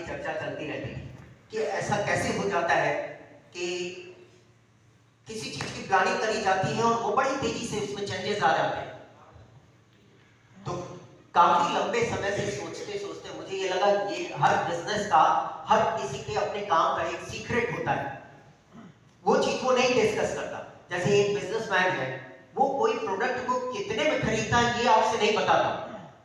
चर्चा चलती रहती है कि ऐसा कैसे हो जाता है कि किसी चीज की प्लानिंग करी जाती है और वो बड़ी तेजी से उसमें चेंजेस आ जाते हैं। तो काफी लंबे समय से सोचते सोचते मुझे ये लगा ये हर बिजनेस का, हर किसी के अपने काम का एक सीक्रेट होता है, वो चीज वो नहीं डिस्कस करता। जैसे एक बिजनेसमैन है, वो कोई प्रोडक्ट को कितने में खरीदता है ये आपसे नहीं बताता,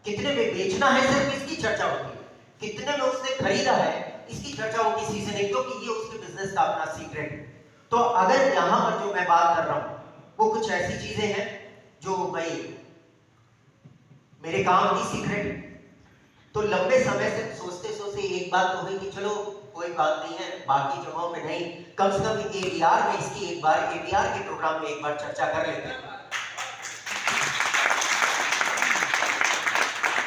कितने में बेचना है सिर्फ इसकी चर्चा होती है, कितने में उसने खरीदा है इसकी चर्चा वो किसी से नहीं, क्योंकि ये उसके बिजनेस का अपना सीक्रेट है। तो अगर यहां पर जो मैं बात कर रहा हूं वो कुछ ऐसी चीजें हैं जो भाई मेरे काम की सीक्रेट है। तो लंबे समय से सोचते सोचते एक बात तो हुई कि चलो कोई बात नहीं है, बाकी जगहों पे नहीं, कम से कम एबीआर में इसकी एक बार, एबीआर के प्रोग्राम में एक बार चर्चा कर लेते हैं।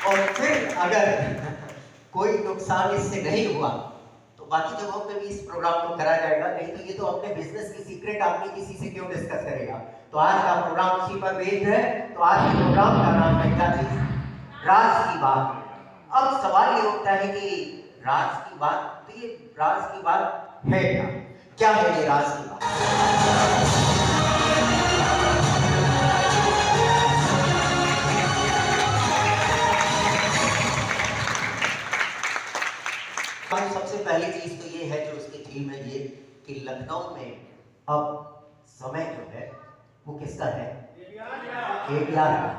और फिर अगर कोई नुकसान इससे नहीं हुआ तो बाकी जगहों पे भी इस प्रोग्राम को करा जाएगा, नहीं तो ये तो अपने बिजनेस की सीक्रेट आदमी किसी से क्यों डिस्कस करेगा। तो आज का प्रोग्राम उसी पर बेस्ड है। तो आज के प्रोग्राम का नाम है क्या चीज? राज की बात। अब सवाल ये उठता है कि राज की बात, तो ये राज की बात है क्या? क्या है ये राज की बात? सबसे पहली चीज तो ये है जो उसकी थीम है ये कि लखनऊ में अब समय जो है वो किसका है? एबीआर का।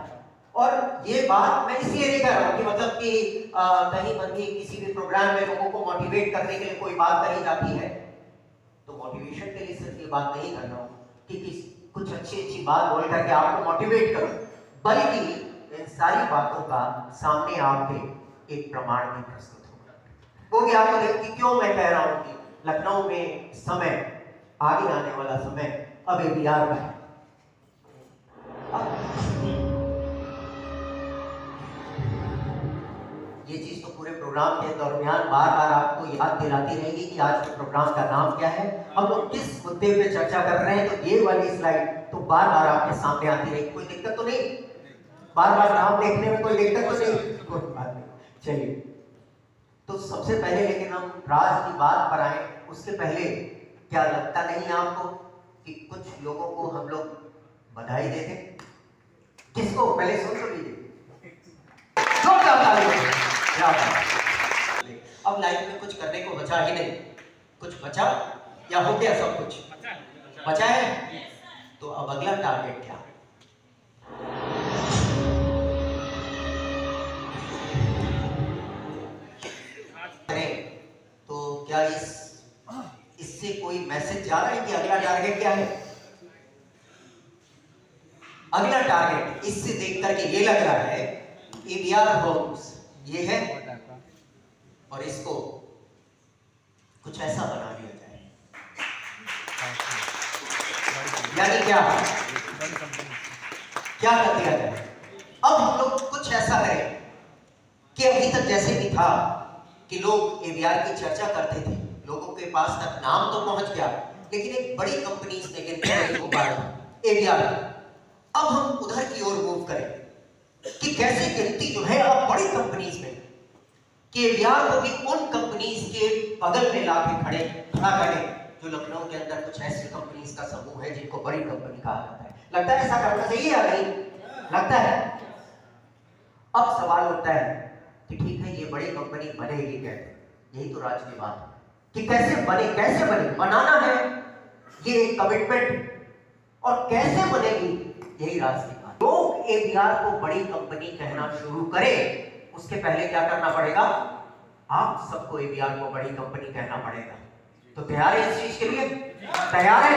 और ये बात मैं इसलिए नहीं कर रहा हूँ कि मतलब कि कहीं पर भी किसी भी प्रोग्राम में लोगों को मोटिवेट करने के लिए कोई बात कही जाती है तो मोटिवेशन के लिए सिर्फ ये बात नहीं कर रहा हूँ कि कुछ अच्छी अच्छी बात बोल करके आपको मोटिवेट करूं, बल्कि इन सारी बातों का सामने आपके एक प्रमाण भी प्रस्तुत होगा। वो भी आपको देख कि क्यों मैं कह रहा हूँ कि लखनऊ में समय, आगे आने वाला समय अब एबीआर का है। ये चीज तो पूरे प्रोग्राम के दरमियान बार बार आपको याद दिलाती रहेगी कि आज के प्रोग्राम का नाम क्या है, हम लोग किस मुद्दे पे चर्चा कर रहे हैं। तो ये वाली स्लाइड तो बार बार आपके सामने आती रहेगी, कोई दिक्कत तो नहीं? बार बार नाम देखने में कोई दिक्कत तो नहीं? कोई बात नहीं, चलिए। तो सबसे पहले लेकिन हम राज की बात पर आए उसके पहले क्या लगता नहीं है आपको कि कुछ लोगों को हम लोग बधाई देते? किसको? पहले सुन तो लीजिए। अब लाइफ में कुछ करने को बचा ही नहीं, कुछ बचा या हो गया सब कुछ? बचा है। तो अब अगला टारगेट क्या? तो क्या इससे कोई मैसेज जा रहा है कि अगला टारगेट क्या है? अगला टारगेट इससे देख करके ये लग रहा है एबीआर होम्स ये है और इसको कुछ ऐसा बना दिया जाए, यानी क्या क्या कर दिया जाए? अब हम लोग कुछ ऐसा करें कि अभी तक जैसे भी था कि लोग एबीआर की चर्चा करते थे, लोगों के पास तक नाम तो पहुंच गया, लेकिन एक बड़ी कंपनी ने गिनती एबीआर। अब हम उधर की ओर मूव करें कि कैसे गिनती जो है अब बड़ी कंपनीज में, कि एबीआर को भी उन कंपनीज के बगल में लाके खड़ा करें जो लखनऊ के अंदर कुछ ऐसी कंपनीज का समूह है जिनको बड़ी कंपनी कहा जाता है। लगता है ऐसा करना चाहिए या नहीं? लगता है। अब सवाल उठता है कि ठीक है ये बड़ी कंपनी बनेगी कैसे? यही तो राज की बात है कि कैसे बने, कैसे बने, बनाना है ये कमिटमेंट, और कैसे बनेगी यही राज की बात। लोग एबीआर को बड़ी कंपनी कहना शुरू करें उसके पहले क्या करना पड़ेगा? आप सबको एबीआर को बड़ी कंपनी कहना पड़ेगा। तो तैयार है इस चीज के लिए? तैयार है?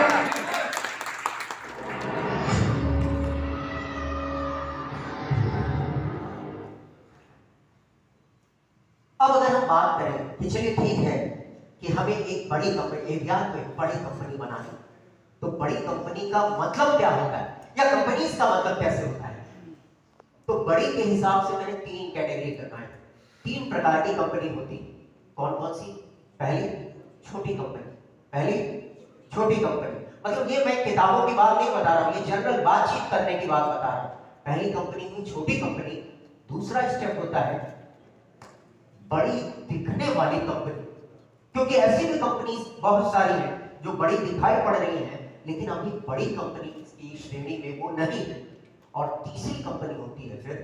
अब अगर हम बात करें कि चलिए ठीक है कि हमें एक बड़ी कंपनी, एबीआर को एक बड़ी कंपनी बनानी, तो बड़ी कंपनी का मतलब क्या होता है या कंपनीज का मतलब कैसे होता है? तो बड़ी के हिसाब से मैंने 3 कैटेगरी करना है। 3 प्रकार की कंपनी होती। कौन कौन सी? पहली छोटी कंपनी, पहली छोटी कंपनी, मतलब ये मैं किताबों की बात नहीं बता रहा हूं, ये जनरल बातचीत करने की बात बता रहा हूं। पहली कंपनी हुई छोटी कंपनी। दूसरा स्टेप होता है बड़ी दिखने वाली कंपनी। क्योंकि ऐसी भी कंपनीज बहुत सारी हैं जो बड़ी दिखाई पड़ रही हैं, लेकिन अभी बड़ी कंपनी की श्रेणी में वो नहीं है। और तीसरी कंपनी होती है फिर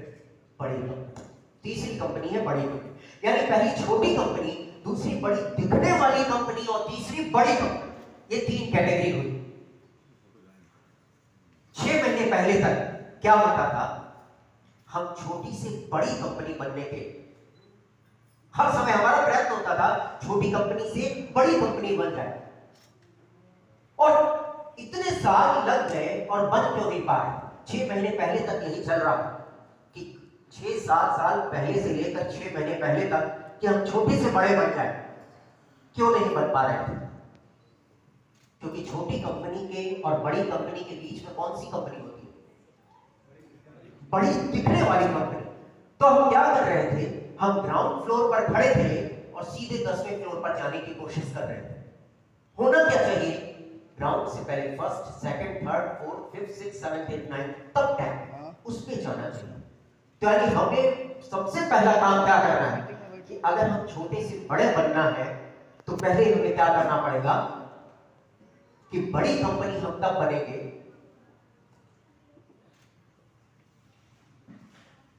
बड़ी कंपनी। तीसरी कंपनी है बड़ी कंपनी, यानी पहली छोटी कंपनी, दूसरी बड़ी दिखने वाली कंपनी और तीसरी बड़ी कंपनी। ये तीन कैटेगरी हुई। 6 महीने पहले तक क्या होता था, हम छोटी से बड़ी कंपनी बनने के हर समय हमारा प्रयत्न होता था छोटी कंपनी से बड़ी कंपनी बन जाए, और इतने साल लग गए और बन क्यों नहीं पाए। 6 महीने पहले तक यही चल रहा कि 6-7 साल पहले से लेकर 6 महीने पहले तक कि हम छोटे से बड़े बन जाए, क्यों नहीं बन पा रहे थे? क्योंकि छोटी कंपनी के और बड़ी कंपनी के बीच में कौन सी कंपनी होती है? बड़ी दिखने वाली कंपनी। तो हम क्या कर रहे थे, हम ग्राउंड फ्लोर पर खड़े थे और सीधे 10वें फ्लोर पर जाने की कोशिश कर रहे थे। होना क्या चाहिए, ग्राउंड से पहले first, second, third, fourth, fifth, six, seventh, eight, ninth, तब 10 उस पे जाना चाहिए। तो यानी हमें सबसे पहला काम क्या करना है कि अगर हम छोटे से बड़े बनना है तो पहले हमें क्या करना पड़ेगा कि बड़ी कंपनी हम तब बनेंगे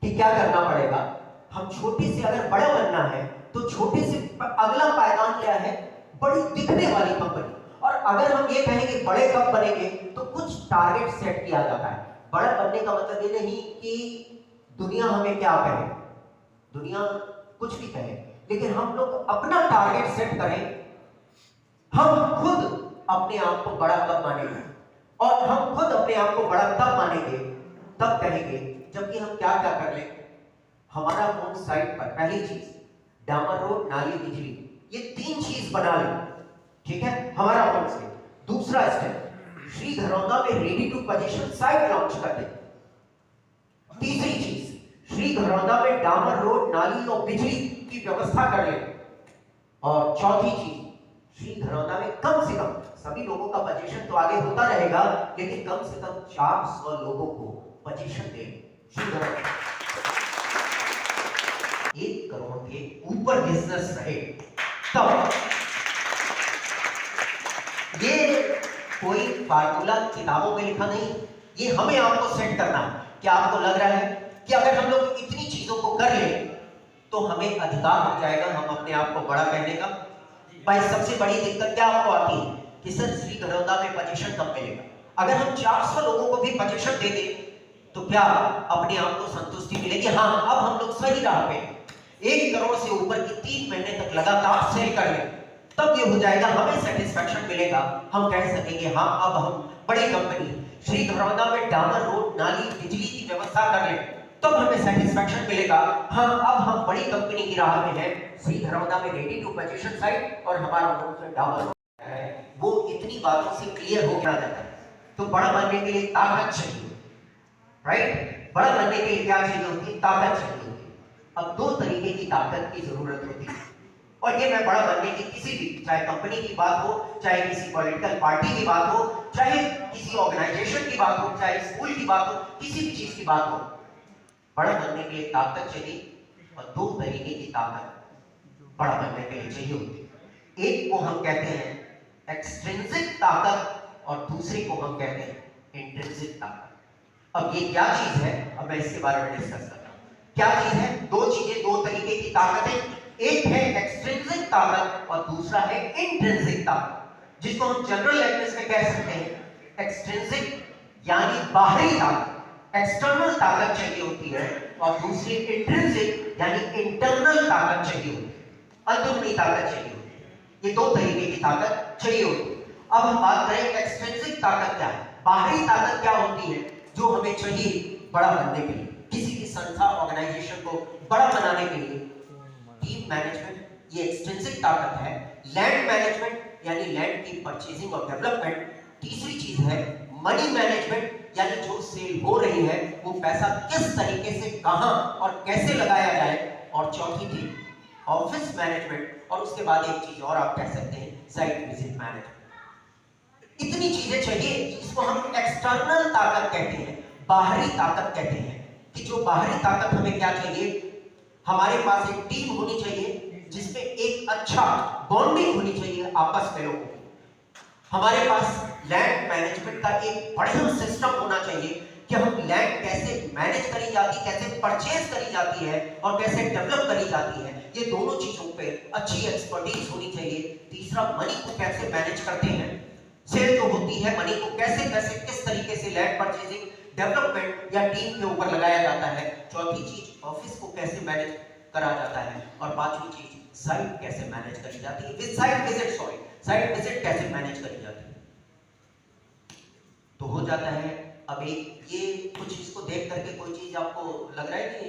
कि क्या करना पड़ेगा, हम छोटे से अगर बड़ा बनना है तो छोटे से अगला पायदान क्या है, बड़ी दिखने वाली कंपनी। और अगर हम ये कहेंगे बड़े कब बनेंगे तो कुछ टारगेट सेट किया जाता है। बड़ा बनने का मतलब ये नहीं कि दुनिया हमें क्या कहे, दुनिया कुछ भी कहे, लेकिन हम लोग अपना टारगेट सेट करें। हम खुद अपने आप को बड़ा कब मानेंगे, और हम खुद अपने आप को बड़ा तब मानेंगे, तब कहेंगे जबकि हम क्या क्या कर लें। हमारा होम साइट पर पहली चीज डामर रोड, नाली, बिजली, ये 3 चीज बना लें, ठीक है, हमारा होम से। दूसरा स्टेप, श्री घरौंदा में ready to position site launch कर दें। तीसरी चीज, श्री घरौंदा में डामर रोड, नाली और बिजली की व्यवस्था कर लें। और चौथी चीज, श्री घरौंदा में कम से कम, सभी लोगों का पोजीशन तो आगे होता रहेगा, लेकिन कम से कम 400 लोगों को पोजीशन दें। श्री घरौंदा 1 करोड़ के ऊपर बिजनेस रहे तब। ये कोई फार्मूला किताबों में लिखा नहीं, ये हमें आपको सेट करना है। क्या आपको लग रहा है कि अगर हम लोग इतनी चीजों को कर ले तो हमें अधिकार हो जाएगा हम अपने आप को बड़ा कहने का? भाई सबसे बड़ी दिक्कत क्या आपको आती है कि सर श्री घरौंदा में पोजीशन कब मिलेगा? अगर हम 400 लोगों को भी पोजीशन दे दें तो क्या अपने आप को संतुष्टि मिलेगी? हाँ, अब हम लोग सही राह पे 1 करोड़ से ऊपर की 3 महीने तक लगातार सेल कर लें, तब ये हो जाएगा, हमें सेटिस्फैक्शन मिलेगा। हम कह सकेंगे हाँ अब हम बड़ी कंपनी, श्री घरौंदा में डामर रोड, नाली, बिजली की व्यवस्था कर लें, तब हमें सेटिस्फैक्शन मिलेगा। हाँ अब हम बड़ी कंपनी की राह में हैं, श्री घरौंदा में रेडी टू पोजीशन साइट और हमारा रोड से डामर रोड है। वो इतनी बातों से क्लियर हो गया जाता है। तो बड़ा बनने के लिए ताकत चाहिए, राइट? बड़ा बनने के लिए क्या चाहिए होती है? ताकत चाहिए होती है। अब 2 तरीके की ताकत की जरूरत होती है, और ये मैं बड़ा बनने की किसी भी, चाहे कंपनी की बात हो, चाहे किसी पॉलिटिकल पार्टी की बात हो, चाहे किसी ऑर्गेनाइजेशन की बात हो, चाहे स्कूल की बात हो, किसी भी चीज की बात हो, बड़ा बनने के लिए ताकत चाहिए। और 2 तरीके की ताकत बड़ा बनने के लिए चाहिए होती है। एक को हम कहते हैं एक्सट्रिंसिक ताकत और दूसरे को हम कहते हैं इंट्रिंसिक ताकत। अब ये क्या चीज है, अब मैं इसके बारे में डिस्कस करता हूं। क्या चीज है? 2 चीजें, 2 तरीके की ताकतें। एक है एक्सट्रिंसिक ताकत और दूसरा है इंट्रिंसिक ताकत, जिसको हम जनरल लैंग्वेज में कह सकते हैं एक्सट्रिंसिक यानी बाहरी ताकत, एक्सटर्नल ताकत चाहिए होती है, और दूसरी इंट्रिंसिक यानी इंटरनल ताकत चाहिए होती है, अंदरूनी ताकत चाहिए होती है। ये 2 तरीके की ताकत चाहिए होती है। अब हम बात करें एक्सट्रिंसिक ताकत क्या है, बाहरी ताकत क्या होती है जो हमें चाहिए बड़ा बनने के लिए, किसी भी संस्था, ऑर्गेनाइजेशन को बड़ा बनाने के लिए। टीम मैनेजमेंट, ये एक्सट्रिंसिक ताकत है। लैंड मैनेजमेंट यानी लैंड की परचेजिंग और डेवलपमेंट। तीसरी चीज है मनी मैनेजमेंट, यानी जो सेल हो रही है वो पैसा किस तरीके से, कहां और कैसे लगाया जाए। और चौथी थी ऑफिस मैनेजमेंट, और उसके बाद एक चीज और आप कह सकते हैं साइट विजिट मैनेजमेंट। इतनी चीजें चाहिए जिसको हम एक्सटर्नल ताकत कहते हैं, बाहरी ताकत कहते हैं। कि जो बाहरी ताकत हमें क्या चाहिए, हमारे पास एक टीम होनी चाहिए जिसमें एक अच्छा बॉन्डिंग होनी चाहिए आपस में लोगों की। हमारे पास लैंड मैनेजमेंट का एक बढ़िया सिस्टम होना चाहिए कि हम लैंड कैसे मैनेज करी जाती, कैसे परचेज करी जाती है और कैसे डेवलप करी जाती है, ये दोनों चीजों पे अच्छी एक्सपर्टीज होनी चाहिए। तीसरा, मनी को कैसे मैनेज करते हैं, सेल जो होती है मनी को कैसे कैसे किस तरीके से लैंड परचेजिंग, डेवलपमेंट या टीम के ऊपर लगाया जाता है। चौथी चीज, ऑफिस को कैसे मैनेज करा जाता है। और पांचवी चीज, साइट कैसे मैनेज करी जाती है, साइट विजिट कैसे मैनेज करी जाती है। तो हो जाता है। अब एक ये कुछ इसको देख करके कोई चीज आपको लग रहा है कि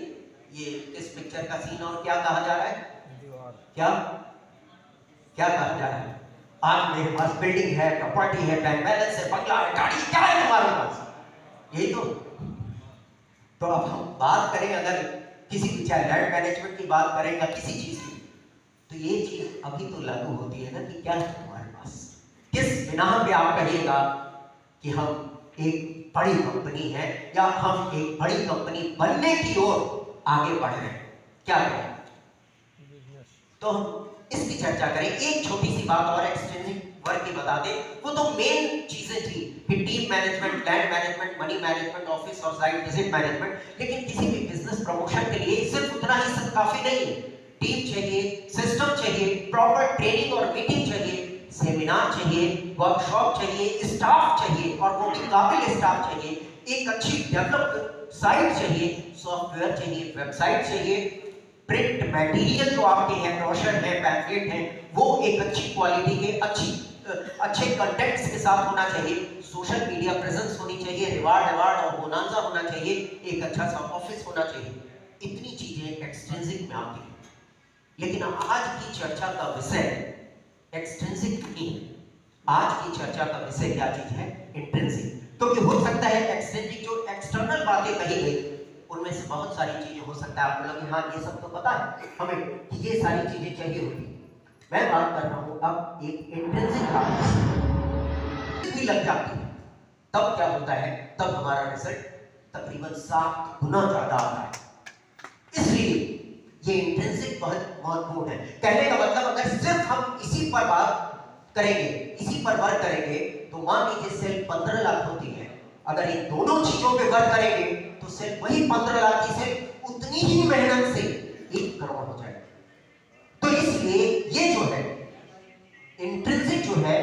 ये किस पिक्चर का सीन और क्या कहा जा रहा है, क्या क्या कहा जा रहा है। आज मेरे पास बिल्डिंग है, प्रॉपर्टी है, बैंक बैलेंस है, बंगला है, गाड़ी, क्या है तुम्हारे पास, यही तो अब हम बात करें अगर किसी भी, चाहे लैंड मैनेजमेंट की बात करें या किसी चीज की, तो ये चीज अभी तो लागू होती है ना कि क्या है तुम्हारे पास। किस बिना पे आप कहिएगा कि हम एक बड़ी कंपनी है या हम एक बड़ी कंपनी बनने की ओर आगे बढ़ रहे हैं, क्या करें। तो हम इसकी चर्चा करें। एक छोटी सी बात और एक्सटेंसिव वर्क की बता दें, वो तो मेन चीजें थी कि team management, land management, money management, office और साइट विजिट मैनेजमेंट। लेकिन किसी भी बिजनेस प्रमोशन के लिए सिर्फ उतना ही सब काफी नहीं है। टीम चाहिए, सिस्टम चाहिए, प्रॉपर ट्रेनिंग और मीटिंग चाहिए, सेमिनार चाहिए, वर्कशॉप चाहिए, स्टाफ चाहिए और वो भी काबिल स्टाफ चाहिए, एक अच्छी डेवलप्ड साइट चाहिए, सॉफ्टवेयर चाहिए, वेबसाइट चाहिए, प्रिंट मटेरियल जो आपके हैं, ब्रोशर है, पैम्फलेट है, वो एक अच्छी क्वालिटी के अच्छे कंटेंट्स के साथ होना चाहिए, सोशल मीडिया प्रेजेंस होनी चाहिए, रिवार्ड और बोनांजा होना चाहिए, एक अच्छा सा ऑफिस होना चाहिए। इतनी चीजें एक्सट्रिंसिक में आती हैं। लेकिन आज की चर्चा का विषय एक्सट्रिंसिक नहीं है। आज की चर्चा का विषय क्या चीज है, इंट्रिंसिक। क्योंकि हो सकता है एक्सट्रिंसिक जो एक्सटर्नल बातें कही गई उनमें से बहुत सारी चीजें हो सकता है आपको लगे हाँ ये सब तो पता है हमें कि ये सारी चीजें चाहिए होती। मैं बात कर रहा हूं अब एक इंट्रिंसिक बात भी लग जाती है, तब क्या होता है, तब हमारा रिजल्ट तकरीबन 7 गुना ज्यादा आता है। इसलिए ये इंट्रिंसिक बहुत महत्वपूर्ण है। कहने का मतलब अगर सिर्फ हम इसी पर बात करेंगे, इसी पर वर्क करेंगे, तो मान लीजिए सेल 15 लाख होती है, अगर इन दोनों चीजों पे वर्क करेंगे तो सेल वही 15 लाख की सेल उतनी ही मेहनत से 1 करोड़ हो जाएगा। तो इसलिए ये जो है इंट्रिंसिक जो है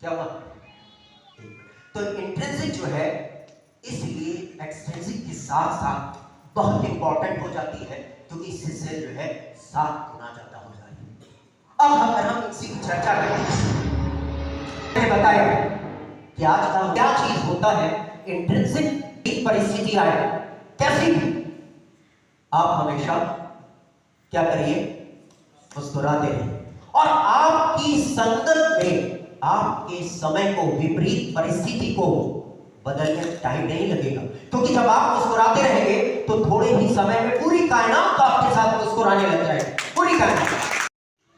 क्या हुआ, तो इंट्रिंसिक जो है इसलिए एक्सट्रिंसिक के साथ साथ बहुत इंपॉर्टेंट हो जाती है, क्योंकि इससे सेल जो है 7 गुना ज्यादा हो जाती है। अब अगर हम इसी की चर्चा करें, मैंने बताया कि आज का क्या चीज होता है, इंट्रिंसिक एक परिस्थिति आए कैसी भी, आप हमेशा क्या करिए, मुस्कुराते रहिए और आपकी संगत में आपके समय को, विपरीत परिस्थिति को बदलने टाइम नहीं लगेगा। क्योंकि जब आप मुस्कुराते रहेंगे तो थोड़े ही समय में पूरी कायनात आपके साथ मुस्कुराने लग जाएगी, पूरी कायनात।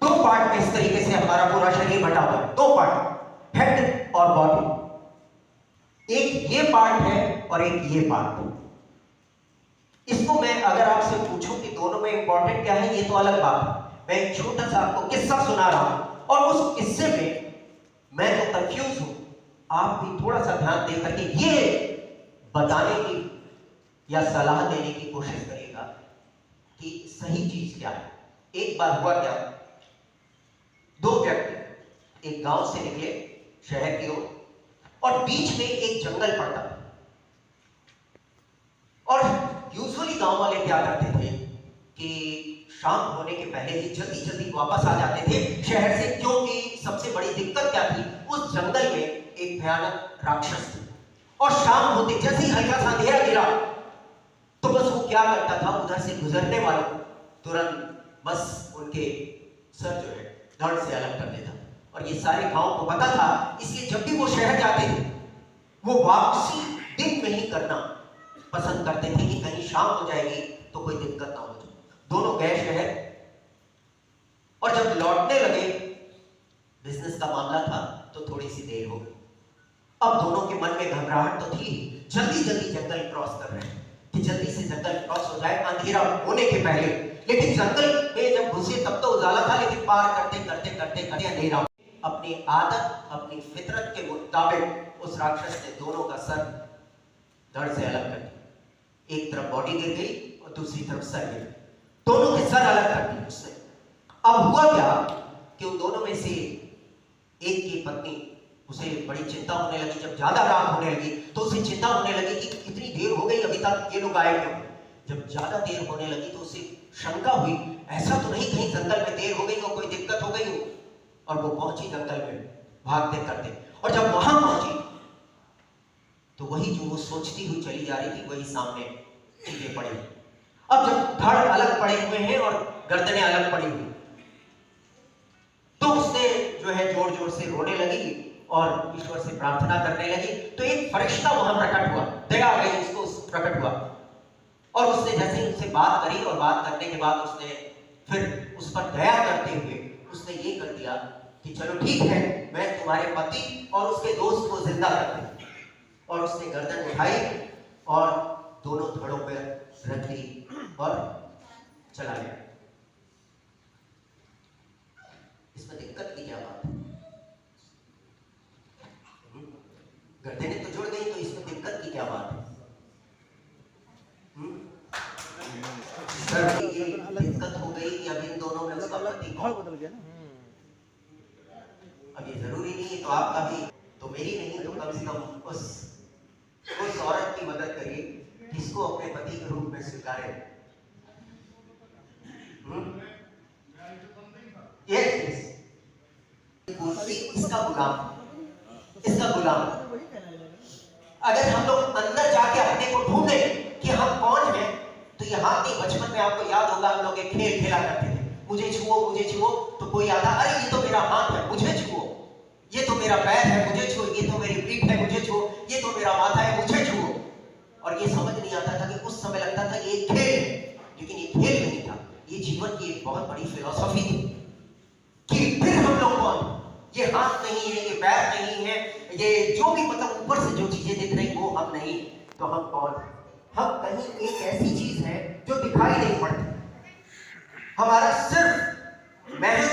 2 पार्ट में इस तरीके से हमारा पूरा शरीर बटा हुआ है, 2 पार्ट, हेड और बॉडी। एक ये पार्ट है और एक ये पार्ट है। इसको मैं अगर आपसे पूछूं कि दोनों में इंपॉर्टेंट क्या है, ये तो अलग बात है। मैं एक छोटा सा आपको किस्सा सुना रहा हूं और उस किस्से में मैं तो कंफ्यूज हूं, आप भी थोड़ा सा ध्यान दे करके ये बताने की या सलाह देने की कोशिश करिएगा कि सही चीज क्या है। एक बार हुआ क्या, 2 व्यक्ति एक गांव से निकले शहर की ओर और बीच में एक जंगल पड़ता और यूजुअली गांव वाले क्या करते थे कि शाम होने के पहले ही जल्दी जल्दी वापस आ जाते थे शहर से, क्योंकि सबसे बड़ी दिक्कत क्या थी, उस जंगल में एक भयानक राक्षस थी और शाम होते जैसे ही हल्का सा अंधेरा गिरा तो बस वो क्या करता था, उधर से गुजरने वालों तुरंत बस उनके सर जो है धड़ से अलग कर देता। और ये सारे गांव को पता था, इसलिए जब भी वो शहर जाते थे वो वापसी दिन में ही करना पसंद करते थे कि कहीं शाम हो जाएगी तो कोई दिक्कत ना हो जाए। दोनों गए शहर और जब लौटने लगे, बिजनेस का मामला था तो थोड़ी सी देर हो गई। अब दोनों के मन में घबराहट तो थी, जल्दी जल्दी जंगल क्रॉस कर रहे हैं कि जल्दी से जंगल क्रॉस हो जाए अंधेरा होने के पहले। लेकिन जंगल में जब घुसे तब तो उजाला था, लेकिन पार करते करते करते करते अंधेरा। अपनी आदत, अपनी फितरत के मुताबिक उस राक्षस ने दोनों का सर धड़ से अलग कर दिया। एक तरफ बॉडी गिर गई और दूसरी तरफ सर गिर गई, दोनों के सर अलग कर दिए उसने। अब हुआ क्या कि उन दोनों में से एक की पत्नी, उसे बड़ी चिंता होने लगी। जब ज्यादा रात होने लगी तो उसे चिंता होने लगी कि इतनी देर हो गई, अभी तक ये लोग आए क्यों। जब ज्यादा देर होने लगी तो उसे शंका हुई, ऐसा तो नहीं कहीं जंगल में देर हो गई हो, कोई दिक्कत हो गई हो। और वो पहुंची जंगल में भागते करते, और जब वहां पहुंची तो वही जो वो सोचती हुई चली जा रही थी वही सामने टिके पड़ी। अब जब धड़ अलग पड़े हुए हैं और गर्दनें अलग पड़ी हुई, तो उसने जो है जोर जोर से रोने लगी और ईश्वर से प्रार्थना करने लगी। तो एक फरिश्ता वहां प्रकट हुआ, दया आ गई उसको, प्रकट हुआ। और उसने जैसे ही उससे बात करी, और बात करने के बाद उसने फिर उस पर दया करते हुए उसने ये कर दिया कि चलो ठीक है, मैं तुम्हारे पति और उसके दोस्त को जिंदा कर दूं। और उसने गर्दन उठाई और दोनों धड़ों पर रख दी और चला गया। इसमें दिक्कत की क्या बात है? गर्दनें तो जुड़ गई, तो इसमें दिक्कत की क्या बात है? दिक्कत हो गई कि अब इन दोनों में उसका पति बदल गया ना। अब ये जरूरी नहीं है तो आपका भी, तो मेरी नहीं, तो कम से कम उस औरत की मदद करिए जिसको अपने पति के रूप में स्वीकारे। इसका गुलाम। अगर हम लोग अंदर जाके अपने को ढूंढे कि हम कौन हैं, तो ये हाथ नहीं, बचपन में आपको याद होगा हम लोग एक खेल खेला करते थे, मुझे छुओ, तो कोई आता, अरे ये तो मेरा हाथ है मुझे छुओ, ये तो मेरा पैर है मुझे छुओ, ये तो मेरी पीठ है मुझे छुओ, ये तो मेरा माथा है मुझे छुओ। और ये समझ नहीं आता था कि उस समय लगता था ये एक खेल है, लेकिन ये खेल नहीं था, ये जीवन की एक बहुत बड़ी फिलॉसफी थी कि फिर हम लोग कौन, ये हाथ नहीं है, ये पैर नहीं है, ये जो भी मतलब ऊपर से जो चीजें दिख रही वो हम नहीं, तो हम कौन? हम कहीं एक ऐसी चीज है जो दिखाई नहीं पड़ती। हमारा सिर्फ महज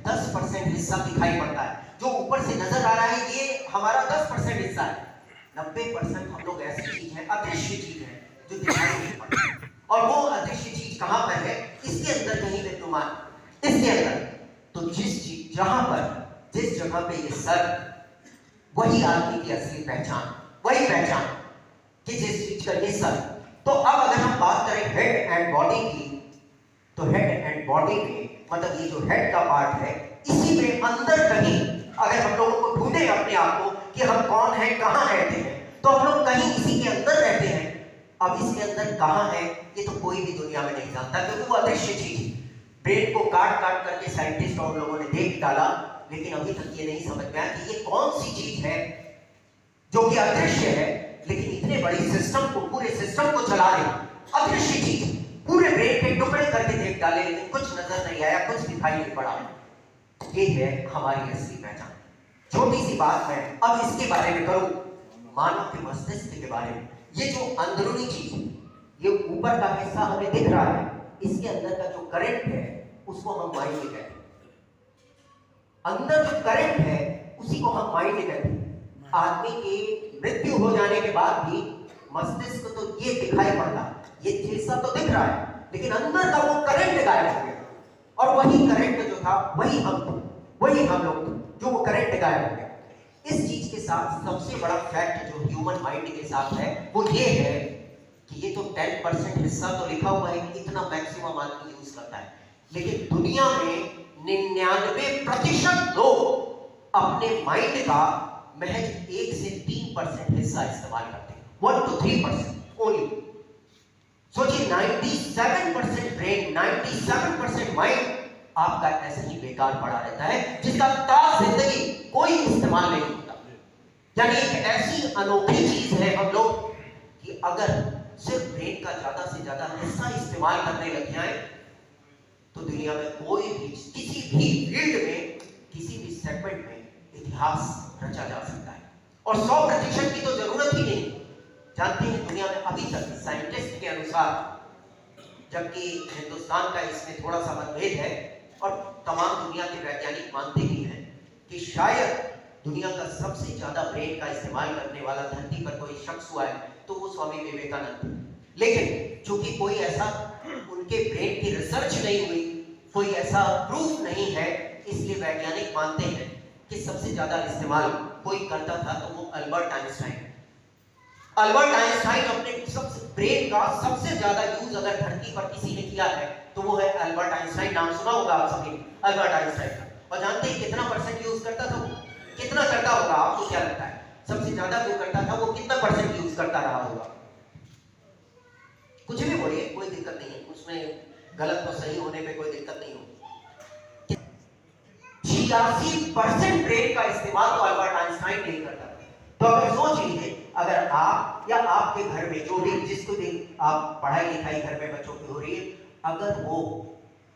10% हिस्सा दिखाई पड़ता है, जो ऊपर से नजर आ रहा है ये हमारा 10% हिस्सा है। 90% हम लोग ऐसी चीज है, अदृश्य चीज है जो दिखाई नहीं पड़ती। और वो अदृश्य चीज कहां पर है? इसके अंदर कहीं विद्यमान, इसके अंदर। तो जिस जगह पे ये सर, वही आदमी की असली पहचान, वही पहचान कि जिस चीज का ये सर। तो अब अगर हम बात करें हेड एंड बॉडी की, तो हेड एंड बॉडी में मतलब ये जो हेड का पार्ट है, इसी में अंदर कहीं अगर हम लोगों को ढूंढे अपने आप को कि हम कौन है, कहां रहते हैं, तो हम लोग कहीं इसी के अंदर रहते हैं। अब इसके अंदर कहां है ये तो कोई भी दुनिया में नहीं जानता, क्योंकि वो अदृश्य चीज है। ब्रेन को काट काट करके साइंटिस्ट और लोगों ने देख डाला, लेकिन अभी तक ये नहीं समझ में आया कि ये कौन सी चीज है जो कि अदृश्य है, लेकिन इतने बड़ी सिस्टम को, पूरे सिस्टम को चला रही अदृश्य चीज। पूरे ब्रेन के टुकड़े करके देख डाले, लेकिन कुछ नजर नहीं आया, कुछ दिखाई नहीं पड़ा। ये है हमारी असली पहचान। छोटी सी बात मैं अब इसके बारे में करूं, मानव के मस्तिष्क के बारे में। ये जो अंदरूनी चीज है, ये ऊपर का हिस्सा हमें दिख रहा है, इसके अंदर का जो करंट है उसको हम माइंड कहते हैं। अंदर जो करंट है उसी को हम माइंड कहते हैं। आदमी की मृत्यु हो जाने के बाद भी मस्तिष्क तो ये दिखाई पड़ता, ये हिस्सा तो दिख रहा है, लेकिन अंदर का वो करंट गायब हो गया। और वही करंट जो था वही हम थे, वही हम लोग थे, जो वो करंट गायब हो गया। इस चीज के साथ सबसे बड़ा फैक्ट जो ह्यूमन माइंड के साथ है वो ये है कि ये तो 10% हिस्सा तो लिखा हुआ है कि इतना मैक्सिमम आदमी यूज करता है, लेकिन दुनिया में 99% लोग अपने माइंड का महज 1 से 3% हिस्सा इस्तेमाल करते हैं। 1 to 3% ओनली। सोचिए 97% ब्रेन, 97% माइंड आपका ऐसे ही बेकार पड़ा रहता है, जिसका ताज जिंदगी कोई इस्तेमाल नहीं होता। यानी एक ऐसी अनोखी चीज है हम लोग कि अगर सिर्फ ब्रेन का ज्यादा से ज्यादा हिस्सा इस्तेमाल करने लग जाए तो दुनिया में कोई भी किसी भी फील्ड में, किसी भी सेगमेंट में इतिहास रचा जा सकता है। और 100% की तो जरूरत ही नहीं। जानते हैं दुनिया में अभी तक साइंटिस्ट के अनुसार जबकि हिंदुस्तान का इसमें थोड़ा सा मतभेद है और तमाम दुनिया के वैज्ञानिक मानते भी हैं कि शायद दुनिया का सबसे ज्यादा ब्रेन का इस्तेमाल करने वाला धरती पर कोई शख्स हुआ है तो वो स्वामी विवेकानंद। लेकिन चूंकि कोई ऐसा उनके ब्रेन की रिसर्च नहीं हुई, कोई ऐसा प्रूफ नहीं है, इसलिए वैज्ञानिक मानते हैं कि सबसे ज्यादा इस्तेमाल कोई करता था तो वो अल्बर्ट आइंस्टाइन। अल्बर्ट आइंस्टाइन अपने सबसे ब्रेन का सबसे ज्यादा यूज अगर धरती पर किसी ने किया है तो वो है अल्बर्ट आइंस्टाइन। नाम सुना होगा आप सभी अल्बर्ट आइंस्टाइन का। और जानते हैं कितना परसेंट यूज करता था वो? कितना करता होगा? आपको क्या लगता है सबसे ज्यादा जो करता था वो कितना परसेंट यूज करता रहा होगा? कुछ भी बोलिए, कोई दिक्कत नहीं है उसमें, गलत तो सही होने पे कोई दिक्कत नहीं होगी। 86% ब्रेन का इस्तेमाल तो अल्बर्ट आइंस्टाइन नहीं करता। तो अगर सोच लीजिए, अगर आप या आपके घर में जो भी जिसको भी आप पढ़ाई लिखाई घर में बच्चों की हो रही है, अगर वो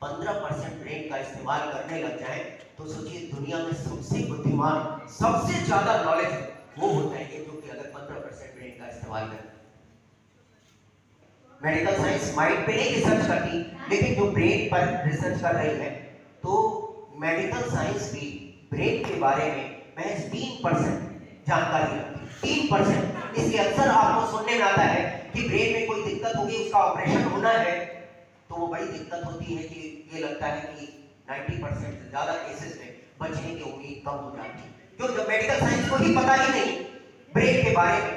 15% ब्रेन का इस्तेमाल करने लग जाए तो सोचिए दुनिया में सबसे बुद्धिमान, सबसे ज्यादा नॉलेज वो होता है जो कि अगर 15% ब्रेन का इस्तेमाल करें। मेडिकल साइंस माइंड पे नहीं रिसर्च करती, लेकिन जो ब्रेन पर रिसर्च कर रही है, तो मेडिकल साइंस भी ब्रेन के बारे में महज 3% जानकारी रखती है। 3%। इसलिए अक्सर आपको सुनने में आता है कि ब्रेन में कोई दिक्कत होगी, उसका ऑपरेशन होना है, तो वो बड़ी दिक्कत होती है कि ये लगता है कि 90% से ज्यादा केसेस में बचने की उम्मीद कम हो जाती है। क्यों? जब मेडिकल साइंस को ही पता ही नहीं ब्रेन के बारे में,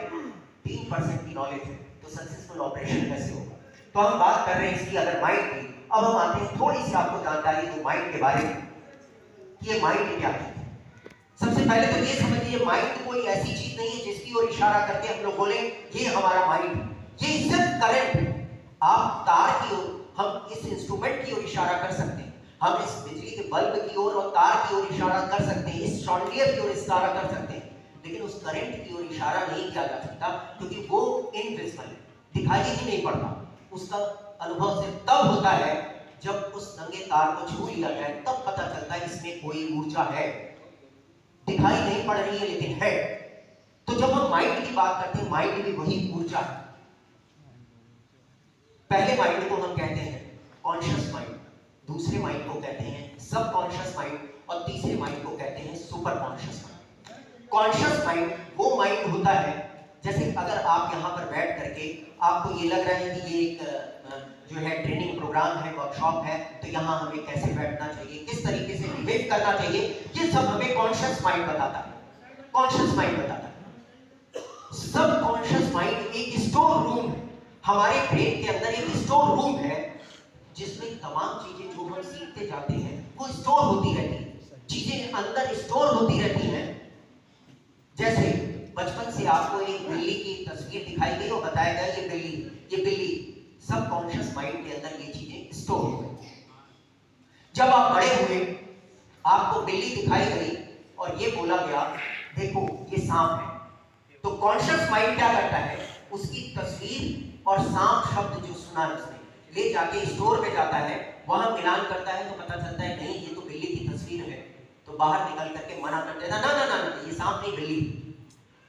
3% की नॉलेज है, तो सक्सेसफुल ऑपरेशन कैसे होगा? तो हम बात कर रहे हैं इसकी अगर माइंड की। अब हम आते हैं थोड़ी सी आपको जानकारी दो माइंड के बारे में कि ये माइंड क्या है। सबसे पहले तो ये समझिए, माइंड कोई ऐसी चीज नहीं है जिसकी ओर इशारा करके हम लोग बोले ये हमारा माइंड। ये सिर्फ करंट, आप तार की ओर, हम इस इंस्ट्रूमेंट की ओर इशारा कर सकते हैं, हम इस बिजली के बल्ब की ओर और तार की ओर इशारा कर सकते हैं, इस शॉन्डियर की ओर इशारा कर सकते हैं, लेकिन उस करंट की ओर इशारा नहीं किया जा सकता क्योंकि वो इनविजिबल है, दिखाई ही नहीं पड़ता। उसका अनुभव सिर्फ तब होता है जब उस नंगे तार को छू लिया जाए, तब पता चलता है इसमें कोई ऊर्जा है, दिखाई नहीं पड़ रही है लेकिन है। तो जब हम माइंड की बात करते हैं, माइंड भी वही ऊर्जा है। पहले माइंड को हम कहते हैं कॉन्शियस माइंड, दूसरे माइंड को कहते हैं सब कॉन्शियस माइंड, और तीसरे माइंड को कहते हैं super conscious mind. Conscious mind वो माइंड होता है, जैसे अगर आप यहाँ पर बैठ करके आपको ये लग रहा है कि ये एक जो है ट्रेनिंग प्रोग्राम है, वर्कशॉप है, तो यहाँ हमें कैसे बैठना चाहिए, किस तरीके से बिहेव करना चाहिए, ये सब हमें कॉन्शियस माइंड बताता है। कॉन्शियस माइंड बताता है। सब कॉन्शियस माइंड एक स्टोर रूम है, हमारे ब्रेन के अंदर एक स्टोर रूम है जिसमें तमाम चीजें जो हम सीखते जाते हैं वो स्टोर होती रहती है, चीजें अंदर स्टोर होती रहती हैं। जैसे बचपन से आपको एक बिल्ली की तस्वीर दिखाई गई और बताया गया ये बिल्ली सब कॉन्शियस माइंड के अंदर ये चीजें स्टोर हो गई। जब आप बड़े हुए, आपको बिल्ली दिखाई गई और ये बोला गया देखो ये सांप है, तो कॉन्शियस माइंड क्या करता है, उसकी तस्वीर और सांप शब्द जो सुना उसने ले जाके स्टोर में जाता है, वहां मिलान करता है तो पता चलता है नहीं ये तो बिल्ली की तस्वीर है, तो बाहर निकल करके मना कर देता ना ना ना ना ये सांप नहीं बिल्ली।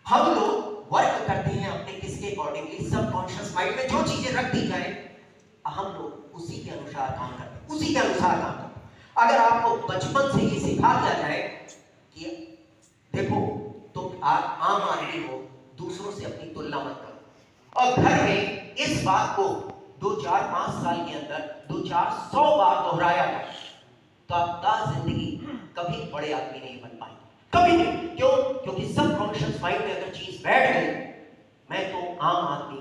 हम लोग वर्क करते हैं अपने किसके अकॉर्डिंगली, सब कॉन्शियस माइंड में जो चीजें रख दी जाए हम लोग उसी के अनुसार काम करते हैं, उसी के अनुसार काम करते हैं। अगर आपको बचपन से ये सिखा दिया जाए कि देखो तुम आम आदमी हो, दूसरों से अपनी तुलना मत करो, और घर में इस बात को 2-4-5 साल के अंदर 2-4-100 बार दोहराया जाए, तो आप जिंदगी कभी बड़े आदमी नहीं बन पाएंगे, कभी नहीं। क्यों? क्योंकि सब कॉन्शियस माइंड में अगर चीज बैठ गई, मैं तो आम आदमी,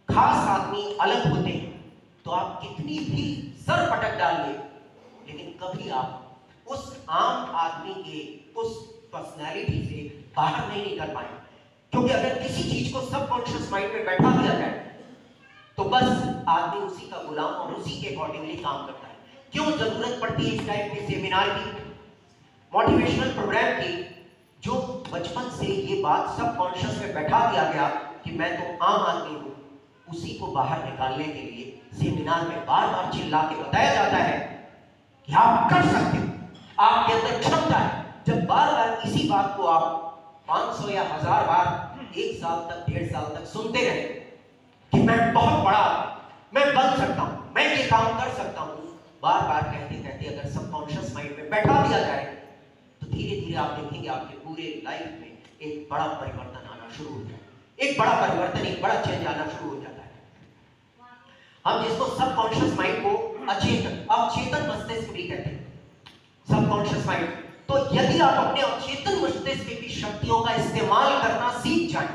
खास आदमी अलग होते हैं, तो आप कितनी भी सर पटक डालिए, लेकिन कभी आप उस आम आदमी के उस पर्सनैलिटी से बाहर नहीं निकल पाएंगे। क्योंकि अगर किसी चीज को सब कॉन्शियस माइंड में बैठा दिया जाए तो बस आदमी उसी का गुलाम और उसी के अकॉर्डिंगली काम करता है। क्यों जरूरत पड़ती है इस टाइप के सेमिनार की, मोटिवेशनल प्रोग्राम की, जो बचपन से ये बात सब कॉन्शियस में बैठा दिया गया कि मैं तो आम आदमी हूं, उसी को बाहर निकालने के लिए सेमिनार में बार बार चिल्ला के बताया जाता है कि आप कर सकते हो, आपके अंदर क्षमता है। जब बार बार इसी बात को आप 500 या 1000 बार 1 साल तक 1.5 साल तक सुनते रहे कि मैं बहुत बड़ा, मैं बन सकता हूं, मैं ये काम कर सकता हूं, बार बार कहते कहते अगर सबकॉन्शियस माइंड में बैठा दिया जाए तो धीरे धीरे आप देखेंगे आपके पूरे लाइफ में एक बड़ा परिवर्तन आना शुरू हो जाए, एक बड़ा परिवर्तन, एक बड़ा चेंज आना शुरू हो जाता है। हम जिसको सबकॉन्शियस माइंड को अचेतन, अवचेतन मस्तिष्क भी कहते हैं, सबकॉन्शियस माइंड। तो यदि आप अपने अवचेतन मस्तिष्क की शक्तियों का इस्तेमाल करना सीख जाएं,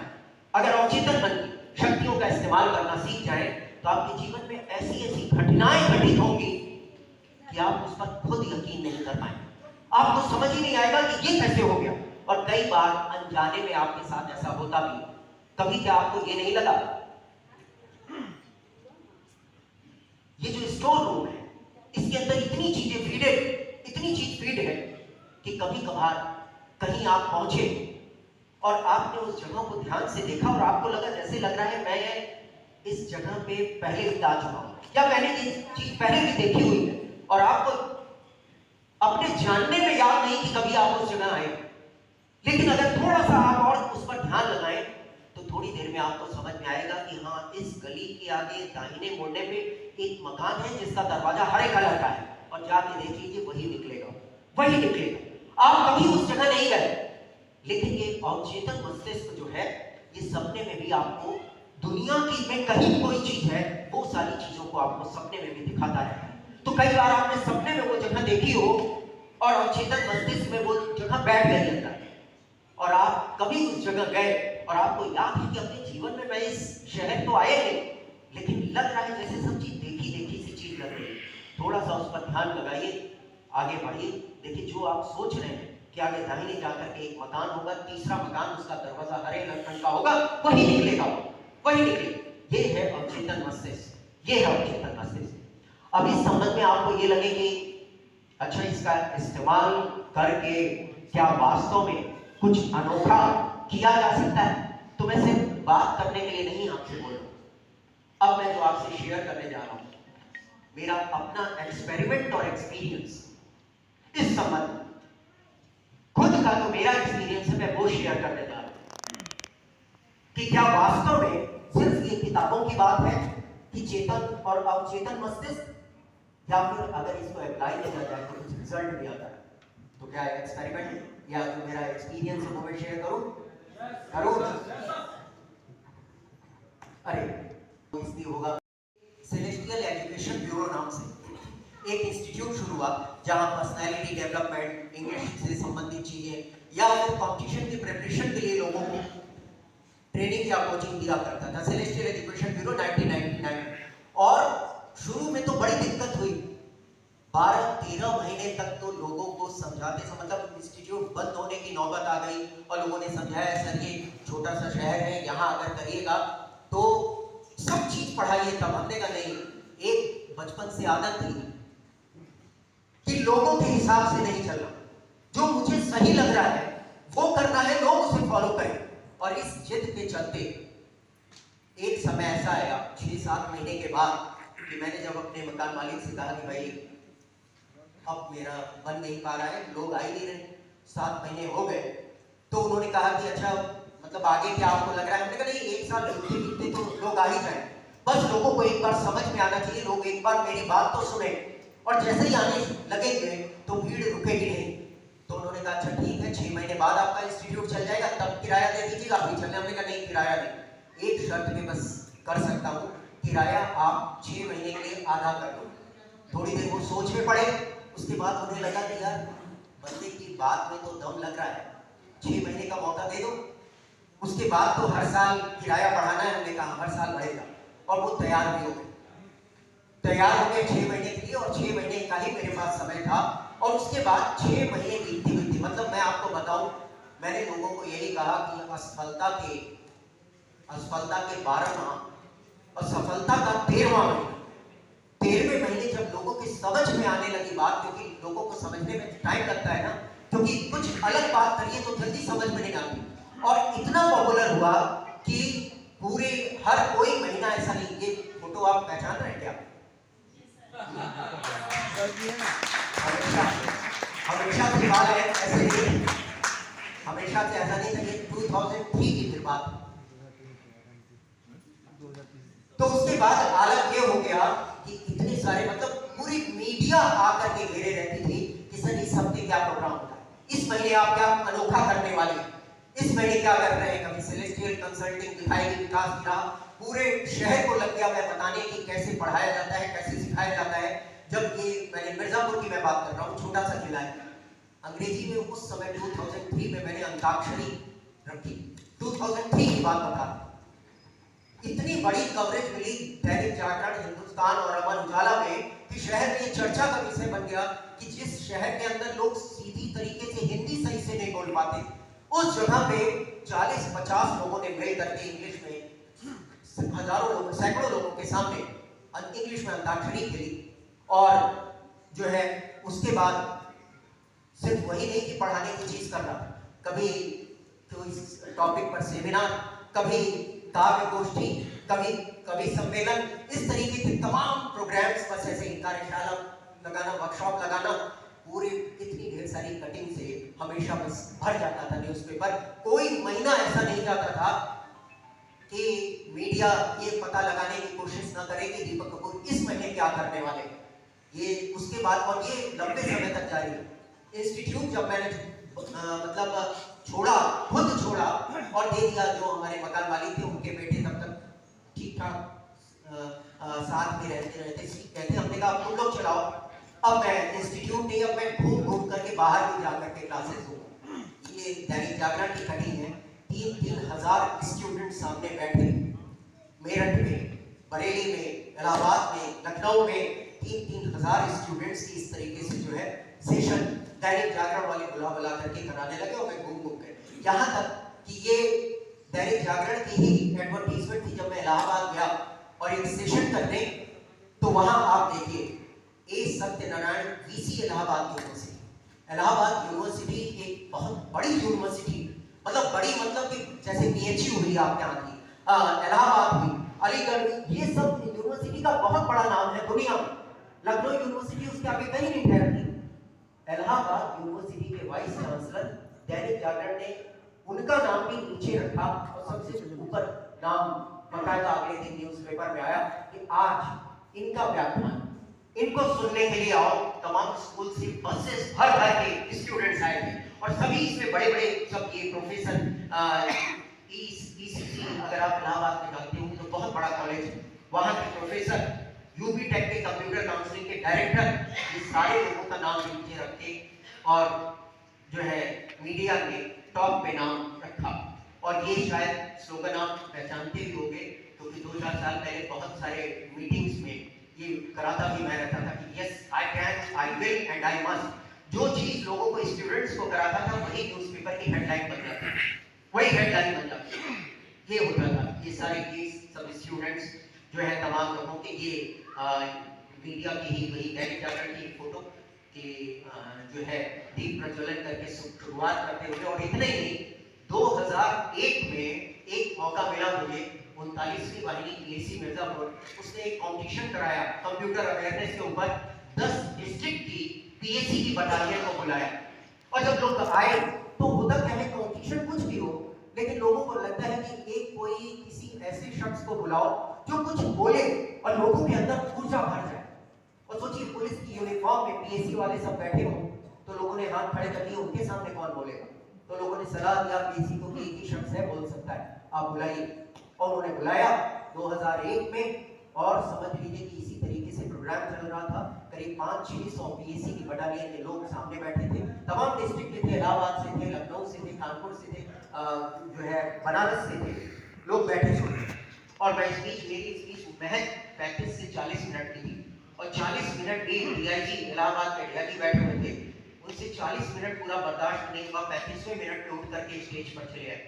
अगर अवचेतन मन की शक्तियों का इस्तेमाल करना सीख जाएं, तो आपके जीवन में ऐसी ऐसी घटनाएं घटित होंगी कि आप उस पर खुद यकीन नहीं कर पाएंगे, आपको समझ ही नहीं आएगा कि ये कैसे हो गया। और कई बार अनजाने में आपके साथ ऐसा होता भी, कभी क्या आपको ये नहीं लगा, ये जो स्टोर रूम है इसके अंदर इतनी चीजें फीडेड, इतनी चीज फीड है कि कभी कभार कहीं आप पहुंचे और आपने उस जगह को ध्यान से देखा और आपको लगा, जैसे लग रहा है मैं इस जगह पे पहले भी आ चुका हूं, या मैंने ये चीज पहले भी देखी हुई है, और आपको अपने जानने में याद नहीं कि कभी आप उस जगह आए। लेकिन अगर थोड़ा सा आप और उस पर ध्यान लगाएं तो थोड़ी देर में आपको समझ में आएगा कि हाँ, इस गली के आगे दाहिने मुड़ने पे एक मकान है जिसका दरवाजा हरे कलर का है, और जाके देख लीजिए वही निकलेगा, वही निकलेगा। आप कभी उस जगह नहीं गए, लेकिन ये अवचेतन मस्तिष्क जो है, ये सपने में भी आपको दुनिया की में कहीं कोई चीज है, वो सारी चीजों को आपको सपने में भी दिखाता रहता है। तो कई बार आपने सपने में वो जगह देखी हो और अवचेतन मस्तिष्क में वो जगह बैठ गई अंदर, और आप कभी उस जगह गए और आपको याद है कि अपने जीवन में मैं इस शहर तो आए नहीं, लेकिन लग रहा है जैसे सब चीज देखी देखी सी चीज लग रही है। थोड़ा सा उस पर ध्यान लगाइए, आगे बढ़िए, देखिए जो आप सोच रहे हैं कि आगे दाहिने जाकर के एक मकान होगा, तीसरा मकान उसका दरवाजा हरे रंग का होगा, वही निकलेगा, वही निकलेगा। ये है अवचेतन मस्तिष्क, ये है अवचेतन मस्तिष्क। अब इस संबंध में आपको ये लगे कि अच्छा, इसका इस्तेमाल करके क्या वास्तव में कुछ अनोखा किया जा सकता है, तो मैं सिर्फ बात करने के लिए नहीं आपसे बोल रहा हूं। अब मैं जो आपसे शेयर करने जा रहा हूं मेरा अपना एक्सपेरिमेंट और एक्सपीरियंस, इस संबंध में खुद का जो मेरा एक्सपीरियंस है मैं वो शेयर करने जा रहा हूं कि क्या वास्तव में सिर्फ ये किताबों की बात है कि चेतन और अवचेतन मस्तिष्क, या फिर अगर इसको अप्लाई किया जाए तो कुछ रिजल्ट भी आता है। तो क्या एक्सपेरिमेंट या जो मेरा एक्सपीरियंस है वो मैं शेयर करूं? अरे तो इसलिए होगा, सेलेस्टियल एजुकेशन ब्यूरो नाम से एक इंस्टीट्यूट शुरू हुआ जहां पर्सनालिटी डेवलपमेंट, इंग्लिश से संबंधित चीजें या फिर कॉम्पिटिशन की प्रिपरेशन के लिए लोगों को ट्रेनिंग या कोचिंग दिया करता था। Celestial education bureau 1999। और शुरू में तो बड़ी दिक्कत हुई, 12-13 महीने तक तो लोगों को समझाते, मतलब इंस्टीट्यूट बंद होने की नौबत आ गई और लोगों ने समझाया सर ये छोटा सा शहर है, यहाँ अगर करिएगा तो सब चीज पढ़ाइए। तब हमने कहा नहीं, एक बचपन से आदत थी कि लोगों के हिसाब से नहीं चलना, जो मुझे सही लग रहा है वो करना है, लोग उसे फॉलो करें। और इस जिद के चलते एक समय ऐसा आया 6-7 महीने के बाद कि मैंने जब अपने मकान मालिक से कहा कि भाई अब मेरा बन नहीं पा रहा है, लोग आ ही नहीं रहे, 7 महीने हो गए, तो उन्होंने कहा कि अच्छा मतलब आगे क्या आपको लग रहा है? हमने कहा नहीं, 1 साल बीतते बीतते तो लोग आ ही जाए, बस लोगों को एक बार समझ में आना चाहिए, लोग एक बार मेरी बात तो सुने, और जैसे ही आने लगेंगे तो भीड़ रुकेगी नहीं। तो उन्होंने कहा अच्छा ठीक है, 6 महीने बाद आपका इंस्टीट्यूट चल जाएगा, तब किराया दे दीजिएगा, अभी चलने। हमने कहा नहीं, किराया नहीं, एक शर्त में बस कर सकता हूँ, किराया आप 6 महीने के लिए आधा कर दो। थोड़ी देर वो सोच में पड़े, उसके बाद उन्हें लगा कि यार बंदे की बात में तो दम लग रहा है, 6 महीने का मौका दे दो, उसके बाद तो हर साल किराया बढ़ाना है। हमने कहा हर साल बढ़ेगा, और वो तैयार भी हो गए, 6 महीने के लिए, और 6 महीने का ही मेरे पास समय था। और उसके बाद 6 महीने बीतती बीतती, मतलब मैं आपको बताऊं, मैंने लोगों को यही कहा कि असफलता के 12 माह और सफलता का 13वां महीना, 13वें महीने जब लोगों की समझ में आने लगी बात, क्योंकि लोगों को समझने में टाइम लगता है ना, क्योंकि कुछ अलग बात करिए तो जल्दी समझ में नहीं आती, और इतना पॉपुलर हुआ कि पूरे हर कोई महीना ऐसा नहीं। ये फोटो आप पहचान रहे हैं क्या? हमेशा से बात है, ऐसे नहीं, हमेशा से ऐसा नहीं था। ये 2003 की फिर बात। तो उसके उसके बाद हालत ये हो गया कि इतने सारे मतलब पूरी मीडिया आकर के घेरे रहती थी कि सर इस हफ्ते क्या प्रोग्राम होता है, इस महीने आप क्या अनोखा करने वाले, इस महीने क्या कर रहे हैं। कभी सेलेस्टियल कंसल्टिंग दिखाएगी विकास की राह, पूरे शहर को लग गया मैं बताने की कैसे पढ़ाया जाता है, कैसे सिखाया जाता है। जब ये मैंने मिर्जापुर की मैं बात कर रहा हूँ, छोटा सा जिला है, अंग्रेजी में उस समय 2003 में मैंने अंताक्षरी रखी, 2003 की बात बता रहा। इतनी बड़ी कवरेज मिली दैनिक जागरण, हिंदुस्तान और अमर उजाला में कि शहर में ये चर्चा का विषय बन गया कि जिस शहर के अंदर लोग सीधी तरीके से हिंदी सही से नहीं बोल पाते, उस जगह पे 40-50 लोगों ने मिल करके इंग्लिश में हजारों लोग, सैकड़ों लोगों के सामने इंग्लिश में अंताक्षरी खेली। और जो है उसके बाद सिर्फ वही नहीं कि पढ़ाने की चीज करना, कभी तो इस टॉपिक पर सेमिनार, कभी काव्य गोष्ठी, कभी सम्मेलन, इस तरीके के तमाम प्रोग्राम्स, बस ऐसे ही कार्यशाला लगाना, वर्कशॉप लगाना, पूरे इतनी ढेर सारी कटिंग से हमेशा बस भर जाता था न्यूज़पेपर। कोई महीना ऐसा नहीं जाता था कि मीडिया ये पता लगाने की कोशिश ना करे कि दीपक कपूर इस महीने क्या करने वाले। ये उसके बाद, और ये लंबे समय तक जारी है। इंस्टीट्यूट जब मैंने मतलब छोड़ा, खुद छोड़ा और दे दिया, जो हमारे मकान मालिक थे उनके बेटे तब तक ठीक ठाक साथ में रहते कहते हमने कहा तुम लोग चलाओ, अब मैं इंस्टीट्यूट नहीं, अब मैं घूम घूम करके बाहर भी जा करके क्लासेस दूंगा। ये दैनिक जागरण की कटिंग है। 3-3 हजार स्टूडेंट सामने बैठे, मेरठ में, बरेली में, इलाहाबाद में, लखनऊ में 3-3 हजार स्टूडेंट्स की इस तरीके से जो है सेशन दैनिक जागरण वाले बुला करके कराने लगे और मैं घूम घूम कर, यहाँ तक कि ये दैनिक जागरण की ही एडवर्टीजमेंट थी। जब मैं इलाहाबाद गया और एक सेशन करने, तो वहां आप देखिए A Satyanarayana VC Allahabad university, Allahabad university एक बहुत बड़ी यूनिवर्सिटी, मतलब बड़ी मतलब कि जैसे बीएचयू हुई आपके यहाँ की, इलाहाबाद हुई, अलीगढ़ हुई, ये सब यूनिवर्सिटी का बहुत बड़ा नाम है दुनिया में। लखनऊ यूनिवर्सिटी उसके आगे कहीं नहीं ठहरती। इलाहाबाद यूनिवर्सिटी के वाइस चांसलर दैनिक जागरण ने उनका नाम भी नीचे रखा और सबसे ऊपर नाम बकायदा अगले दिन न्यूज़पेपर में आया कि आज इनका व्याख्यान, इनको सुनने के लिए आओ। तमाम स्कूल से बसेस भर भर के स्टूडेंट्स आए थे और सभी इसमें बड़े बड़े सब ये प्रोफेसर, ईसीसी अगर आप इलाहाबाद में जानते हो तो बहुत बड़ा कॉलेज है, वहाँ के प्रोफेसर, यूबी टेक के कंप्यूटर काउंसलिंग के डायरेक्टर, ये सारे लोगों का नाम नीचे रखे और जो है मीडिया ने टॉप पे नाम रखा। और ये शायद स्लोगन आप पहचानते भी होंगे, क्योंकि 2-4 साल पहले बहुत सारे मीटिंग्स में ये कराता भी मैं रहता था कि yes I can, I will and I must. जो चीज लोगों को, स्टूडेंट्स को कराता था, वही न्यूज़पेपर की हेडलाइन बन जाती, वही हेडलाइन बन जाती। ये होता था। ये सारे केस सब स्टूडेंट्स जो है तमाम लोगों के, ये मीडिया की ही वही दैनिक जागरण की फोटो कि जो है दीप प्रज्वलन करके शुरुआत करते हुए। और इतने ही 2001 में एक मौका मिला मुझे, 39वीं वाहिनी पीएसी मिर्जापुर, उसने एक कॉम्पिटिशन कराया कंप्यूटर अवेयरनेस के ऊपर। 10 डिस्ट्रिक्ट की पीएसी की बटालियन को बुलाया और जब लोग आए तो होता क्या है, कॉम्पिटिशन कुछ भी हो, लेकिन लोगों को लगता है कि एक कोई किसी ऐसे शख्स को बुलाओ जो कुछ बोले और लोगों के अंदर ऊर्जा भर जाए। और सोचिए पुलिस की यूनिफॉर्म में पीएसी वाले सब बैठे हो, तो लोगों ने हाथ खड़े कर दिए, उनके सामने कौन बोलेगा। तो लोगों ने सलाह दिया पीएसी को कि एक ही शख्स है बोल सकता है, आप बुलाइए। और उन्होंने बुलाया 2001 में, और समझ लीजिए कि इसी तरीके से प्रोग्राम चल रहा था। करीब 500-600 पीएसी की बटालियन के लोग सामने बैठे थे, तमाम डिस्ट्रिक्ट के थे, इलाहाबाद से थे, लखनऊ से थे, कानपुर से थे, जो है बनारस से थे, लोग बैठे थे। और मैं मेरी स्पीच महज 35 से 40 मिनट की थी और 40 मिनट भी डीआईजी इलाहाबाद के डीआईजी बैठे हुए थे, उनसे 40 मिनट पूरा बर्दाश्त नहीं हुआ। 35वें मिनट पे उठ करके स्टेज पर चले आए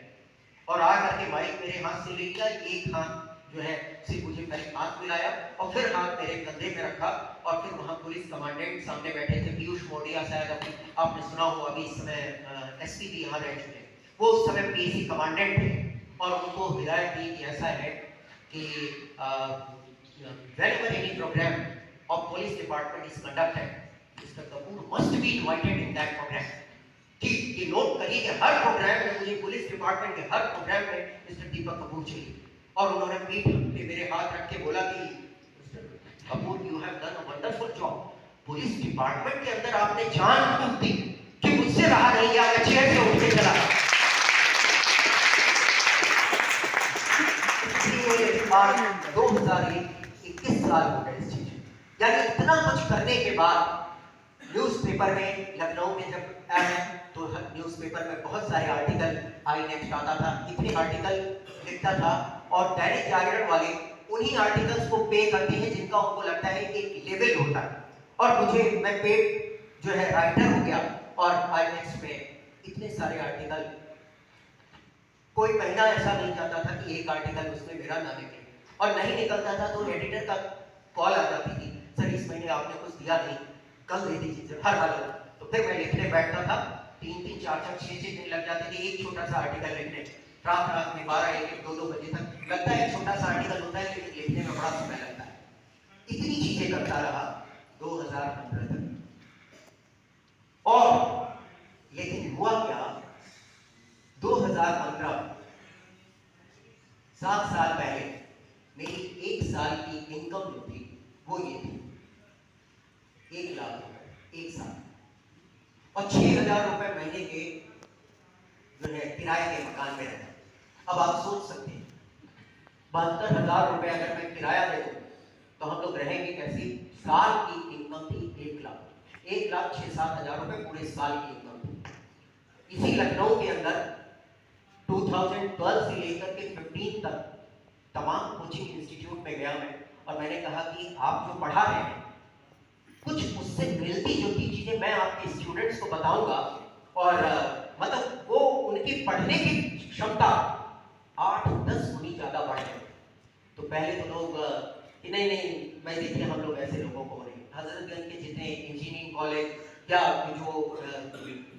और आ करके माइक मेरे हाथ से ले लिया, एक हाथ जो है से मुझे पहले हाथ मिलाया और फिर हाथ मेरे कंधे पे रखा। और फिर वहाँ पुलिस कमांडेंट सामने बैठे थे, पीयूष मोडिया, शायद आपने सुना हो, अभी इस समय एसपी भी यहाँ रह चुके, वो उस समय पीएसी कमांडेंट थे और उनको हिदायत दी कि ऐसा है कि whenever any program of police department is conducted, Mr. Kapoor must be invited in that program. कि नोट करिए कि हर प्रोग्राम में मुझे पुलिस डिपार्टमेंट के हर प्रोग्राम में मिस्टर दीपक कपूर चाहिए। और उन्होंने पीठ पे मेरे हाथ रख के बोला कि Kapoor, you have done a wonderful job. Police department के अंदर आपने जान फूंक दी कि मुझसे रहा नहीं गया, मैं चेयर से उठ के चला। आज 2021 साल हो गए इस चीज, यानी इतना कुछ करने के बाद न्यूज़पेपर में, लखनऊ में जब आया तो न्यूज़पेपर में बहुत सारे आर्टिकल, आई नेक्स्ट आता था, इतने आर्टिकल लिखता था और दैनिक जागरण वाले उन्हीं आर्टिकल्स को पे करते हैं जिनका उनको लगता है एक लेवल होता है। और मुझे, मैं पेड जो है राइटर हो गया और आई नेक्स्ट में इतने सारे आर्टिकल, कोई महीना ऐसा नहीं जाता था कि एक आर्टिकल उसमें मेरा ना निकले, और नहीं निकलता था तो एडिटर का कॉल आ जाती थी, सर इस महीने आपने कुछ दिया नहीं, कल दे दीजिए सर, हर हाल। तो फिर मैं लिखने बैठता था, 3-3, 4-4, 6-6 दिन लग जाते थे एक छोटा सा आर्टिकल लिखने, रात रात में 12-1, 2-2 बजे तक। लगता है छोटा सा आर्टिकल होता है लेकिन लिखने में बड़ा समय लगता है। इतनी चीजें करता रहा 2015 तक। और लेकिन हुआ क्या, 2015, 7 साल पहले मेरी 1 साल की इनकम जो थी वो ये थी, 1 लाख रुपए 1 साल, और 6,000 रुपए महीने के जो है किराए के मकान में रहता। अब आप सोच सकते हैं 72,000 रुपए अगर मैं किराया दे दूं तो हम लोग रहेंगे कैसी। साल की इनकम थी 1 लाख, 1,06,000-7 हजार रुपए पूरे साल की इनकम थी। इसी लखनऊ के अंदर 2012 से लेकर के 15 तक तमाम कोचिंग इंस्टीट्यूट में गया मैं, और मैंने कहा कि आप जो पढ़ा रहे हैं कुछ उससे मिलती जुलती चीजें मैं आपके स्टूडेंट्स को बताऊंगा, और मतलब वो उनकी पढ़ने की क्षमता 8-10 गुनी ज्यादा बढ़ गई। तो पहले तो लोग कि नहीं नहीं, मैं देखिए हम लोग ऐसे लोगों को नहीं, हजरतगंज के जितने इंजीनियरिंग कॉलेज या जो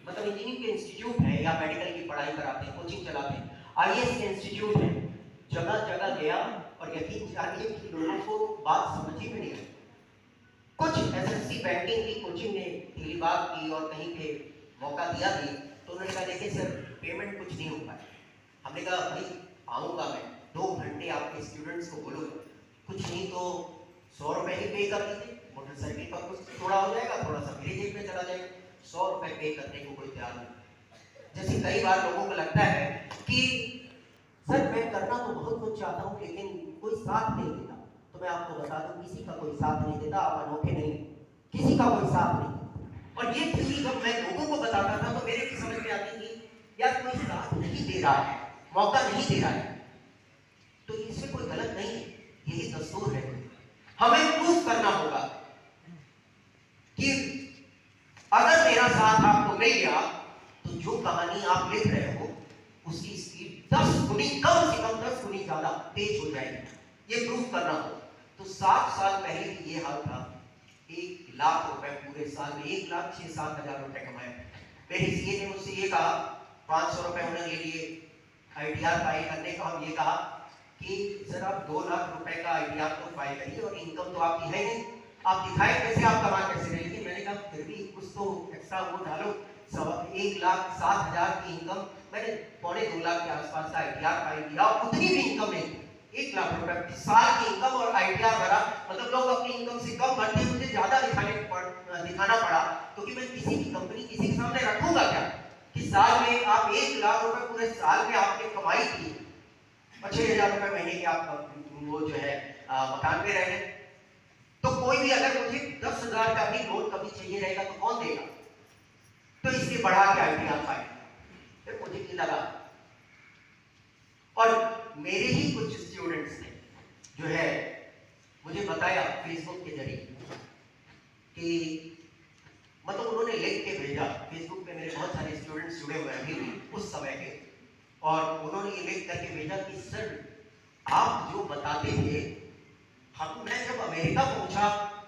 मतलब इंजीनियरिंग के इंस्टीट्यूट हैं या मेडिकल की पढ़ाई कराते हैं, कोचिंग चलाते हैं, IAS के इंस्टीट्यूट हैं, जगह जगह गया और यकीन जानिए कि लोगों को बात समझ ही में नहीं आई। कुछ SSC बैंकिंग की कोचिंग ने दिलीबाग की और कहीं पे मौका दिया भी, तो उन्होंने कहा देखिए सर पेमेंट कुछ नहीं हो पाए। हमने कहा भाई आऊँगा मैं 2 घंटे आपके स्टूडेंट्स को बोलूँगा, कुछ नहीं तो 100 रुपए ही पे कर दीजिए, मोटरसाइकिल पर कुछ थोड़ा हो जाएगा, थोड़ा सा मेरे जेब में चला जाएगा। 100 रुपए पे करने को कोई तैयार नहीं। जैसे कई बार लोगों को लगता है कि सर मैं करना तो बहुत कुछ चाहता हूँ लेकिन कोई साथ नहीं देता, तो मैं आपको बता दूं किसी का कोई साथ नहीं देता, आप अनोखे नहीं, किसी का कोई साथ नहीं। और ये थ्योरी जब मैं लोगों को बताता था तो मेरे भी समझ में आती थी यार कोई साथ नहीं दे रहा है, मौका नहीं दे रहा है, तो इसमें कोई गलत नहीं है, यही दस्तूर है। हमें प्रूफ करना होगा कि अगर मेरा साथ आपको मिल गया तो जो कहानी आप लिख रहे हो उसकी स्पीड 10 गुनी, कम से कम 10 गुनी ज्यादा तेज हो जाएगी। ये प्रूफ करना हो तो 7 साल पहले भी ये हाल था। 1 लाख रुपए पूरे साल में, 1,06,000-7 हजार रुपए कमाए। मेरे सीए ने मुझसे ये कहा, 500 रुपए उन्होंने ले लिए ITR फाइल करने का, हम ये कहा कि सर आप 2 लाख रुपए का ITR तो फाइल करिए और इनकम तो आपकी है नहीं, आप दिखाए कैसे, आप कमा कैसे रहे। लेकिन मैंने कहा फिर भी कुछ तो एक्स्ट्रा वो डालो, 1,07,000 की इनकम, मैंने 2.25 लाख के आसपास का ITR फाइल किया और उतनी भी इनकम नहीं, 1 लाख रुपए साल की इनकम और ITR भरा। मतलब लोग अपनी इनकम से कम भरते, मुझे ज्यादा दिखाना पड़ा, क्योंकि मैं किसी की कंपनी किसी के सामने रखूंगा क्या कि साल में आप 1 लाख रुपए पूरे साल में आपने कमाई की और 6,000 रुपए महीने के आप वो जो है मकान में रहे। तो कोई भी अगर मुझे 10,000 का भी लोन कभी चाहिए रहेगा तो कौन देगा, तो इसलिए बढ़ा के ITR फाइल। फिर मुझे ये लगा, और मेरे ही कुछ स्टूडेंट्स ने जो है मुझे बताया फेसबुक के जरिए कि मतलब उन्होंने लिख के भेजा, फेसबुक पे मेरे बहुत सारे स्टूडेंट्स जुड़े हुए अभी भी उस समय के, और उन्होंने ये लिख करके भेजा कि सर आप जो बताते थे, मैं जब अमेरिका पहुंचा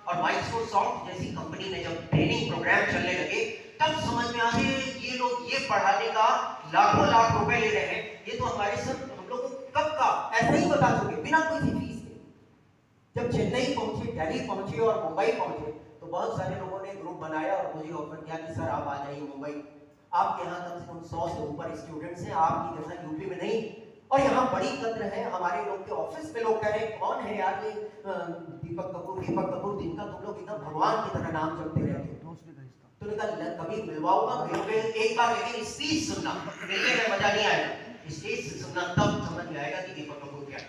और माइक्रोसॉफ्ट जैसी कंपनी में जब ट्रेनिंग प्रोग्राम चलने लगे तब समझ में आए ये लोग ये पढ़ाने का लाखों लाख रुपए ले रहे हैं, ये तो हमारे सब हम लोग कब का ऐसे ही बता चुके बिना कोई फीस के। जब चेन्नई पहुंचे, दिल्ली पहुंचे और मुंबई पहुंचे तो बहुत सारे लोगों ने ग्रुप बनाया और मुझे ऑफर किया कि सर आप आ जाइए मुंबई, आपके यहाँ कम से कम 100 से ऊपर स्टूडेंट्स हैं, आपकी जैसा यूपी में नहीं, और यहाँ बड़ी कद्र है, हमारे लोग के ऑफिस में लोग कह रहे हैं कौन है यार ये दीपक कपूर, जिनका तुम लोग एकदम भगवान की तरह नाम जपते रहते हो। तूने कहा कभी मिलवाऊंगा, मिलोगे एक बार, लेकिन स्पीच सुनना, मिलने में मजा नहीं आएगा, स्टेज से सुनना तब समझ में आएगा कि दीपक कपूर क्या।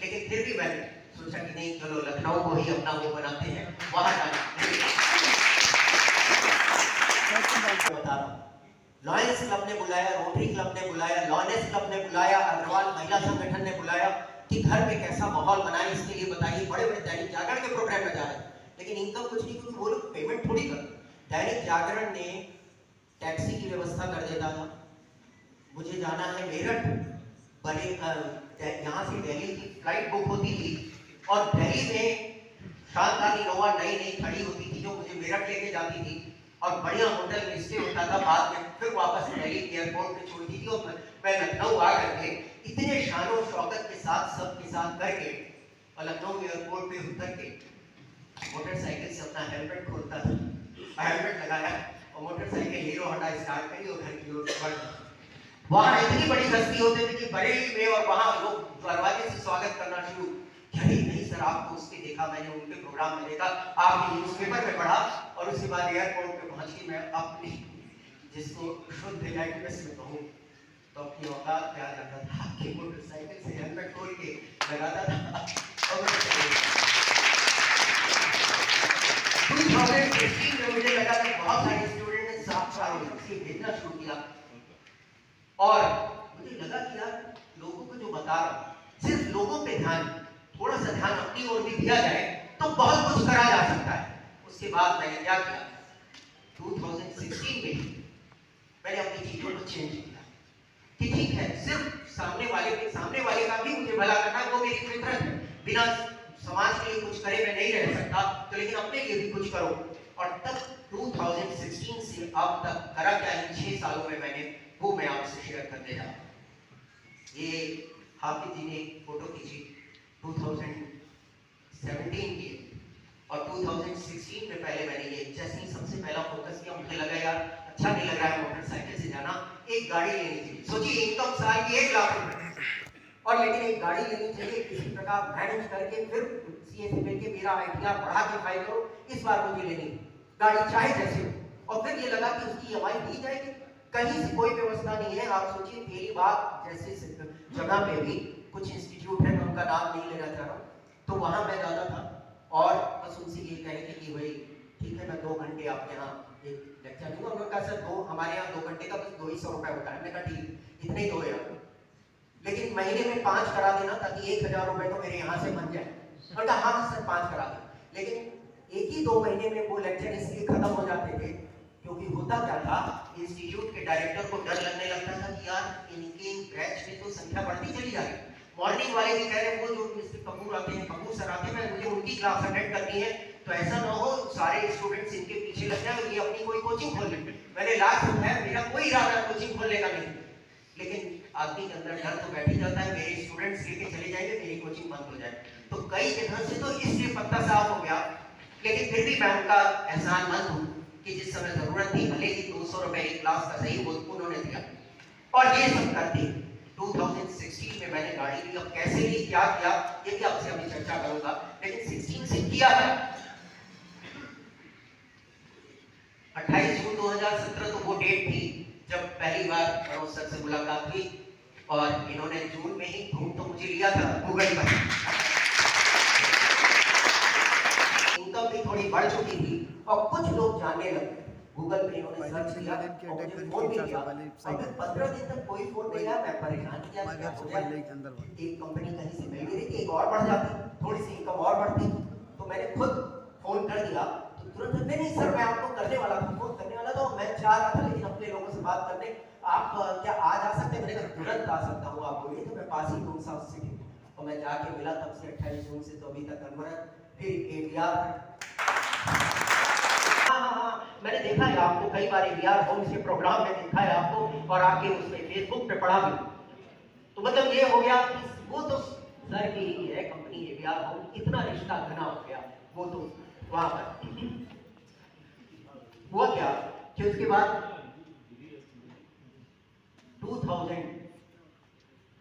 लेकिन फिर भी मैंने सोचा कि नहीं, चलो लखनऊ को ही अपना वो बनाते हैं, वहां जाना। बता रहा, लॉयंस क्लब ने बुलाया, रोटरी क्लब ने बुलाया, लॉनेस क्लब ने बुलाया, अग्रवाल महिला संगठन ने बुलाया कि घर में कैसा माहौल बनाए, इसके लिए बताइए। बड़े बड़े दैनिक जागरण के प्रोग्राम में जा रहे हैं, लेकिन इनका कुछ नहीं, क्योंकि वो लोग पेमेंट थोड़ी करते। दैनिक जागरण ने टैक्सी की व्यवस्था कर देता था, मुझे जाना है मेरठ, बड़े यहाँ से दिल्ली की फ्लाइट बुक होती थी और दिल्ली में शानदार इनोवा नई नई खड़ी होती थी जो मुझे मेरठ लेके जाती थी और बढ़िया होटल में स्टे होता था, बाद में फिर वापस दिल्ली एयरपोर्ट पे छोड़ती थी और मैं लखनऊ आ करके इतने शानो शौकत के साथ सबके साथ करके और लखनऊ एयरपोर्ट पे उतर के मोटरसाइकिल से अपना हेलमेट खोलता था, हेलमेट लगाया और मोटरसाइकिल हीरो होंडा स्टार्ट करी और घर की ओर बढ़। वहां इतनी बड़ी हस्ती होते थे कि बरेली में, और वहां लोग दरवाजे से स्वागत करना शुरू। नहीं सर, आपको उसके देखा, मैंने उनके प्रोग्राम में देखा, आपने न्यूज़पेपर में पढ़ा, और उसके बाद एयरपोर्ट पे पहुंच के मैं अपनी जिसको शुद्ध लैंग्वेज में कहूँ तो अपनी औकात पे आ जाता था कि मोटरसाइकिल से हेलमेट खोल के लगाता था। और 2016 में मुझे लगा कि बहुत सारे स्टूडेंट ने साफ भेजना शुरू किया और मुझे लगा कि यार लोगों को जो बता रहा, सिर्फ लोगों पे ध्यान, थोड़ा सा ध्यान अपनी ओर भी दिया जाए तो बहुत कुछ करा जा सकता है। उसके बाद मैंने क्या किया, 2016 में मैंने अपनी चीजों को चेंज किया कि ठीक है, सिर्फ सामने वाले का भी मुझे भला करना, वो मेरी फितरत है। बिना समाज के लिए कुछ करे मैं नहीं रह सकता, तो लेकिन अपने लिए भी कुछ करो। और तब 2016 से अब तक करा क्या इन 6 सालों में मैंने, वो मैं आपसे शेयर करने जा रहा हूं। ये हाफिज जी ने फोटो खींची 2017 की, और 2016 में पहले मैंने ये जैसे ही सबसे पहला फोकस किया, मुझे लगा यार अच्छा नहीं लग रहा है मोटरसाइकिल से जाना, एक गाड़ी लेनी चाहिए। सोचिए इनकम साल की 1 लाख रुपए, और लेकिन एक गाड़ी लेनी चाहिए, किसी प्रकार मैनेज करके फिर सीएससी लेके मेरा आईटीआर बढ़ा के फाइल करो, इस बार मुझे लेनी गाड़ी चाहे जैसे हो। और फिर ये लगा कि उसकी ईएमआई दी जाएगी, कहीं से कोई व्यवस्था नहीं है। आप सोचिए मेरी बात जैसे जगह पे भी कुछ इंस्टीट्यूट है, मैं उनका नाम नहीं लेना चाह रहा हूँ, तो वहां मैं जाता था और बस उनसे ये कहेंगे कि भाई ठीक है मैं 2 घंटे आपके यहाँ एक लेक्चर दूंगा। उन्होंने कहा सर हमारे यहाँ 2 घंटे का बस 200 रुपए होता है। मैंने कहा ठीक, इतने ही दो यार, लेकिन महीने में 5 करा देना ताकि 1000 रुपए तो मेरे यहाँ से बन जाए। उन्होंने कहा हाँ सर 5 करा दे। लेकिन एक ही 2 महीने में वो लेक्चर इसलिए खत्म हो जाते थे क्योंकि होता क्या था, इंस्टीट्यूट के डायरेक्टर को डर लगने लगता था कि यार इनके बैच में तो संख्या बढ़ती चली जा रही। मॉर्निंग वाले भी कह रहे हैं, वो जो मिस्टर कपूर आते हैं, कपूर सर आते हैं, मुझे उनकी क्लास अटेंड करनी है, तो ऐसा ना हो सारे स्टूडेंट्स इनके पीछे लग जाए और ये अपनी कोई कोचिंग खोल लेंगे। मैंने लाख रुपए, मेरा कोई इरादा कोचिंग खोलने का नहीं, लेकिन आदमी के अंदर डर तो बैठ ही जाता है, मेरे स्टूडेंट्स लेके चले जाएंगे, मेरी कोचिंग बंद हो जाए। तो कई जगह से तो इसलिए पत्ता साफ हो गया, लेकिन फिर भी मैं उनका एहसानमंद हूँ कि जिस समय जरूरत थी, भले ही 200 रुपए एक क्लास का सही वो उन्होंने दिया। और ये सब करते 2016 में मैंने गाड़ी ली। अब कैसे ली, क्या किया, ये भी आपसे अभी चर्चा करूंगा, लेकिन 16 से किया था। 28 जून 2017 तो वो डेट थी जब पहली बार मनोज सर से मुलाकात हुई, और इन्होंने जून में ही ढूंढ तो मुझे लिया था गूगल पर। इनकम भी थोड़ी बढ़ चुकी थी और कुछ लोग जानने लगे। गूगल पे इन्होंने सर्च किया और मुझे फोन भी किया, और फिर 15 दिन तक कोई फोन नहीं आया। मैं परेशान किया, एक कंपनी कहीं से मिल गई थी, एक और बढ़ जाती, थोड़ी सी इनकम और बढ़ती, तो मैंने खुद फोन कर दिया। तो तुरंत नहीं सर मैं आपको करने वाला था, फोन करने वाला था, मैं चाह रहा था लेकिन अपने लोगों से बात करने, आप क्या आज आ सकते हैं? मैंने कहा तुरंत आ सकता हूँ, आप बोलिए। तो मैं पास ही हूँ साउथ सिटी, और मैं जाके मिला तब से 28 जून से तो अभी तक कन्वर्ट, फिर एवीआर। हाँ, मैंने देखा है आपको कई बार एवीआर होम्स के प्रोग्राम में देखा है आपको, और आपके उसमें फेसबुक पे पढ़ा भी। तो मतलब ये हो गया कि वो तो सर की ही है कंपनी एवीआर होम, इतना रिश्ता घना हो गया। वो तो वहां पर हुआ क्या कि उसके बाद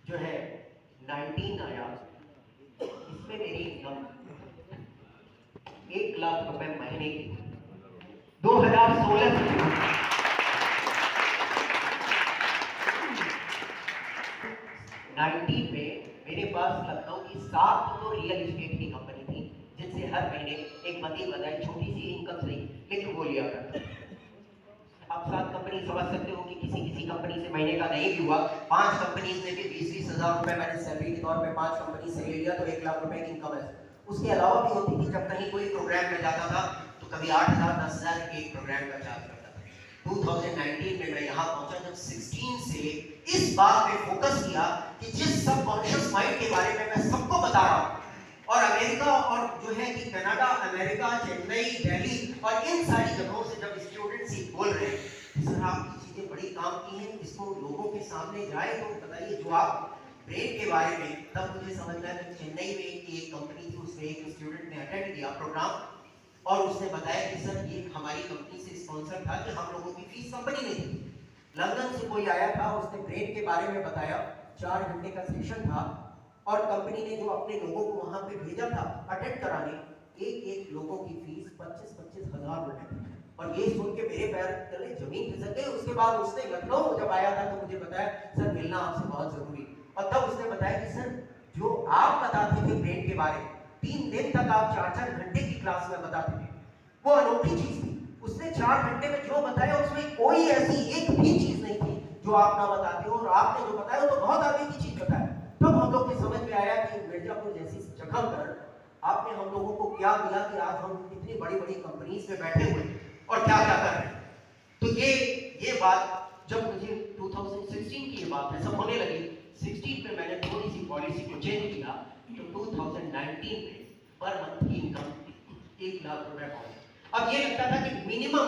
जो है 19 आया, इसमें मेरी इनकम 1 लाख रुपए महीने की 2016 से 19 में मेरे पास लखनऊ की 7 तो रियल एस्टेट की कंपनी थी, जिनसे हर महीने एक बंदी बताई छोटी सी इनकम थी, लेकिन वो लिया करता। आप 7 कंपनी समझ सकते हो कि किसी किसी कंपनी से महीने का नहीं भी हुआ। 5 कंपनीज में भी 20-20 हजार रुपए मैंने सैलरी के तौर पे 5 कंपनी से ले लिया, तो 1 लाख रुपए की इनकम है। उसके अलावा भी होती थी, जब कहीं कोई प्रोग्राम में जाता था तो कभी 8,000 10,000 के एक प्रोग्राम का चार्ज करता था। 2019 में मैं यहाँ पहुंचा जब 16 से इस बात पे फोकस किया कि जिस सबकॉन्शियस माइंड के बारे में मैं सबको बता रहा हूँ, और अमेरिका और जो है कि कनाडा, अमेरिका, चेन्नई, दिल्ली और इन सारी जगहों से जब स्टूडेंट्स ही बोल रहे हैं सर आपकी चीजें बड़ी काम की हैं, इसको लोगों के सामने जाए तो बताइए। जो आप ब्रेन के बारे में, तब मुझे समझ में आया कि चेन्नई में एक कंपनी थी, उसमें एक स्टूडेंट ने अटेंड किया प्रोग्राम और उसने बताया कि सर ये हमारी कंपनी से स्पॉन्सर था कि हम लोगों की फीस कंपनी नहीं थी। लंदन से कोई आया था, उसने ब्रेन के बारे में बताया, 4 घंटे का सेशन था और कंपनी ने जो अपने लोगों को वहां पे भेजा था अटेंड कराने, एक लोगों की फीस 25-25 हजार रुपए। और ये सुन के मेरे पैर तले जमीन खिसक गई। उसके बाद उसने लखनऊ जब आया था तो मुझे बताया सर मिलना आपसे बहुत जरूरी। और तब उसने बताया कि सर जो आप बताते थे ब्रेन के बारे में, 3 दिन तक आप 4-4 घंटे की क्लास में बताते थे, वो अनोखी चीज थी। उसने 4 घंटे में जो बताया उसमें कोई ऐसी एक भी चीज नहीं थी जो आप ना बताते हो, और आपने जो बताया तो बहुत आगे की चीज बताया। तब हम लोग की समझ में आया कि मिर्जापुर जैसी जगह पर आपने हम लोगों को क्या मिला कि आज हम इतनी बड़ी बड़ी कंपनीज में बैठे हुए और क्या क्या कर रहे हैं। तो ये बात जब मुझे 2016 की ये बात है सब होने लगी, 16 में मैंने थोड़ी सी पॉलिसी को चेंज किया, तो 2019 में पर मंथ की इनकम 1 लाख रुपए पहुंची। अब ये लगता था कि मिनिमम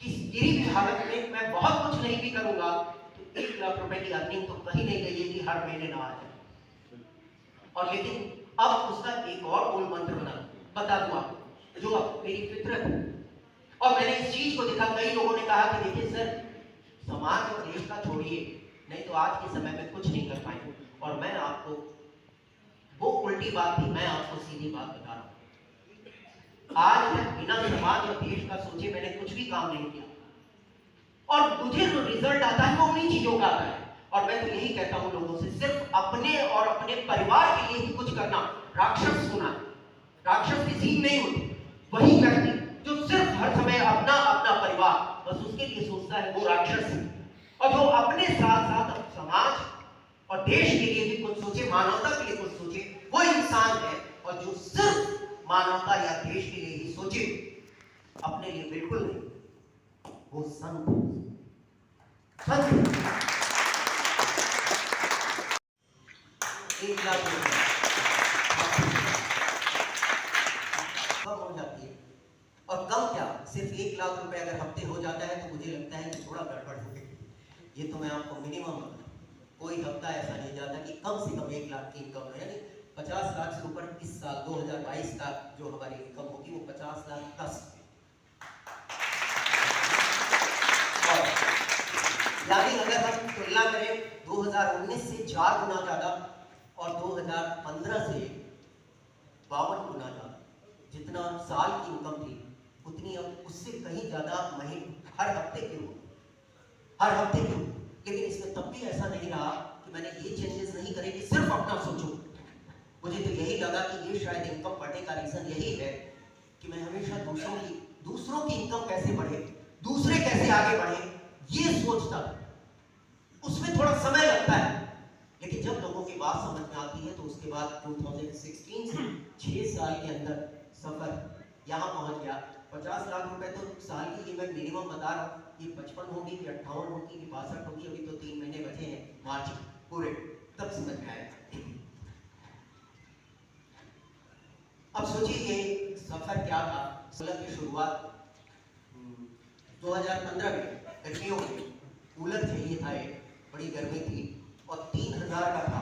किसी भी हालत में मैं बहुत कुछ नहीं भी करूंगा तो 1 लाख रुपए की अर्निंग तो कहीं नहीं गई है कि हर महीने ना आ जाए। और लेकिन अब उसका एक और मूल मंत्र बता दूं आपको, जो अब मेरी फितरत है। और मैंने इस चीज को देखा, कई लोगों ने कहा कि देखिए सर समाज और देश का छोड़िए, नहीं तो आज के समय में कुछ नहीं कर पाएंगे। और मैं आपको वो उल्टी बात थी, मैं आपको सीधी बात बता रहा हूं। आज तक बिना समाज और देश का सोचे मैंने कुछ भी काम नहीं किया, और मुझे जो रिजल्ट आता है वो उन्हीं चीजों का आता है। और मैं तो यही कहता हूं लोगों से, सिर्फ अपने और अपने परिवार के लिए ही कुछ करना। राक्षस सुना, राक्षस की सीन नहीं होती, वही व्यक्ति जो सिर्फ हर समय अपना अपना परिवार बस उसके लिए सोचता है वो राक्षस है। और जो अपने साथ साथ समाज और देश के लिए भी कुछ सोचे, मानवता के लिए कुछ सोचे, वो इंसान है। और जो सिर्फ मानवता या देश के लिए ही सोचे, अपने लिए बिल्कुल नहीं, वो संत है। संत 1 लाख कम हो जाती है। और कम क्या, सिर्फ 1 लाख रुपए अगर हफ्ते हो जाता है तो मुझे लगता है कि थोड़ा गड़बड़ हो गई। ये तो मैं आपको मिनिमम, कोई हफ्ता ऐसा नहीं जाता कि कम से कम 1 लाख की इनकम है। यानी 50 लाख से ऊपर इस साल 2022 का जो हमारी इनकम होगी वो 50 लाख प्लस। यानी अगर हम तुलना करें 2019 से 4 गुना ज्यादा और 2015 से 52 गुना ज्यादा, जितना साल की इनकम थी उतनी अब उससे कहीं ज्यादा महीने हर हफ्ते की हो, हर हफ्ते की हो। लेकिन इसमें तब भी ऐसा नहीं रहा कि मैंने ये चेंजेस नहीं करे कि सिर्फ अपना सोचूं। मुझे तो यही लगा कि ये शायद इनकम बढ़ने का रीजन यही है कि मैं हमेशा दूसरों की इनकम कैसे बढ़े, दूसरे कैसे आगे बढ़े, ये सोचता। उसमें थोड़ा समय लगता है, लेकिन जब लोगों की बात समझ में आती है तो उसके बाद 2016 से 6 साल के अंदर सफर यहाँ पहुंच गया। 50 लाख रुपए तो साल की मैं मिनिमम बता रहा हूँ, ये 55 होगी कि 58 होगी कि 62 होगी, अभी तो 3 महीने बचे हैं मार्च पूरे, तब समझ में आया। अब सोचिए ये सफर क्या था। 16 की शुरुआत 2015 में गर्मियों में कूलर चाहिए था, एक बड़ी गर्मी थी और 3000 का था।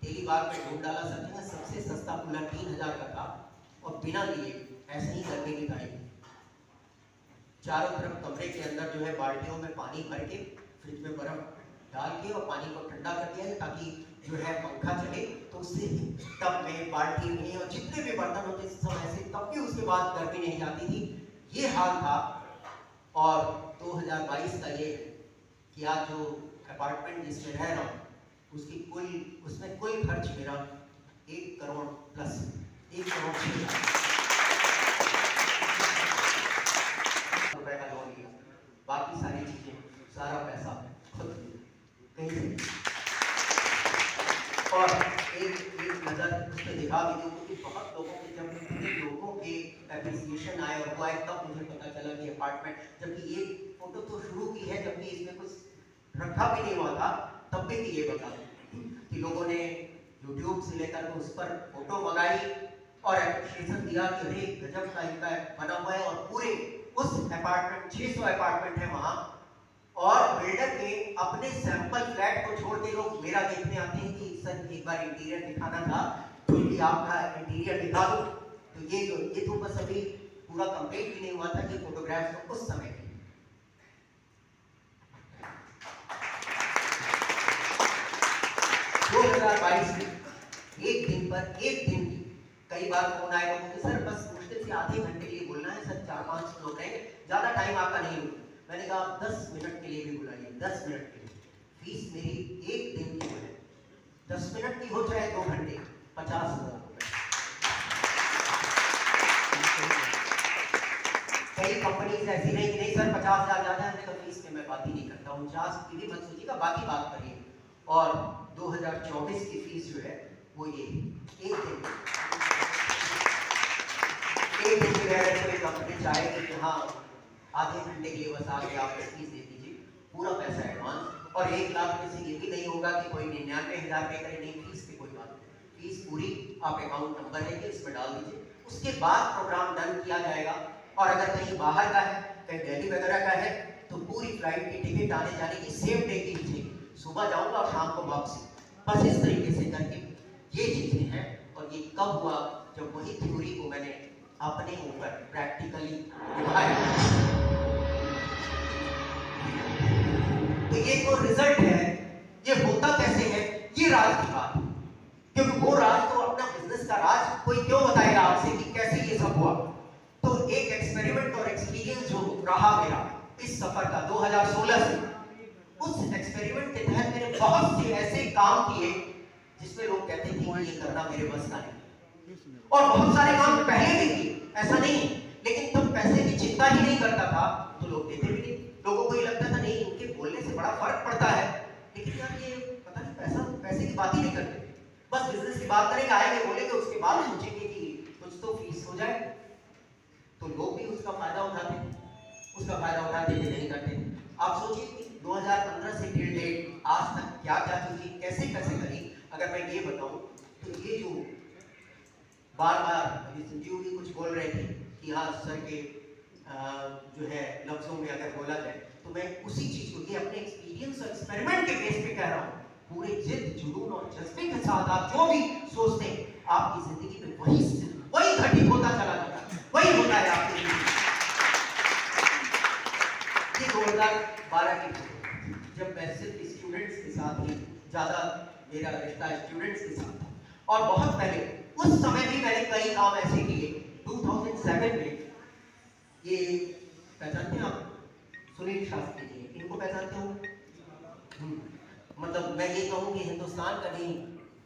तेली बाग में ढूंढ डाला सर ने, सबसे सस्ता कूलर 3000 का था और बिना लिए ऐसे ही गर्मी निकाली। चारों तरफ कमरे के अंदर जो है बाल्टियों में पानी भर के फ्रिज में बर्फ डाल के और पानी को ठंडा कर दिया ताकि जो है पंखा चले, तो उससे तब में बाल्टी में और जितने भी बर्तन होते सब ऐसे, तब भी उसके बाद गर्मी नहीं जाती थी। ये हाल था। और 2022 का ये कि आज जो अपार्टमेंट जिसमें रह रहा हूँ उसमें कुल खर्च मेरा 1 करोड़ प्लस 1 करोड़ 6 लाख रुपए का लोन लिया। बाकी सारी चीजें, सारा पैसा खुद कहीं से। और एक नजर उस पर दिखा भी दूँ कि बहुत लोगों के, जब इतने लोगों के एप्रिसिएशन आए और वो आए, तब मुझे पता चला कि अपार्टमेंट, जबकि ये फोटो तो शुरू की है जबकि इसमें कुछ रखा भी नहीं हुआ था, तब भी ये बता कि लोगों ने यूट्यूब से लेकर उस पर फोटो मंगाई और एप्रिसिएशन दिया कि अरे गजब का इनका बना हुआ है। और पूरे उस अपार्टमेंट 600 अपार्टमेंट है वहां, और बिल्डर के अपने सैंपल फ्लैट को छोड़ के लोग मेरा देखने आते हैं कि सर एक बार इंटीरियर दिखाना था, तो ये आपका इंटीरियर दिखा दो। तो ये तो बस अभी पूरा कंप्लीट भी नहीं हुआ था कि फोटोग्राफ्स तो उस समय के। 2022 में एक दिन कई बार फोन आएगा मुझे, सर बस मुश्किल से आधे घंटे के लिए बोलना है सर, 4-5 लोग हैं, ज्यादा टाइम आपका नहीं होगा। मैंने कहा 10 मिनट के लिए भी बुलाइए, 10 मिनट के लिए। फीस मेरी एक दिन की है, 10 मिनट की हो चाहे 2 घंटे, 50,000 रुपए। कई कंपनीज ऐसी नहीं कि नहीं सर 50,000 ज्यादा है, तो फीस पे मैं बात ही नहीं करता। 49 की भी मत सोचिएगा, बाकी बात करिए। और 2024 की फीस जो है वो ये एक दिन की कोई कंपनी चाहेगी कि हाँ आधे घंटे के लिए बस आके आप फीस दे दीजिए, पूरा पैसा एडवांस। और 1 लाख में से ये भी नहीं होगा कि कोई 99,000 पे करे, नहीं, फीस की कोई बात नहीं। फीस पूरी आप अकाउंट नंबर लेके इसमें डाल दीजिए, उसके बाद प्रोग्राम डन किया जाएगा। और अगर कहीं बाहर का है, कहीं दिल्ली वगैरह का है, तो पूरी फ्लाइट की टिकट आने जाने की सेम डे की लीजिए, सुबह जाऊंगा और शाम को वापसी। बस इस तरीके से करके ये चीजें हैं। और ये कब हुआ, जब वही थ्योरी को मैंने अपने ऊपर प्रैक्टिकली निभाया। तो ये जो रिजल्ट है, ये होता कैसे है, ये राज की बात है। क्योंकि वो राज तो अपना बिजनेस का राज कोई क्यों बताएगा आपसे कि कैसे ये सब हुआ। तो एक एक्सपेरिमेंट और एक्सपीरियंस जो रहा मेरा इस सफर का 2016 से, उस एक्सपेरिमेंट के तहत मैंने बहुत से ऐसे काम किए जिसमें लोग कहते थे कि ये करना मेरे बस का नहीं। और बहुत सारे काम पहले भी किए, ऐसा नहीं, लेकिन तब पैसे की चिंता ही नहीं करता था, तो लोग देते भी नहीं। लोगों को ये लगता था नहीं, इनके बोलने से बड़ा फर्क पड़ता है, लेकिन यार ये पता नहीं पैसे की बात ही नहीं करते। बस बिजनेस की बात करेंगे, आएंगे, बोलेंगे, उसके बाद सोचेंगे कि कुछ तो फीस हो जाए। तो लोग भी उसका फायदा उठाते थे, नहीं करते। आप सोचिए कि 2015 से टिल डेट आज तक क्या क्या चीजें कैसे करी। अगर मैं ये बताऊं तो ये जो बार अभी संजीव भी कुछ बोल रहे थे कि हाँ सर के जो है लफ्जों में अगर बोला जाए, तो मैं उसी चीज को, ये अपने एक्सपीरियंस और एक्सपेरिमेंट के बेस पे कह रहा हूँ। पूरे जिद जुनून और जज्बे के साथ आप जो भी सोचते हैं, आपकी जिंदगी में वही घटित होता चला जाता है, वही होता है आपकी जिंदगी। ये 2012 की, जब मैं सिर्फ स्टूडेंट्स के साथ ही, ज्यादा मेरा रिश्ता स्टूडेंट्स के साथ था। और बहुत पहले उस समय भी मैंने कई काम ऐसे किए। 2007 में ये पहचानते हैं आप, सुनील शास्त्री जी, इनको पहचानते हो? मतलब मैं ये कहूँ कि हिंदुस्तान का नहीं,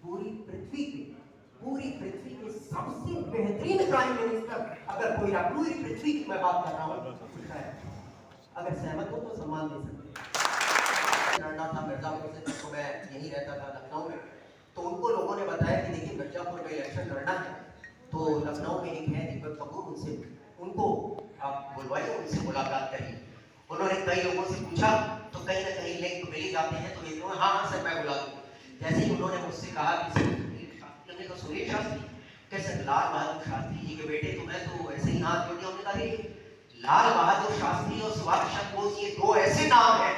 पूरी पृथ्वी के सबसे बेहतरीन प्राइम मिनिस्टर अगर कोई रहा, पूरी पृथ्वी की मैं बात कर रहा हूँ, अगर सहमत हो तो सम्मान दे सकते हैं। लड़ना था मिर्जापुर से, तो मैं यहीं रहता था लखनऊ में। तो उनको लोगों ने बताया कि देखिए मिर्जापुर में इलेक्शन लड़ना है, तो लखनऊ में एक है दीपक कपूर, उनको आप बुलवाइए, उनसे मुलाकात करिए। उन्होंने कई लोगों से पूछा, तो कहीं ना कहीं लिंक मिल जाते हैं, तो ये हाँ सर मैं बुला दूंगा। जैसे ही उन्होंने मुझसे कहा कि सुनील शास्त्री कैसे, लाल बहादुर शास्त्री जी के बेटे, तो मैं तो ऐसे ही हाथ जोड़ दिया। उन्होंने कहा लाल बहादुर शास्त्री और सुभाष चंद्र बोस, ये 2 ऐसे नाम हैं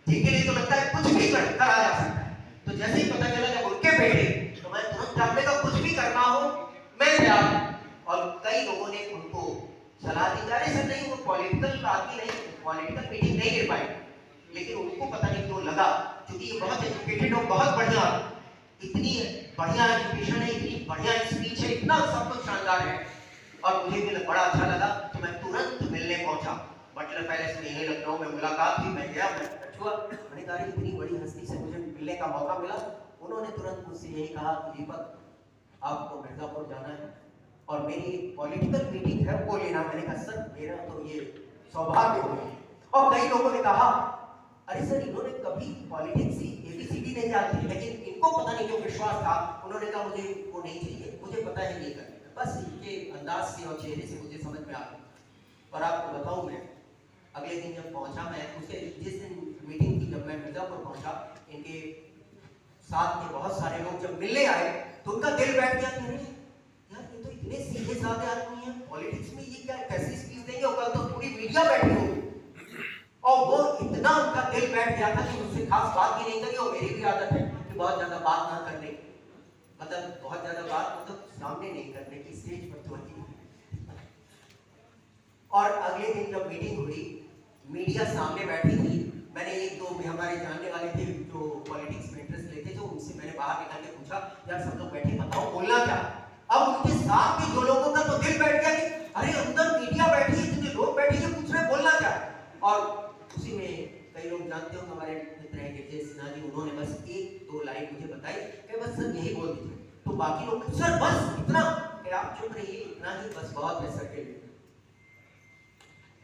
जिनके लिए तो लगता है कुछ भी करा जा सकता है। तो जैसे ही पता चला जब उनके बेटे, तो मैं तुरंत आपने का कुछ भी करना हो मैं तैयार हूं। और कई लोगों ने उनको सलाह दी, जा रही सर नहीं, वो पॉलिटिकल आदमी नहीं, पॉलिटिकल मीटिंग नहीं ले पाए, लेकिन उनको पता नहीं क्यों लगा, क्योंकि ये बहुत एजुकेटेड और बहुत बढ़िया, इतनी बढ़िया एजुकेशन है, इतनी बढ़िया स्पीच है, इतना सब कुछ शानदार है। और मुझे भी बड़ा अच्छा लगा, तो मैं तुरंत मिलने पहुंचा। बटलर पैलेस में, यही लखनऊ में मुलाकात थी। मैं गया, मैं छुआ, मैंने कहा इतनी बड़ी हस्ती से मुझे मिलने का मौका मिला। उन्होंने तुरंत मुझसे यही कहा कि दीपक आपको मिर्जापुर जाना है और मेरी पॉलिटिकल मीटिंग है वो लेना। मैंने कहा सर मेरा तो ये सौभाग्य हो गया। और कई लोगों ने कहा अरे सर इन्होंने कभी पॉलिटिक्स की एबीसीडी नहीं जानते, लेकिन इनको पता नहीं क्यों विश्वास था। उन्होंने कहा मुझे वो नहीं चाहिए, मुझे पता है ये करने का। बस इनके अंदाज से और चेहरे से मुझे समझ में आ गया। और आपको बताऊं, मैं अगले दिन जब पहुंचा, मैं उसे जिस दिन मीटिंग थी, जब मैं मिर्जापुर पहुंचा, इनके साथ के बहुत सारे लोग जब मिलने आए तो उनका दिल बैठ गया कि अरे यार ये तो इतने सीधे साधे आदमी हैं, पॉलिटिक्स में ये क्या कैसी स्पीच देंगे, और कल तो पूरी मीडिया बैठी होगी। और वो इतना उनका दिल बैठ गया था कि मुझसे खास बात भी नहीं करी। और मेरी भी आदत है कि बहुत ज्यादा बात ना करने, मतलब बहुत ज्यादा बात मतलब सामने नहीं करने की, स्टेज पर तो नहीं। और अगले दिन जब मीटिंग हुई, मीडिया सामने बैठी थी, मैंने एक दो हमारे जानने वाले थे जो पॉलिटिक्स में इंटरेस्ट लेते थे, उनसे मैंने बाहर निकाल के पूछा यार सब लोग बैठे, बताओ बोलना क्या। अब उनके साथ भी जो लोगों का तो दिल बैठ गया कि अरे अंदर मीडिया बैठी है, इतने लोग बैठे हैं, पूछ रहे बोलना क्या। और उसी में कई लोग जानते हो हमारे मित्र हैं गिरजे सिन्हा जी, उन्होंने बस एक दो लाइन मुझे बताई कि बस सर यही बोल दीजिए। तो बाकी लोग सर बस इतना, आप चुप रहिए, इतना ही बस बहुत है सर के लिए।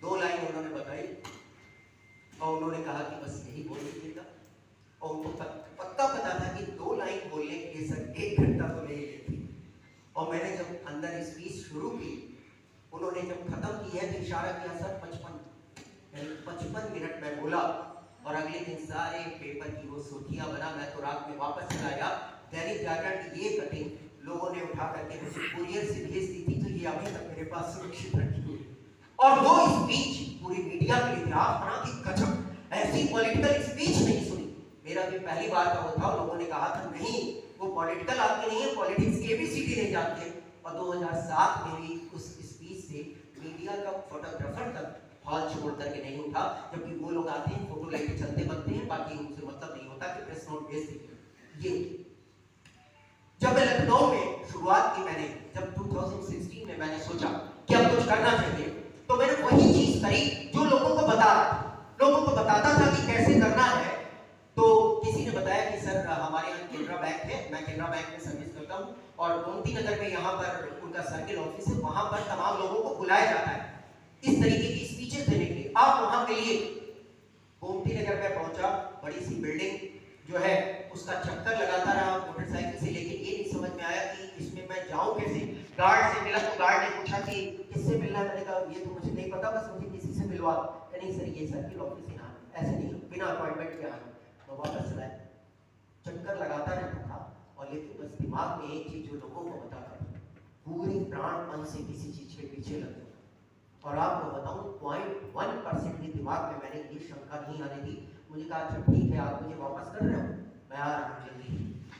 दो लाइन उन्होंने बताई और उन्होंने कहा कि बस यही बोल दीजिएगा। और उनको पक्का पता था कि दो लाइन बोलने के लिए सर 1 घंटा तो ले लेती। और मैंने जब अंदर स्पीच शुरू की, उन्होंने जब खत्म की है तो इशारा किया सर 55 मिनट में बोला। और अगले दिन सारे पेपर की वो सुर्खियां बना। मैं तो रात में वापस चला गया, दैनिक जागरण की ये कटिंग लोगों ने उठा करके मुझे कुरियर से भेज दी थी, तो ये अभी तक मेरे पास सुरक्षित रखी हुई। और वो स्पीच पूरी मीडिया के इतिहास बना कि गजब, ऐसी पॉलिटिकल स्पीच नहीं सुनी। मेरा भी पहली बार का वो था, लोगों ने कहा था नहीं वो पॉलिटिकल आदमी नहीं है, पॉलिटिक्स की एबीसीडी नहीं जानते। और 2007 में भी उस स्पीच से मीडिया का फोटोग्राफर तक हॉल छोड़ करके नहीं उठा, जबकि वो लोग आते हैं फोटो लेके चलते बनते हैं, बाकी उनसे मतलब नहीं होता कि प्रेस नोट भेज दीजिए। ये जब मैं लखनऊ में शुरुआत की, मैंने जब 2016 में मैंने सोचा कि अब कुछ करना चाहिए, तो मैंने वही चीज करी जो लोगों को बता रहा था, लोगों को बताता था कि कैसे करना है। तो किसी ने बताया कि सर हमारे यहाँ केनरा बैंक है, मैं केनरा बैंक में सर्विस करता हूँ, और गोमती नगर में यहाँ पर उनका सर्किल ऑफिस है, वहां पर तमाम लोगों को बुलाया जाता है इस तरीके की स्पीचेस देने के लिए, आप वहां मिलिए। गोमती नगर में पहुंचा, बड़ी सी बिल्डिंग जो है उसका चक्कर लगाता रहा मोटरसाइकिल से, लेकिन ये नहीं समझ में आया कि इसमें मैं जाऊं कैसे। गार्ड से मिला तो गार्ड ने पूछा कि किससे मिलना है, मैंने कहा ये तो मुझे नहीं पता, बस मुझे किसी से मिलवा। नहीं सर ये सर्किल ऑफिस है, ऐसे नहीं बिना अपॉइंटमेंट के आना। तो वापस चला, चक्कर लगाता रहता था, और लेकिन बस दिमाग में एक चीज जो लोगों को बताता था, पूरी प्राण मन से किसी चीज के पीछे लगता। और आपको बताऊं 0.1% भी दिमाग में मैंने ये शंका नहीं आने दी। मुझे कहा अच्छा ठीक है, आप मुझे वापस कर रहे हो, मैं आ रहा हूं जल्दी।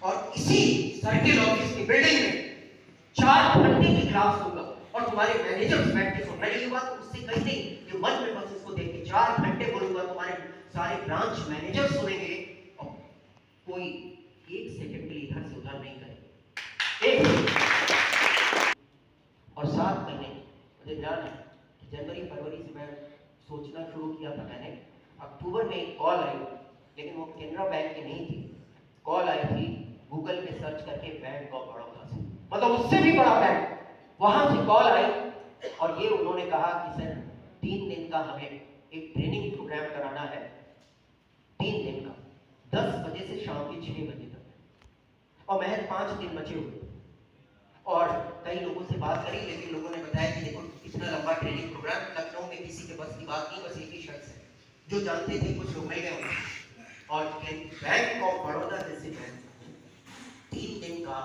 और इसी सर्किल ऑफिस की बिल्डिंग में 4 घंटे की क्लास होगा, और तुम्हारे मैनेजर्स बैठ के सुन रहे। ये बात उससे कही नहीं कि मन में बस इसको देख के 4 घंटे बोलूंगा, तुम्हारे सारे ब्रांच मैनेजर सुनेंगे, और कोई 1 सेकंड के लिए इधर से उधर नहीं करेंगे। और 7 महीने मुझे ध्यान है, जनवरी फरवरी से मैं सोचना शुरू किया था मैंने। अक्टूबर में एक कॉल आई, लेकिन वो केनरा बैंक की नहीं थी, कॉल आई थी गूगल पे सर्च करके बैंक ऑफ बड़ौदा से, मतलब उससे भी बड़ा बैंक, वहां से कॉल आई। और ये उन्होंने कहा कि सर 3 दिन का हमें एक ट्रेनिंग प्रोग्राम कराना है, 3 दिन का, 10 बजे से शाम के 6 बजे तक, और महज 5 दिन बचे हुए। और कई लोगों से बात करी, लेकिन लोगों ने बताया कि देखो इतना लंबा ट्रेनिंग प्रोग्राम लखनऊ में किसी के बस की बात नहीं, बस एक ही शख्स है जो जानते थे, कुछ लोग मिल गए उनको। और बैंक ऑफ बड़ौदा जैसे बैंक 3 दिन का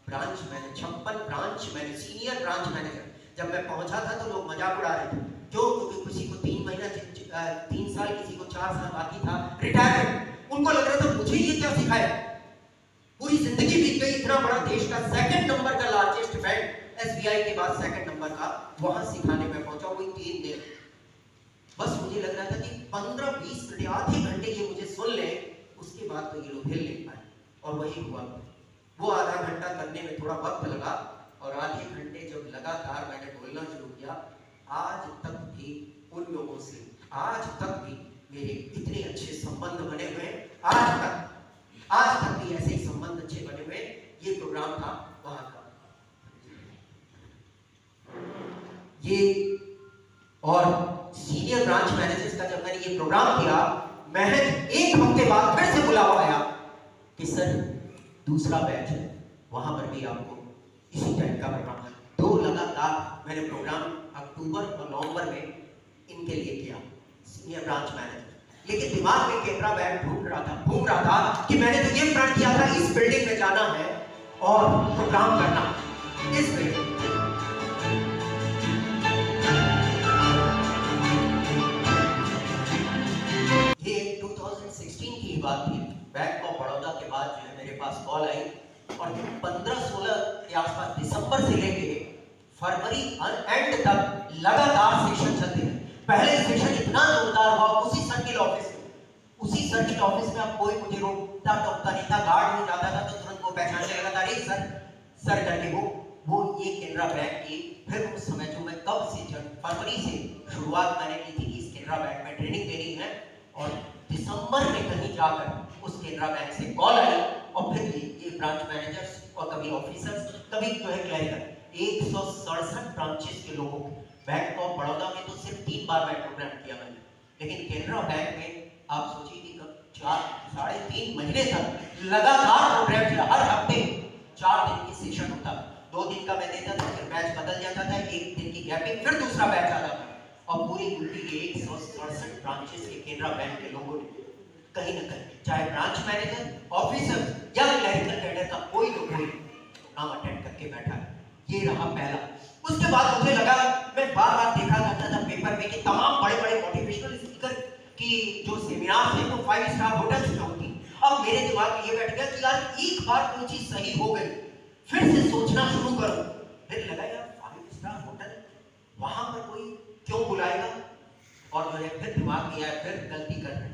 branch manager, 56 branch manager, senior branch manager. जब मैं पहुंचा था तो लोग मजाक उड़ा रहे थे, जो क्योंकि किसी को 3 महीना 3 साल, किसी को 4 साल बाकी था रिटायरमेंट, उनको लग रहा था मुझे ये क्या सिखाया, पूरी जिंदगी बीत गई। इतना बड़ा देश का 2nd नंबर का लार्जेस्ट बैंक, एसबीआई के बाद 2nd नंबर का, वहां सिखाने में पहुंचा, वही 3 दिन। बस मुझे लग रहा था कि 15-20 मिनट, आधे घंटे ये मुझे सुन ले, उसके बाद तो ये लोग हिल नहीं पाए। और वही हुआ। वो आधा घंटा करने में थोड़ा वक्त लगा, और आधे घंटे जब लगातार मैंने बोलना शुरू किया, आज तक भी उन लोगों से आज तक भी मेरे इतने अच्छे संबंध बने हुए, आज तक भी ऐसे ही संबंध अच्छे बने हुए। ये प्रोग्राम था वहां का। ये और सीनियर ब्रांच मैनेजर्स का जब मैंने ये प्रोग्राम किया, महज एक हफ्ते बाद फिर से बुलावा आया कि सर दूसरा बैच है, वहां पर भी आपको इसी टाइप का प्रोग्राम है। 2 लगातार मैंने प्रोग्राम अक्टूबर और नवंबर में इनके लिए किया, सीनियर ब्रांच मैनेजर। लेकिन दिमाग में कैमरा बैग घूम रहा था कि मैंने तो ये प्रण किया था, इस बिल्डिंग में जाना है और प्रोग्राम करना इस बिल्डिंग। ये 2016 की बात थी। बैंक ऑफ बड़ौदा के बाद जो है मेरे पास कॉल आई, और 15-16 के आसपास दिसंबर से लेके फरवरी एंड तक लगातार सेशन चलते हैं। पहले सेशन इतना जोरदार हुआ उसी सर्किल ऑफिस में अब कोई मुझे रोकता टोकता नहीं था, गार्ड नहीं जाता था तो तुरंत वो पहचानने लगा था, अरे सर करके वो ये केनरा बैंक की। फिर उस समय जो मैं कब से फरवरी से शुरुआत मैंने की थी कि इस केनरा बैंक में ट्रेनिंग देनी है, और दिसंबर में कहीं जाकर उस केनरा बैंक से कॉल आई, और फिर ये ब्रांच मैनेजर्स और कभी ऑफिसर्स, कभी जो है क्लरिकल, 167 ब्रांचेस के लोगों को। बैंक ऑफ बड़ौदा में तो सिर्फ 3 बार मैं प्रोग्राम किया मैंने, लेकिन केनरा बैंक में आप सोचिए कि 4-3.5 महीने तक लगातार प्रोग्राम किया। हर हफ्ते 4 दिन की सेशन होता, 2 दिन का मैं देता था, फिर बैच बदल जाता था, 1 दिन की गैपिंग, फिर दूसरा बैच आता था। और पूरी यूपी के 167 ब्रांचेस के केनरा बैंक के लोगों ने कहीं ना कहीं, चाहे ब्रांच मैनेजर, ऑफिसर या क्लरिकल कैडर का कोई ना कोई प्रोग्राम अटेंड करके बैठा है। ये रहा पहला। उसके बाद मुझे लगा, मैं बार-बार देखा करता था पेपर में कि तमाम बड़े-बड़े मोटिवेशनल स्पीकर की जो सेमिनार थे वो 5 स्टार होटल्स में होती। अब मेरे दिमाग में ये बैठ गया कि यार एक बार कोई चीज सही हो गई, फिर से सोचना शुरू करो। फिर लगा यार 5 स्टार होटल, वहां पर कोई क्यों बुलाएगा, और जो है फिर दिमाग में आया, फिर गलती कर रहे,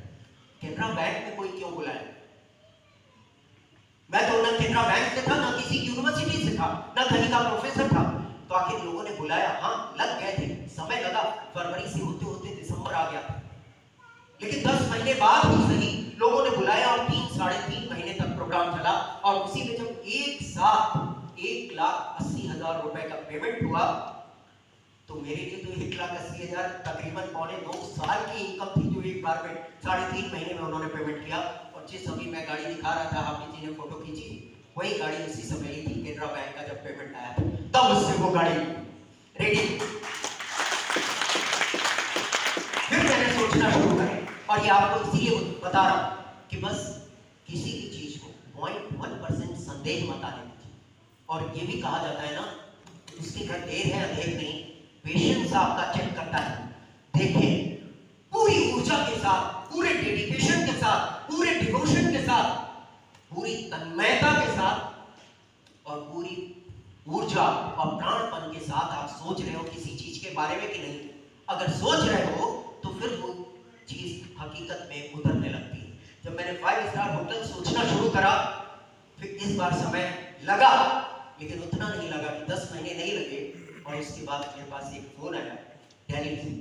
केनरा बैंक में कोई क्यों बुलाएगा। मैं तो ना केनरा बैंक से था, ना किसी यूनिवर्सिटी से था, ना कहीं का प्रोफेसर था, तो आखिर लोगों ने बुलाया। हाँ, लग गए थे, समय लगा, फरवरी से होते होते दिसंबर आ गया, लेकिन 10 महीने बाद ही सही लोगों ने बुलाया, और 3-3.5 महीने तक प्रोग्राम चला। और उसी में जब एक साथ 1,80,000 रुपए का पेमेंट हुआ, तो मेरे लिए तो 1,80,000 तकरीबन 2 साल की इनकम थी, जो एक बार में 3.5 महीने में उन्होंने पेमेंट किया। और जिस अभी मैं गाड़ी दिखा रहा था, आपने जी ने फोटो खींची, वही गाड़ी उसी समय ली थी केनरा बैंक का जब पेमेंट आया था, तब उससे वो गाड़ी रेडी। फिर मैंने सोचना शुरू किया, और ये आपको इसीलिए बता रहा हूं कि बस किसी भी चीज को 0.1% संदेह मत आने दीजिए। और ये भी कहा जाता है ना, उसके घर देर है अंधेर नहीं, पेशेंस आपका चेक करता है। देखें, पूरी ऊर्जा के साथ, पूरे डेडिकेशन के साथ, पूरे डिवोशन के साथ, पूरी तन्मयता के साथ और पूरी ऊर्जा और प्राणपन के साथ आप सोच रहे हो किसी चीज के बारे में कि नहीं। अगर सोच रहे हो तो फिर वो चीज हकीकत में उतरने लगती है। जब मैंने 5 स्टार होटल सोचना शुरू करा, फिर इस बार समय लगा, लेकिन उतना नहीं लगा कि 10 महीने नहीं लगे। और इसके बाद मेरे पास एक फोन आया दिल्ली से,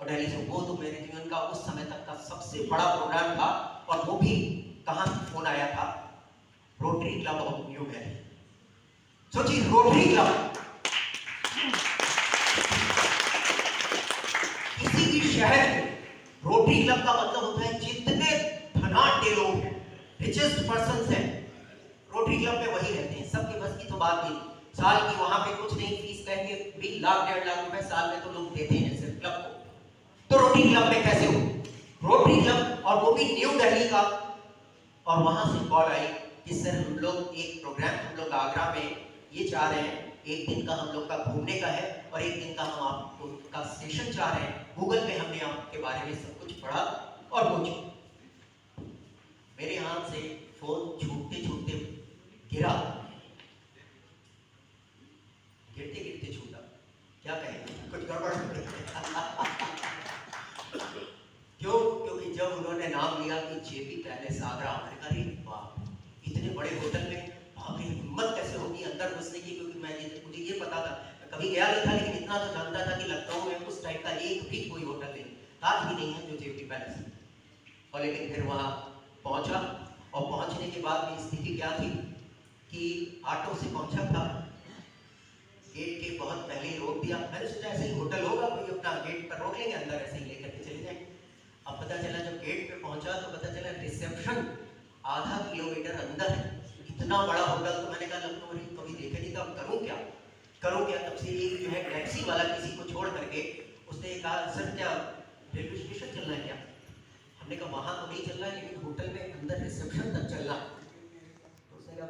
और दिल्ली से वो तो मेरे जीवन का उस समय तक का सबसे बड़ा प्रोग्राम था। और वो भी कहां से फोन आया था, rotary club of new Delhi. सोचिए, रोटरी क्लब, किसी भी शहर में रोटरी क्लब का मतलब होता है जितने धनाढ्य लोग हैं, रिचेस्ट पर्संस हैं, रोटरी क्लब में वही रहते हैं। सबके बस की तो बात नहीं। साल की वहां पे कुछ नहीं, फीस कहेंगे 20 लाख 1.5 लाख रुपए साल में तो लोग देते हैं जैसे क्लब को। तो रोटरी क्लब में कैसे हो, रोटरी क्लब, और वो भी न्यू दिल्ली का। और वहां से कॉल आई कि सर हम लोग एक प्रोग्राम, हम लोग आगरा में ये चाह रहे हैं, एक दिन का हम लोग का घूमने का है, और एक दिन का हम आपको का सेशन चाह रहे हैं। गूगल पे हमने आपके बारे में सब कुछ पढ़ा और पूछा। मेरे हाथ से फोन छूटते छूटते गिरा, गिरते गिरते छूटा, क्या कहेंगे, कुछ गड़बड़ नाम लिया कि जेपी पैलेस आगरा। मैंने कहा अरे वाह, इतने बड़े होटल में वहाँ पे हिम्मत कैसे होगी अंदर घुसने की, क्योंकि मुझे ये पता था, कभी गया नहीं था, लेकिन इतना तो जानता था कि लखनऊ में उस टाइप का एक भी कोई होटल नहीं, आज भी नहीं है जो जेपी पैलेस है। और लेकिन फिर वहाँ पहुँचा, और पहुँचने के बाद मेरी स्थिति क्या थी कि ऑटो से पहुँचा था, गेट के बहुत पहले ही रोक दिया। मैंने सोचा ऐसे ही होटल होगा, कोई अपना गेट पर रोक लेंगे, अंदर ऐसे ही लेकर के चले जाएंगे। अब पता चला जब गेट पे पहुंचा तो पता चला रिसेप्शन आधा किलोमीटर अंदर है। इतना बड़ा होटल, तो मैंने कहा लखनऊ में कभी देखे नहीं, तो अब करूँ क्या। तब से एक जो है टैक्सी वाला किसी को छोड़ करके उसने कहा सर क्या रेलवे स्टेशन चलना है क्या। हमने कहा वहां तो नहीं चलना है, लेकिन होटल में अंदर रिसेप्शन तक चलना। तो उसने कहा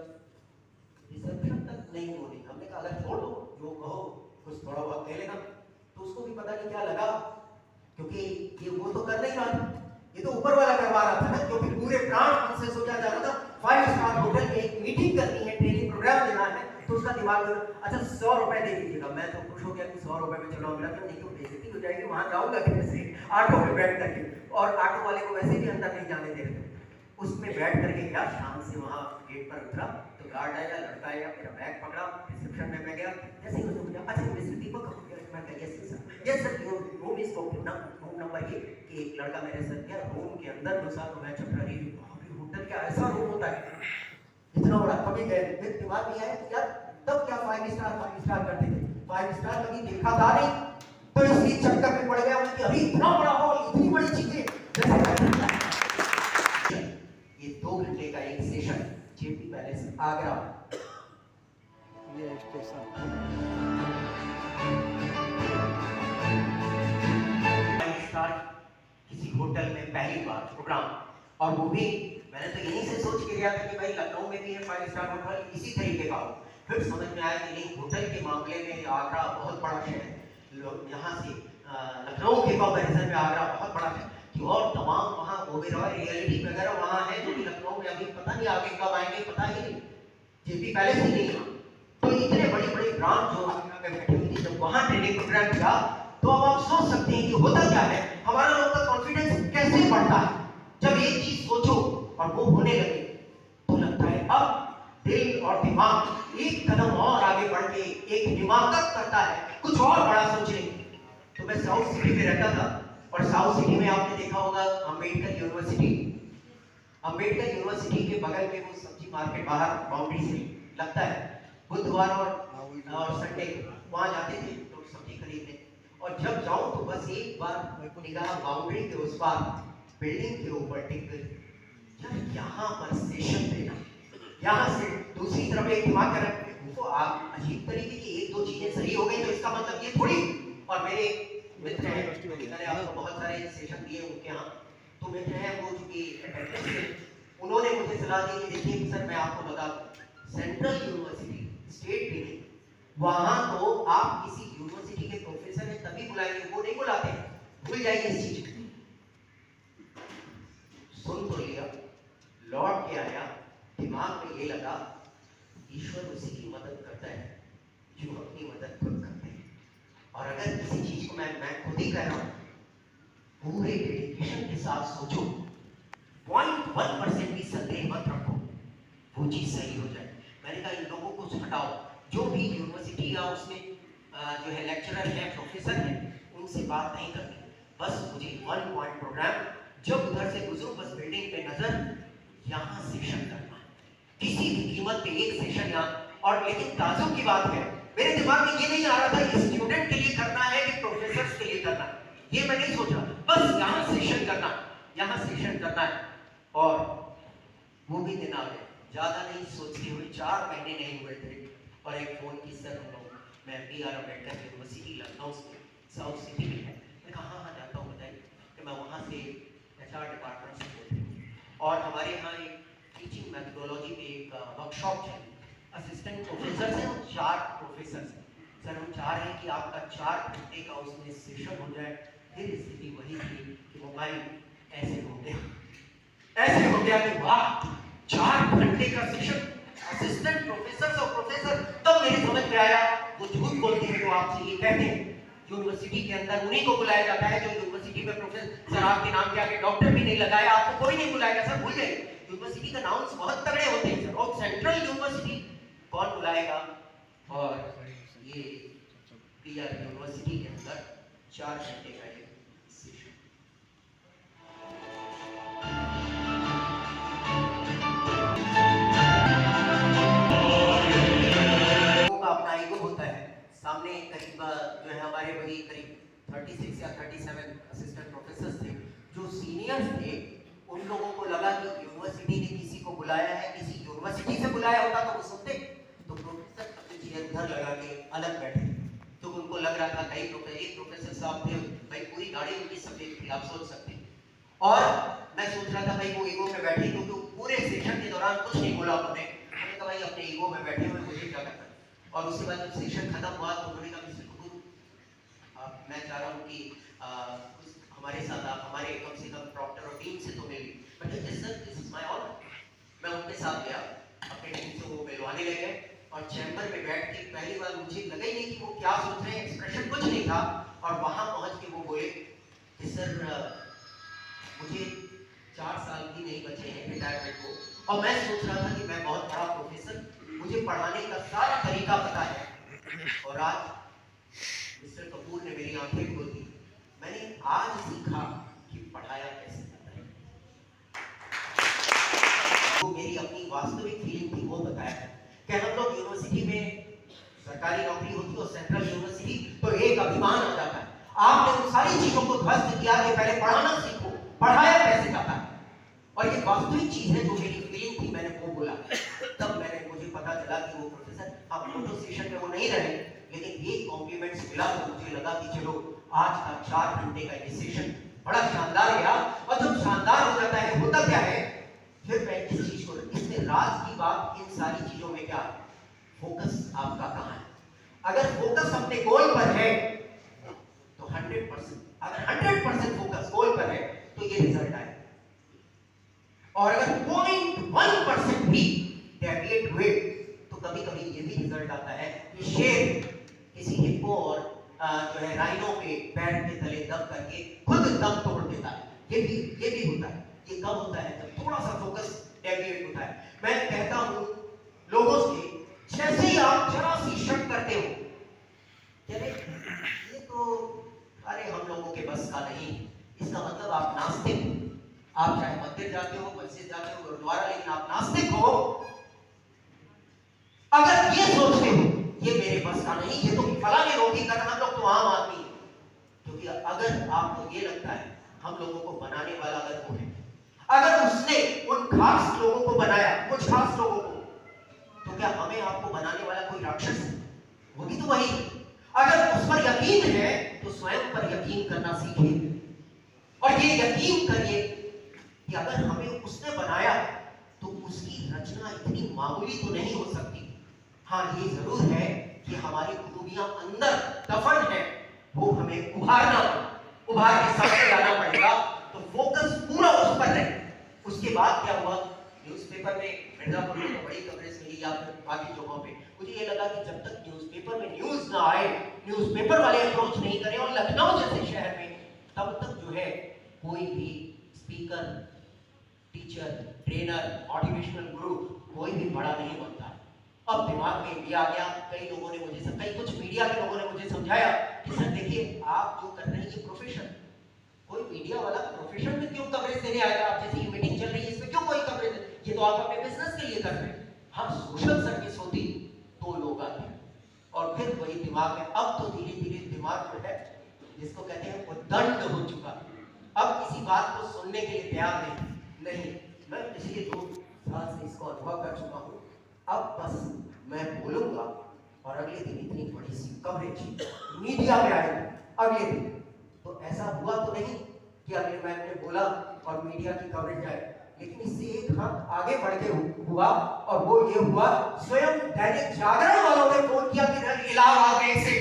रिसेप्शन तक नहीं होनी। हमने कहा अगर छोड़ दो, जो कहो कुछ थोड़ा बहुत ले लेना। तो उसको भी पता नहीं क्या लगा, क्योंकि ये वो तो कर नहीं रहा था, ये तो ऊपर वाला करवा रहा था ना, क्योंकि पूरे प्राण से सोचा जा रहा था 5 स्टार होटल में एक मीटिंग करनी है, ट्रेनिंग प्रोग्राम देना है। तो उसका दिमाग में अच्छा 100 रुपए दे दीजिएगा। मैं तो खुश हो गया कि 100 रुपए में चलो, मेरा तो नहीं तो बेइज्जती हो जाएगी, वहां जाऊंगा कैसे ऑटो में बैठ करके, और ऑटो वाले को वैसे भी अंदर नहीं जाने दे रहे। उसमें बैठ करके गया, शाम से वहां गेट पर उतरा तो गार्ड आया, लड़का आया, मेरा बैग पकड़ा, रिसेप्शन में मैं गया। जैसे ही उसने मुझे अच्छा मिस्टर दीपक, मैं कहा yes sir your room is open ना, रूम नंबर ये, कि एक लड़का मेरे साथ गया, रूम के अंदर घुसा तो मैं चुप रही। होटल क्या ऐसा रूम होता है इतना बड़ा, कभी गए मेरे दिमाग में आया कि यार तब क्या 5 स्टार करते थे, 5 स्टार कभी देखा था नहीं, तो इसी चक्कर में पड़ गया कि अभी इतना बड़ा हॉल, इतनी बड़ी चीजें। ये 2 घंटे का एक सेशन जेपी पैलेस आगरा। ये स्टेशन किसी होटल में पहली बार प्रोग्राम, और वो भी मैंने तो यहीं से सोच के गया था कि भाई लखनऊ में भी है 5 स्टार होटल इसी तरीके का। फिर समझ में आया कि नहीं, होटल के मामले में आगरा बहुत बड़ा शहर, लोग यहाँ से लखनऊ के कंपैरिजन में आगरा बहुत बड़ा शहर कि, और तमाम वहाँ ओबेरॉय रियलिटी वगैरह वहाँ है, जो कि लखनऊ में अभी पता नहीं आगे कब आएंगे, पता ही नहीं, जेपी पैलेस ही नहीं है। तो इतने बड़ी बड़ी ब्रांच जो आगरा में बैठी हुई थी, जब वहाँ ट्रेनिंग प्रोग्राम किया तो अब आप सोच सकते हैं कि होता क्या है, हमारा लोग का कॉन्फिडेंस कैसे बढ़ता है जब एक चीज सोचो और वो होने लगे। तो लगता है अब दिल और दिमाग एक कदम और आगे बढ़ के एक हिमाकत करता है कुछ और बड़ा सोचने। तो मैं साउथ सिटी में रहता था, और साउथ सिटी में आपने देखा होगा अंबेडकर यूनिवर्सिटी के बगल में वो सब्जी मार्केट बाहर बाउंड्री से लगता है, बुधवार और संडे वहां जाते थे लोग सब्जी खरीदने। और जब जाऊं तो बस एक बार निगाह बाउंड्री के उस पार बिल्डिंग के ऊपर टिक गई, यार यहाँ पर सेशन देना, यहाँ से दूसरी तरफ एक दिमाग कर तो आप अजीब तरीके की 1-2 चीजें सही हो गई तो इसका मतलब ये थोड़ी। और मेरे मित्र हैं, मैंने आपको बहुत सारे सेशन दिए उनके यहाँ, तो मित्र हैं वो चूंकि अटेंडेंस थे, उन्होंने मुझे सलाह दी कि देखिए सर मैं आपको बता दूं, सेंट्रल यूनिवर्सिटी स्टेट भी नहीं, वहां तो आप किसी यूनिवर्सिटी के प्रोफेसर ने तभी बुलाएंगे, वो नहीं बुलाते, भूल जाइए इस चीज को। सुन तो लिया, लौट के आया, दिमाग में ये लगा ईश्वर उसी की मदद करता है जो अपनी मदद खुद करते हैं। और अगर किसी चीज को मैं खुद ही कह रहा हूं, पूरे डेडिकेशन के साथ सोचो, 0.1% भी संदेह मत रखो, वो चीज सही हो जाए। मैंने कहा इन लोगों को हटाओ, जो भी यूनिवर्सिटी या उसमें जो है लेक्चरर है, प्रोफेसर है, उनसे बात नहीं करनी, बस मुझे 1 पॉइंट प्रोग्राम, जब उधर से गुजरूं बस बिल्डिंग पे नजर, यहाँ सेशन करना, किसी भी कीमत पे एक सेशन यहाँ। और लेकिन ताजुब की बात है, मेरे दिमाग में ये नहीं आ रहा था ये स्टूडेंट के लिए करना है कि प्रोफेसर के लिए करना, ये मैं नहीं सोचा, बस यहाँ सेशन करना, यहाँ सेशन करना है। और वो भी दिन आ गए, ज्यादा नहीं सोचते हुए 4 महीने नहीं हुए थे, और एक फोन की सर हम लोग, मैं BR Ambedkar university Lucknow south city में है, मैं कहा हाँ जाता हूँ, बताइए कि मैं वहाँ से HR डिपार्टमेंट से बोल रही हूँ, और हमारे यहाँ एक टीचिंग मेथोडोलॉजी पे एक वर्कशॉप चली, असिस्टेंट प्रोफेसर हैं और 4 प्रोफेसर हैं, सर हम चाह रहे हैं कि आपका 4 घंटे का उसमें सेशन हो जाए। फिर स्थिति वही थी कि मोबाइल ऐसे हो गया कि वाह 4 घंटे का सेशन, असिस्टेंट प्रोफेसर और प्रोफेसर। तब मेरी समझ में आया वो झूठ बोलते हैं जो आपसे ये कहते हैं, यूनिवर्सिटी के अंदर उन्हीं को बुलाया जाता है जो यूनिवर्सिटी में प्रोफेसर सर आपके नाम के आगे डॉक्टर भी नहीं लगाया, आपको कोई नहीं बुलाएगा सर, भूल जाइए। यूनिवर्सिटी का नाउंस बहुत तगड़े होते हैं सर, और सेंट्रल यूनिवर्सिटी कौन बुलाएगा। और ये पीआर यूनिवर्सिटी के अंदर 4 घंटे का ये सेशन। अपना ईगो होता है सामने, करीब जो है हमारे वही करीब 36 या 37 असिस्टेंट प्रोफेसर थे जो सीनियर्स थे। उन लोगों को लगा कि यूनिवर्सिटी ने किसी को बुलाया है, किसी यूनिवर्सिटी से बुलाया होता तो वो सुनते, तो प्रोफेसर अपनी चेयर उधर लगा के अलग बैठे। तो उनको लग रहा था कई प्रोफेसर साहब थे भाई, पूरी गाड़ी उनकी सफेद थी, आप सोच सकते। और मैं सोच रहा था भाई वो ईगो में बैठे, क्योंकि पूरे सेशन के दौरान कुछ नहीं बोला उन्होंने। मैंने कहा भाई अपने ईगो में बैठे हुए मुझे क्या करना। और उसके बाद जब सेशन खत्म हुआ तो उन्होंने कहा मिस्टर कपूर, मैं चाह रहा हूँ कि हमारे साथ आप हमारे कम से कम प्रॉक्टर और टीम से तो मिली। मैंने कहा sir this is my honour. मैं उनके साथ गया, अपने टीम से वो मिलवाने लगे, और चैम्बर में बैठ के पहली बार मुझे लगा ही नहीं कि वो क्या सोच रहे हैं, एक्सप्रेशन कुछ नहीं था। और वहां पहुंच के वो बोले कि सर मुझे 4 साल भी नहीं बचे हैं रिटायरमेंट को, और मैं सोच रहा था कि मैं बहुत बड़ा प्रोफेसर, मुझे पढ़ाने का सारा तरीका पता है। और आज मिस्टर कपूर ने मेरी आंखें खोल दी। मैंने आज सीखा कि पढ़ाया कैसे जाता है। तो मेरी अपनी वास्तविक फीलिंग थी वो बताया कि हम लोग यूनिवर्सिटी में सरकारी नौकरी होती है और सेंट्रल यूनिवर्सिटी, तो एक अभिमान आ जाता है। आपने उन सारी चीजों को ध्वस्त किया कि पहले पढ़ाना सीखो, पढ़ाया कैसे जाता है। और ये वास्तविक चीज है जो मेरी फीलिंग थी, मैंने वो बोला। तब मुझे पता चला कि वो प्रोफेसर अब फोटो सेशन में वो नहीं रहे, लेकिन ये कॉम्प्लीमेंट्स मिला तो मुझे लगा कि चलो आज का 4 घंटे का ये सेशन बड़ा शानदार गया। और जब शानदार हो जाता है होता क्या है, फिर मैं इस चीज को, इसमें राज की बात इन सारी चीजों में क्या है, फोकस आपका कहां है। अगर फोकस अपने गोल पर है तो 100%, अगर 100% फोकस गोल पर है तो ये रिजल्ट आए। और अगर 0.1% भी डेविएट हुए तो कभी कभी ये भी रिजल्ट आता है कि शेर किसी हिप्पो और जो है राइनो पे पैर के तले दब करके खुद दम तोड़ देता है। ये भी होता है। ये कब होता है, जब थोड़ा सा फोकस डेविएट होता है। मैं कहता हूं लोगों से, जैसे ही आप जरा सी शक करते हो चले ये तो अरे हम लोगों के बस का नहीं, इसका मतलब आप नास्तिक हो। आप चाहे मंदिर जाते हो, मस्जिद जाते हो, गुरुद्वारा, लेकिन आप नास्तिक हो। अगर ये सोचते हो ये मेरे बस का नहीं, ये तो फलाने लोग ही कर, हम लोग तो आम आदमी है। क्योंकि अगर आपको ये लगता है हम लोगों को बनाने वाला अगर वो है, अगर उसने उन खास लोगों को बनाया, कुछ खास लोगों को, तो क्या हमें आपको बनाने वाला कोई राक्षस है? वो भी तो वही। अगर उस पर यकीन है तो स्वयं पर यकीन करना सीखिए, और ये यकीन करिए कि अगर हमें उसने बनाया तो उसकी रचना इतनी मामूली तो नहीं हो सकती। हाँ ये जरूर है कि हमारी खूबियां अंदर दफन है, वो हमें उभार के सामने लाना पड़ेगा। तो फोकस पूरा उस पर रहे। उसके बाद क्या हुआ, न्यूज़पेपर में मिर्जापुर में तो बड़ी कवरेज मिली, या फिर बाकी जगहों पे मुझे ये लगा कि जब तक न्यूज़पेपर में न्यूज़ ना आए, न्यूज़पेपर वाले अप्रोच नहीं करें, और लखनऊ जैसे शहर में, तब तक जो है कोई भी स्पीकर, टीचर, ट्रेनर, मोटिवेशनल गुरु कोई भी बड़ा नहीं बनता। अब दिमाग में ये आ गया, कई लोगों ने मुझे कुछ मीडिया के लोगों ने मुझे समझाया कि सर देखिए आप जो कर रहे हैं ये प्रोफेशन, कोई मीडिया वाला प्रोफेशन में क्यों कवरेज देने आएगा। आप जैसे ये मीटिंग चल रही है इसमें क्यों कोई कवरेज, ये तो आप अपने बिजनेस के लिए कर रहे हैं। हाँ सोशल सर्विस होती तो लोग आते हैं। और फिर वही दिमाग में, अब तो धीरे धीरे दिमाग जो है जिसको कहते हैं वो दंड हो चुका, अब किसी बात को सुनने के लिए तैयार नहीं। मैं पिछले 2 साल से इसको अनुभव कर चुका हूँ। अब बस मैं बोलूंगा और अगले दिन इतनी बड़ी सी कवरेज मीडिया में आएगी अगले दिन। तो ऐसा हुआ तो नहीं कि अगले मैंने बोला और मीडिया की कवरेज आए, लेकिन इससे एक हाथ आगे बढ़ के हुआ, और वो ये हुआ स्वयं दैनिक जागरण वालों ने फोन किया कि इलाहाबाद में से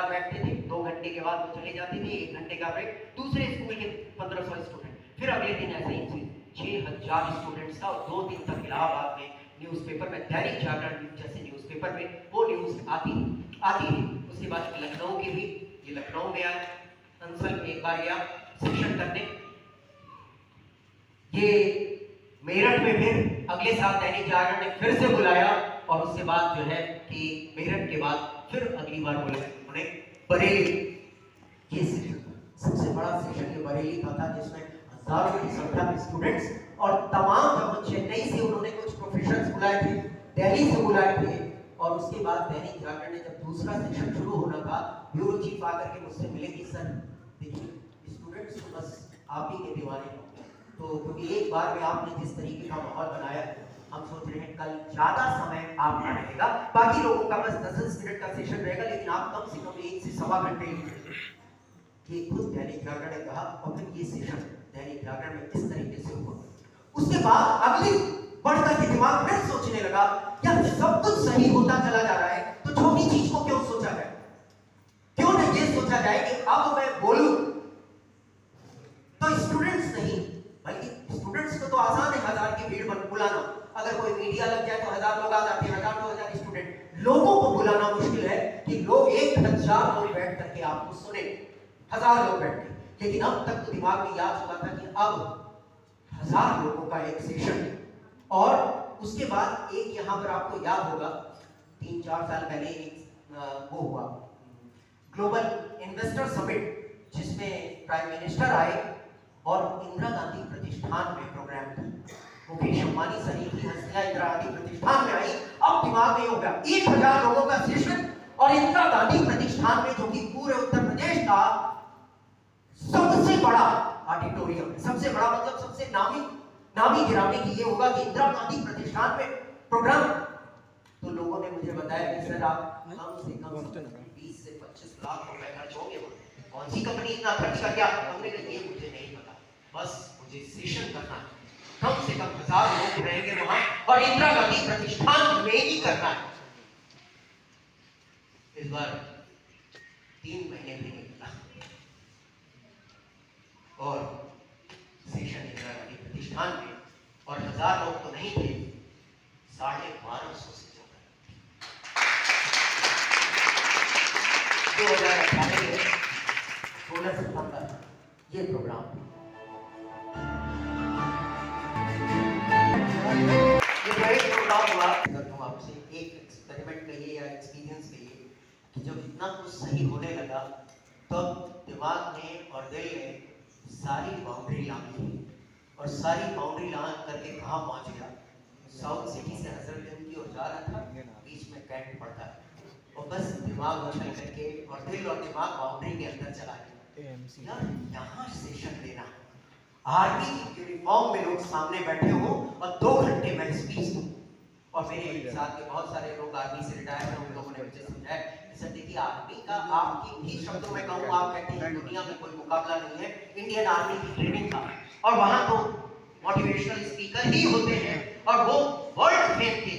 बैठते थे, 2 घंटे के बाद वो चले जाते थे, 1 घंटे का ब्रेक, दूसरे स्कूल के 1500 स्टूडेंट, फिर अगले दिन ऐसा ही 6000 स्टूडेंट्स का, और 2 दिन तक इलाहाबाद में न्यूज़पेपर में, दैनिक जागरण जैसे न्यूज़पेपर में वो न्यूज़ आती रही। उसके बाद लखनऊ की भी, ये लखनऊ में आया, अंसल में एक बार गया सेशन करने, ये मेरठ में फिर अगले साल दैनिक जागरण ने फिर से बुलाया और उसके बाद जो है कि मेरठ के बाद फिर अगली बार बुलाया उन्हें बरेली। ये सबसे बड़ा सेशन ये बरेली का था जिसमें हजारों की संख्या में स्टूडेंट्स और तमाम, जब चेन्नई से उन्होंने कुछ प्रोफेसर्स बुलाए थे, दिल्ली से बुलाए थे, और उसके बाद दैनिक जागरण ने जब दूसरा सेशन शुरू होना था, ब्यूरो चीफ आकर के मुझसे मिले कि सर देखिए स्टूडेंट्स तो बस आप ही के दीवाने हो, तो क्योंकि एक बार में आपने जिस तरीके का माहौल बनाया, हम सोच रहे हैं कल ज्यादा समय आपका रहेगा, बाकी लोगों का बस 10 मिनट का सेशन रहेगा, लेकिन आप कम से कम 1 से सवा घंटे ये खुद दैनिक जागरण ने कहा और फिर ये सेशन दैनिक जागरण में इस तरीके से हुआ। उसके बाद अगली बढ़कर के दिमाग फिर सोचने लगा, यार सब कुछ सही होता चला जा रहा है तो छोटी चीज को क्यों सोचा जाए, क्यों ना ये सोचा जाए कि अब मैं बोलूं तो स्टूडेंट्स नहीं, बल्कि स्टूडेंट्स को तो आसान है 1000 की भीड़ बुलाना, अगर कोई मीडिया लग जाए तो 1000 लोग आ जाते हैं, 1000-2000 स्टूडेंट, लोगों को बुलाना मुश्किल है कि लोग 1000 लोग बैठ करके आपको सुने, 1000 लोग बैठ के। लेकिन अब तक तो दिमाग में याद हुआ था कि अब 1000 लोगों का एक सेशन, और उसके बाद एक यहाँ पर आपको याद होगा 3-4 साल पहले एक वो हुआ ग्लोबल इन्वेस्टर समिट, जिसमें प्राइम मिनिस्टर आए और इंदिरा गांधी प्रतिष्ठान में प्रोग्राम था, मुकेश अंबानी सहित की हस्तियां इंदिरा गांधी प्रतिष्ठान में आई। अब दिमाग में होगा 1000 लोगों का सेशन और इंदिरा गांधी प्रतिष्ठान में, जो कि पूरे उत्तर प्रदेश का सबसे बड़ा ऑडिटोरियम है, सबसे बड़ा मतलब सबसे नामी गिरामी की ये होगा कि इंदिरा गांधी प्रतिष्ठान में प्रोग्राम। तो लोगों ने मुझे बताया कि सर आप कम से कम 20 से 25 लाख रुपए खर्च होंगे, कौन सी कंपनी इतना खर्च कर गया, हमने कहा ये मुझे नहीं पता, बस मुझे सेशन करना है, कम से कम 1000 लोग रहेंगे वहां और इंदिरा गांधी प्रतिष्ठान में ही करना है। इस बार 3 महीने भी नहीं मिला और सेशन इंदिरा गांधी प्रतिष्ठान में, और 1000 लोग तो नहीं थे, 1250 से ज्यादा। 2018 में 16 सितंबर ये प्रोग्राम, ये बड़ा प्रोग्राम हुआ। तो आपसे एक एक्सपेरिमेंट कहिए या एक्सपीरियंस कहिए कि जब इतना कुछ सही होने लगा तो दिमाग ने और दिल ने सारी बाउंड्री लानी और सारी बाउंड्री ला करके कहाँ पहुंच गया, साउथ सिटी से हजरतगंज की ओर जा रहा था, बीच में कैंट पड़ता है और बस दिमाग उछल करके और दिल और दिमाग बाउंड्री के अंदर चला गया। यार यहाँ सेशन लेना, आर्मी की यूनिफॉर्म में लोग सामने बैठे हो और 2 घंटे में स्पीच दूं, और मेरे साथ के बहुत सारे लोग आर्मी से रिटायर हैं, उन लोगों ने मुझे समझाया सर देखिए आर्मी का, आपकी भी शब्दों में कहूँ, आप कहते हैं दुनिया में कोई मुकाबला नहीं है इंडियन आर्मी की ट्रेनिंग का, और वहां तो मोटिवेशनल स्पीकर ही होते हैं और वो वर्ल्ड फेम के,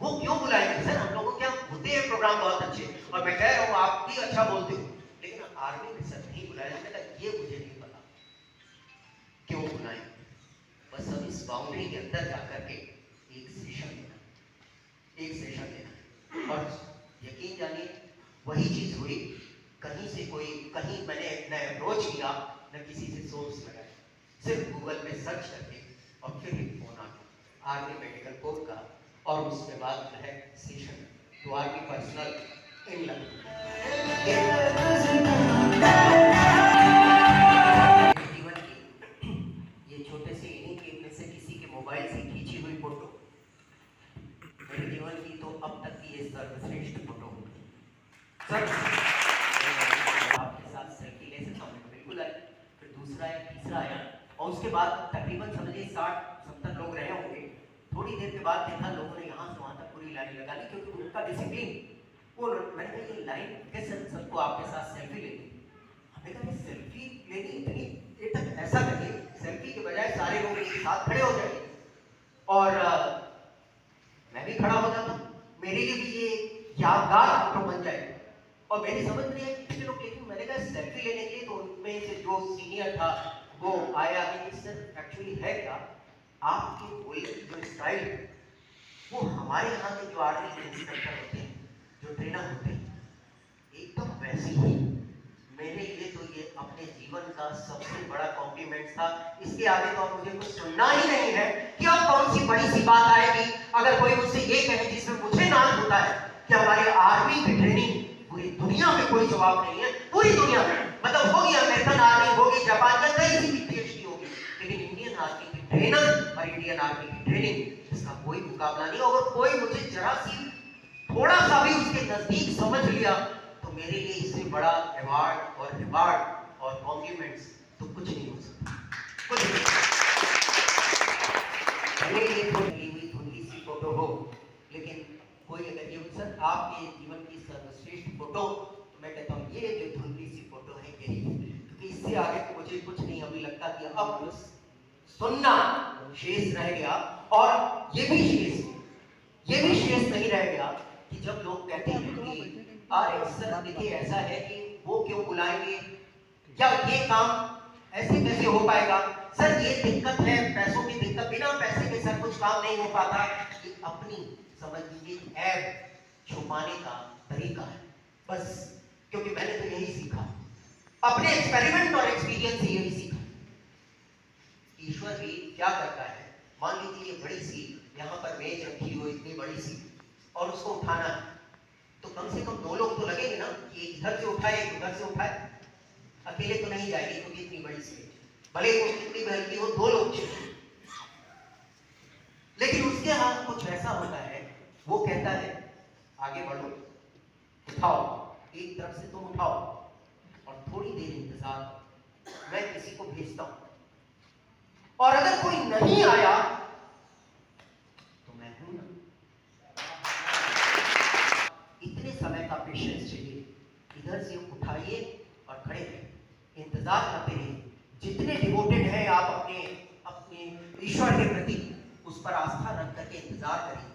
वो क्यों बुलाएंगे सर, हम लोगों के यहाँ होते हैं प्रोग्राम बहुत अच्छे, और मैं कह रहा हूँ आप भी अच्छा बोलते हो, लेकिन आर्मी में सर नहीं बुलाया जाता, ये मुझे नहीं पता क्यों बुलाएं, बस अब इस बाउंड्री के अंदर जाकर के एक सेशन देना, और यकीन जानिए वही चीज हुई, कहीं से कोई, कहीं मैंने न अप्रोच किया न किसी से सोर्स लगाया, सिर्फ गूगल पे सर्च करके और फिर एक फोन आ गया आर्मी मेडिकल कोर का, और उसके बाद जो है सेशन तो आर्मी पर्सनल इन जीवन की ये छोटे से इन्हीं के में से किसी के मोबाइल से खींची हुई फोटो, मेरे जीवन की तो अब तक की ये सर्वश्रेष्ठ फोटो होगी सर। आपके साथ सेल्फी ले सकता हूँ, बिल्कुल आई, फिर दूसरा आया, तीसरा आया, और उसके बाद तकरीबन समझिए 60-70 लोग रहे होंगे। थोड़ी देर के बाद देखा लोगों ने यहाँ से वहाँ तक पूरी लाइन लगा ली, क्योंकि उनका डिसिप्लिन वो, मैंने कहा ये लाइन कैसे सबको आपके साथ सेल्फी लेनी, हमें कहा सेल्फी लेनी इतनी देर तक, ऐसा करिए सेल्फी के बजाय सारे लोग एक साथ खड़े हो जाइए और मैं भी खड़ा हो जाता, मेरे लिए भी ये यादगार फोटो बन जाए। और मेरी समझ नहीं आई कितने लोग, लेकिन मैंने कहा सेल्फी लेने के लिए, तो उनमें से जो सीनियर था वो आया कि सर एक्चुअली है क्या, आपके बोलने की जो स्टाइल वो हमारे यहाँ के जो आर्मी के इंस्ट्रक्टर होते हैं, जो ट्रेनर होते हैं, एकदम वैसे ही मेरे लिए तो ये अपने जीवन का सबसे बड़ा कॉम्प्लीमेंट था। इसके आगे तो अब मुझे कुछ सुनना ही नहीं है कि अब कौन सी बड़ी सी बात आएगी अगर कोई मुझसे ये कहे जिसमें मुझे नाज होता है कि हमारी आर्मी की ट्रेनिंग पूरी दुनिया में कोई जवाब नहीं है। पूरी दुनिया में मतलब होगी अमेरिकन आर्मी, होगी जापान का, कहीं सी भी पीएचडी होगी, लेकिन इंडियन आर्मी की ट्रेनर और इंडियन आर्मी की ट्रेनिंग इसका कोई मुकाबला नहीं। और कोई मुझे जरा सी थोड़ा सा भी उसके नजदीक समझ लिया तो मेरे लिए इससे बड़ा अवार्ड और रिवार्ड और कॉम्प्लीमेंट्स तो कुछ नहीं हो सकता, कुछ नहीं। भले ये थोड़ी हुई सी फोटो हो, लेकिन कोई अगर ये सर आपके जीवन की सर्वश्रेष्ठ फोटो, तो मैं कहता हूँ ये जो धुंधली सी फोटो है यही, क्योंकि इससे आगे तो मुझे कुछ नहीं अभी लगता कि अब सुनना शेष रह गया। और ये भी शेष नहीं रह गया कि जब लोग कहते हैं कि अरे सर देखिए ऐसा है कि वो क्यों बुलाएंगे, क्या ये काम ऐसे कैसे हो पाएगा, सर ये दिक्कत है, पैसों की दिक्कत, बिना पैसे के सर कुछ काम नहीं हो पाता। कि अपनी समझ लीजिए ऐप छुपाने का तरीका है बस, क्योंकि मैंने तो यही सीखा अपने एक्सपेरिमेंट और एक्सपीरियंस से, यही सीखा। ईश्वर भी क्या करता है, मान लीजिए ये बड़ी सी यहाँ पर मेज रखी हो, इतनी बड़ी सी, और उसको उठाना है तो कम से कम दो लोग तो लगेंगे ना कि एक इधर से उठाए एक उधर से उठाए, अकेले तो नहीं जाएगी क्योंकि इतनी बड़ी सी, भले वो कितनी बड़ी हो, दो लोग चाहिए। लेकिन उसके हाथ कुछ ऐसा होता है, वो कहता है आगे बढ़ो, उठाओ, एक तरफ से तुम उठाओ और थोड़ी देर इंतजार, मैं किसी को भेजता हूं, और अगर कोई नहीं आया तो मैं हूं ना। इतने समय का पेशेंस चाहिए, इधर से उठाइए और खड़े रहिए, इंतजार करते रहिए। जितने डिवोटेड हैं आप अपने ईश्वर के प्रति, उस पर आस्था रख करके इंतजार करिए।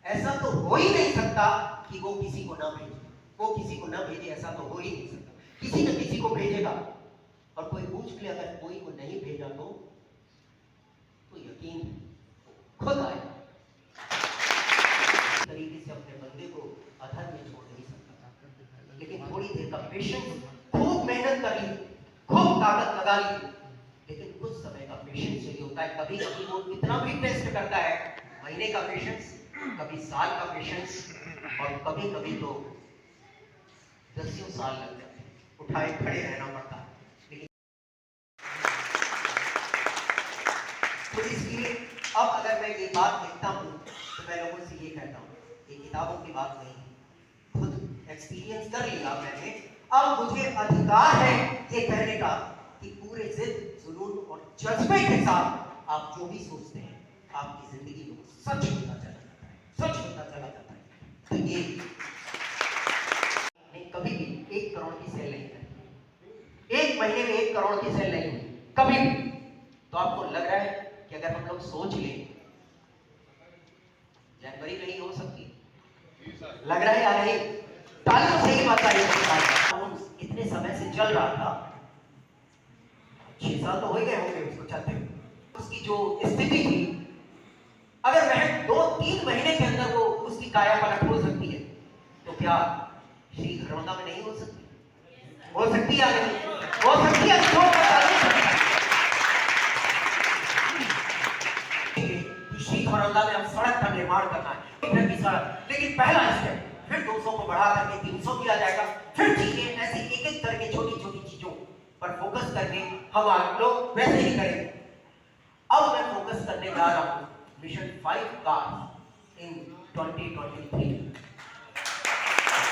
ऐसा तो हो ही नहीं सकता कि वो किसी को ना भेजे, वो किसी को ना भेजे, ऐसा तो हो ही नहीं सकता, किसी न किसी को भेजेगा। और कोई पूछ ले अगर कोई को नहीं भेजा तो यकीन खुद आएगा। तरीके से अपने बंदे को अधर में छोड़ नहीं सकता, लेकिन थोड़ी देर का पेशेंस, खूब मेहनत कर ली, खूब ताकत लगा ली, लेकिन कुछ समय का पेशेंस चाहिए होता है। कभी कभी वो इतना भी टेस्ट करता है, महीने का पेशेंस, कभी साल का पेशेंस, और कभी कभी तो 10 साल लग जाते हैं, उठाए खड़े रहना पड़ता है। लेकिन तो इसलिए अब अगर मैं ये बात लिखता हूँ तो मैं लोगों से ये कहता हूँ, ये किताबों की बात नहीं, खुद एक्सपीरियंस कर लिया मैंने, अब मुझे अधिकार है ये कहने का कि पूरे जिद जुनून और जज्बे के साथ आप जो भी सोचते हैं आपकी जिंदगी में सच होता चला जाता है, सच होता चला जाता है। तो ये कभी भी 1 करोड़ की सेल नहीं करी, 1 महीने में 1 करोड़ की सेल नहीं हुई कभी भी। तो आपको लग रहा है कि अगर हम लोग सोच लें जनवरी नहीं हो सकती, लग रहा है या नहीं? तालियों से ही बात आई। इतने समय से चल रहा था, 6 साल तो हो गए होंगे उसको चलते हुए। उसकी जो स्थिति थी, अगर महज 2-3 महीने के अंदर वो उसकी काया पलट हो सकती है, तो क्या श्री घरौंदा में नहीं हो सकती? हो सकती या नहीं? हो सकती है। श्री घरौंदा में हम सड़क का निर्माण करना है, की सड़क, लेकिन पहला स्टेप, फिर 200 को बढ़ा करके 300 किया जाएगा, फिर चीजें ऐसी एक-एक करके छोटी-छोटी चीजों पर फोकस करके हम आप लोग वैसे ही करेंगे। अब मैं फोकस करने जा रहा हूं मिशन 5 कार्स इन 2023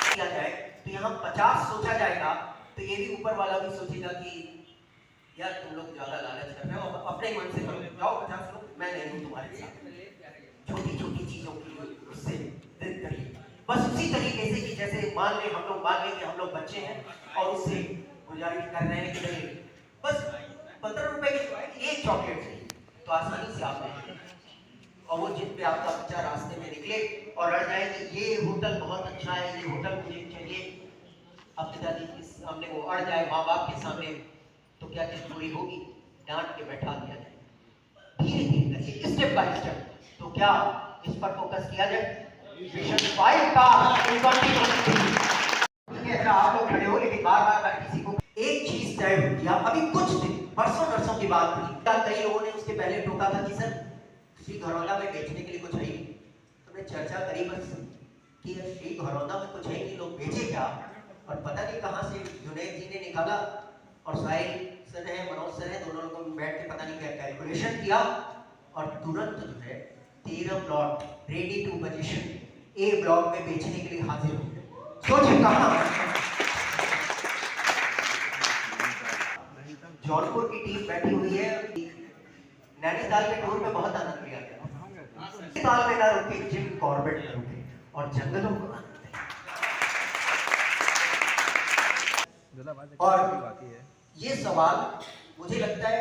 किया जाए, तो यहाँ 50 सोचा जाएगा, तो ये भी ऊपर वाला भी सोचेगा कि यार तुम लोग ज्यादा लालच कर रहे हो, अपने मन से करो, जाओ 50 लोग, मैं नहीं हूं तुम्हारे साथ। छोटी-छोटी चीजों की उससे दिल करिए, बस उसी तरीके से कि जैसे मान लें कि हम लोग बच्चे हैं और उससे गुजारिश कर रहे हैं कि नहीं बस 15 रुपए की एक चॉकलेट चाहिए, तो आसानी से आप लेंगे। और वो जिन पे आपका बच्चा रास्ते में निकले और अड़ जाए कि ये होटल बहुत अच्छा है, ये होटल मुझे चाहिए, अब पिताजी के सामने वो अड़ जाए, माँ बाप के सामने, तो क्या चीज पूरी होगी? डांट के बैठा दिया जाए, धीरे धीरे करके, स्टेप बाय स्टेप। तो क्या इस पर फोकस किया जाए? मिशन 5 का आप लोग खड़े हो, लेकिन बार बार किसी को एक चीज तय हो गया, अभी कुछ दिन परसों नरसों की बात थी, कई लोगों ने उसके पहले टोका था कि सर श्री घरौंदा में बेचने के लिए कुछ है ही नहीं। तो हमने चर्चा करी बस कि श्री घरौंदा में कुछ है ही नहीं, लोग बेचे क्या। और पता नहीं कहाँ से जुनैद जी ने निकाला और साहिल सर है, मनोज सर है, दोनों लोगों ने बैठ के पता नहीं क्या कैलकुलेशन किया और तुरंत जो है 13 plot ready to position A block में बेचने के लिए हाजिर हो। सोचिए कहाँ जौनपुर की टीम बैठी हुई है। नैनीताल के टूर में बहुत आनंद लिया गया, नैनीताल में ना रुके, जिम कॉर्बेट में रुके और जंगलों को और ये सवाल मुझे लगता है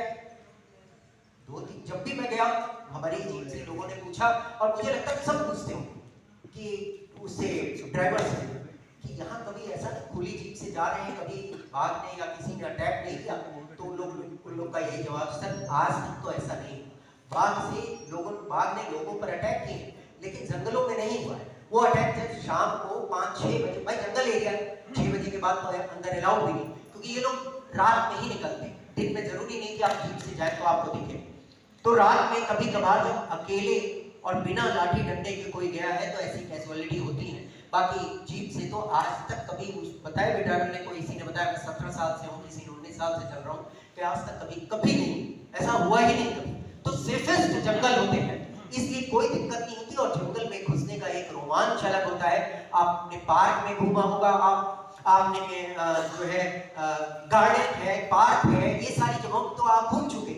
जब भी मैं गया हमारी टीम से लोगों ने पूछा और मुझे लगता है सब पूछते हो कि उससे ड्राइवर से कि यहाँ कभी ऐसा खुली जीप से जा रहे हैं, कभी बाघ ने या किसी ने अटैक नहीं किया। तो उन लोग का यही जवाब, सर आज तक तो ऐसा नहीं, बाघ ने लोगों पर अटैक किए लेकिन जंगलों में नहीं हुआ है। वो अटैक जब शाम को 5-6 बजे, भाई जंगल एरिया 6 बजे के बाद तो अंदर अलाउड भी नहीं, क्योंकि ये लोग रात में ही निकलते हैं, दिन में जरूरी नहीं कि आप जीप से जाए तो आपको दिखे। तो रात में कभी कभार जब अकेले और बिना लाठी डंडे के कोई गया है तो ऐसी कैजुअलिटी होती है। बाकी जीप से तो आज तक कभी बताया भी ड्राइवर ने, कोई किसी ने बताया, मैं 17 साल से हूँ, किसी ने 19 साल से चल रहा हूँ, कि आज तक कभी नहीं ऐसा हुआ ही नहीं कभी। तो सेफेस्ट जंगल होते हैं, इसलिए कोई दिक्कत नहीं होती। और जंगल में घुसने का एक रोमांच अलग होता है। आपने पार्क में घूमा होगा, आपने जो है गार्डन है, पार्क है, ये सारी जगहों तो आप घूम चुके।